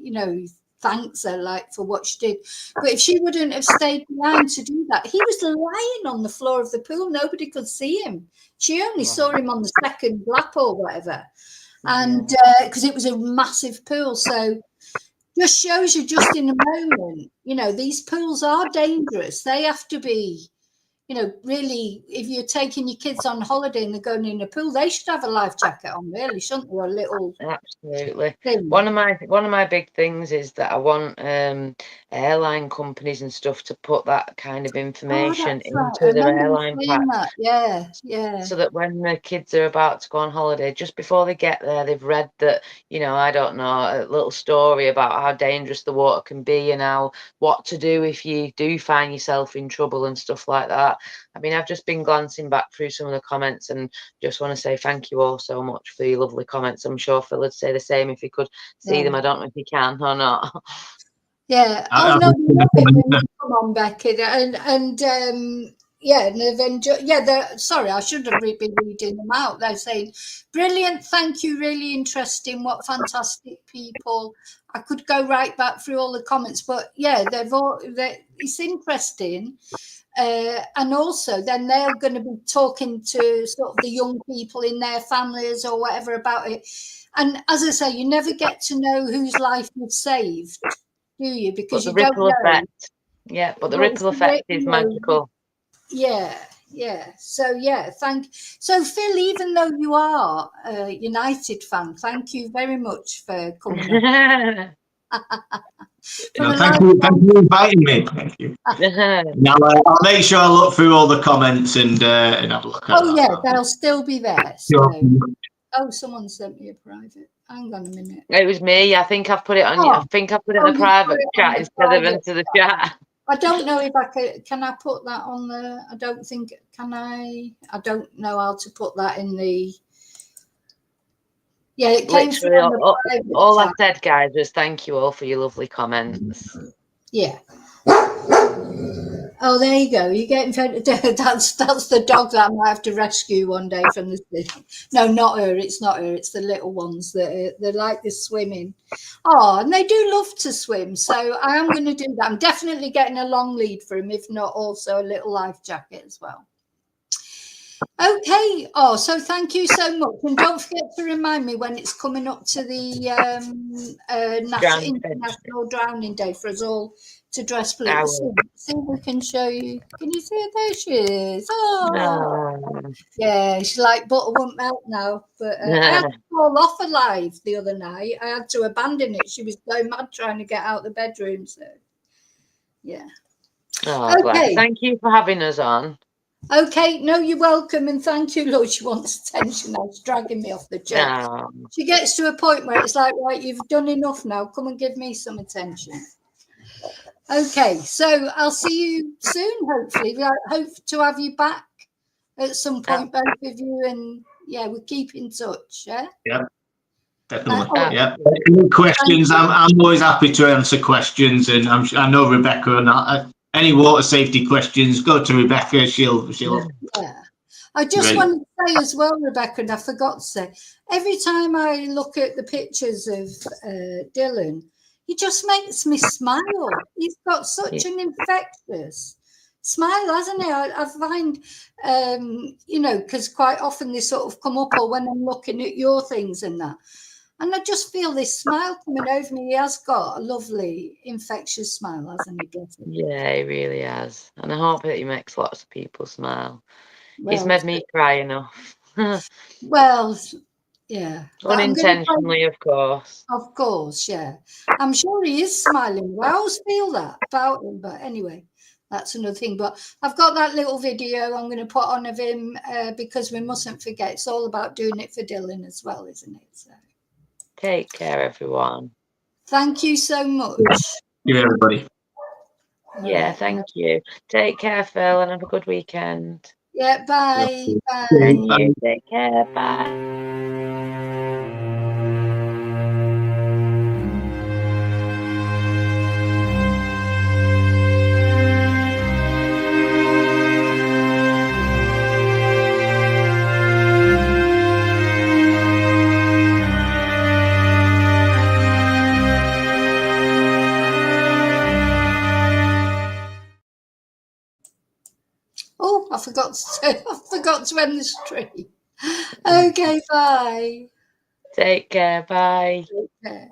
Speaker 1: thanks her like for what she did. But if she wouldn't have stayed behind to do that, he was lying on the floor of the pool. Nobody could see him. She only saw him on the second lap or whatever, and because it was a massive pool. So just shows you just in a moment, these pools are dangerous. They have to be, really, if you're taking your kids on holiday and they're going in a pool, they should have a life jacket on, really, shouldn't they? A little
Speaker 2: absolutely
Speaker 1: thing.
Speaker 2: One of my big things is that I want airline companies and stuff to put that kind of information into their airline packs.
Speaker 1: Yeah.
Speaker 2: So that when the kids are about to go on holiday, just before they get there, they've read that, I don't know, a little story about how dangerous the water can be and what to do if you do find yourself in trouble and stuff like that. I mean, I've just been glancing back through some of the comments and just want to say thank you all so much for your lovely comments. I'm sure Phil would say the same if he could see them. I don't know if he can or not.
Speaker 1: Yeah. Oh, no, we love it when you come on, Becky. Sorry, I should have been reading them out. They're saying, brilliant, thank you, really interesting, what fantastic people. I could go right back through all the comments, but yeah, it's interesting. And also then they're going to be talking to sort of the young people in their families or whatever about it. And as I say, you never get to know whose life you've saved, do you? Because you don't know.
Speaker 2: Effect. Yeah, but the ripple effect is magical.
Speaker 1: Yeah. So so Phil, even though you are a United fan, thank you very much for coming on.
Speaker 3: Thank you for inviting me. Thank you. Now I'll make sure I look through all the comments and have a look at that.
Speaker 1: Yeah, they'll still be there. So. Oh, someone sent me a private. Hang on a minute.
Speaker 2: It was me. I think I've put it on. I think I put it in a private chat instead of into the chat.
Speaker 1: I don't know if I can I put that on the. I don't think can I. I don't know how to put that in the. Yeah, it came through on the private
Speaker 2: all
Speaker 1: chat.
Speaker 2: I said, guys, was thank you all for your lovely comments.
Speaker 1: Yeah. Oh, there you go. You get that's the dog that I might have to rescue one day from the city. No, not her. It's not her. It's the little ones that they like this swimming. Oh, and they do love to swim. So I am going to do that. I'm definitely getting a long lead for him, if not also a little life jacket as well. Okay. Oh, so thank you so much. And don't forget to remind me when it's coming up to the International Drowning Day for us all to dress blue. See if we can show you. Can you see her? There she is. Oh, yeah, she's like butter won't melt now. But I had to fall off alive the other night. I had to abandon it. She was going mad trying to get out the bedroom. So, yeah.
Speaker 4: Oh, bless. Thank you for having us on.
Speaker 1: Okay, no, you're welcome, and thank you, Lord. She wants attention now. She's dragging me off the chair.
Speaker 4: Oh.
Speaker 1: She gets to a point where it's like, right, you've done enough now. Come and give me some attention. Okay, so I'll see you soon, hopefully. I hope to have you back at some point, both of you, and yeah, we'll keep in touch. Yeah.
Speaker 3: Yeah. Definitely. Yeah. Any questions? I'm always happy to answer questions, and I know Rebecca and any water safety questions, go to Rebecca. She'll.
Speaker 1: Yeah. I just wanted to say as well, Rebecca, and I forgot to say, every time I look at the pictures of Dylan, he just makes me smile. He's got such an infectious smile, hasn't he? I find, because quite often they sort of come up, or when I'm looking at your things and that, and I just feel this smile coming over me. He has got a lovely infectious smile, hasn't he?
Speaker 4: Yeah, he really has. And I hope that he makes lots of people smile. Well, he's made me cry enough.
Speaker 1: Well, yeah.
Speaker 4: Unintentionally, of course.
Speaker 1: Of course, yeah. I'm sure he is smiling. I always feel that about him. But anyway, that's another thing. But I've got that little video I'm going to put on of him because we mustn't forget. It's all about doing it for Dylan as well, isn't it? So.
Speaker 4: Take care, everyone.
Speaker 1: Thank you so much.
Speaker 3: Thank you, everybody.
Speaker 4: Yeah, thank you. Take care, Phil, and have a good weekend.
Speaker 1: Yeah, bye. Bye.
Speaker 4: And you take care. Bye.
Speaker 1: Oh, I forgot to end the stream. Okay, bye.
Speaker 4: Take care. Bye.
Speaker 1: Take care.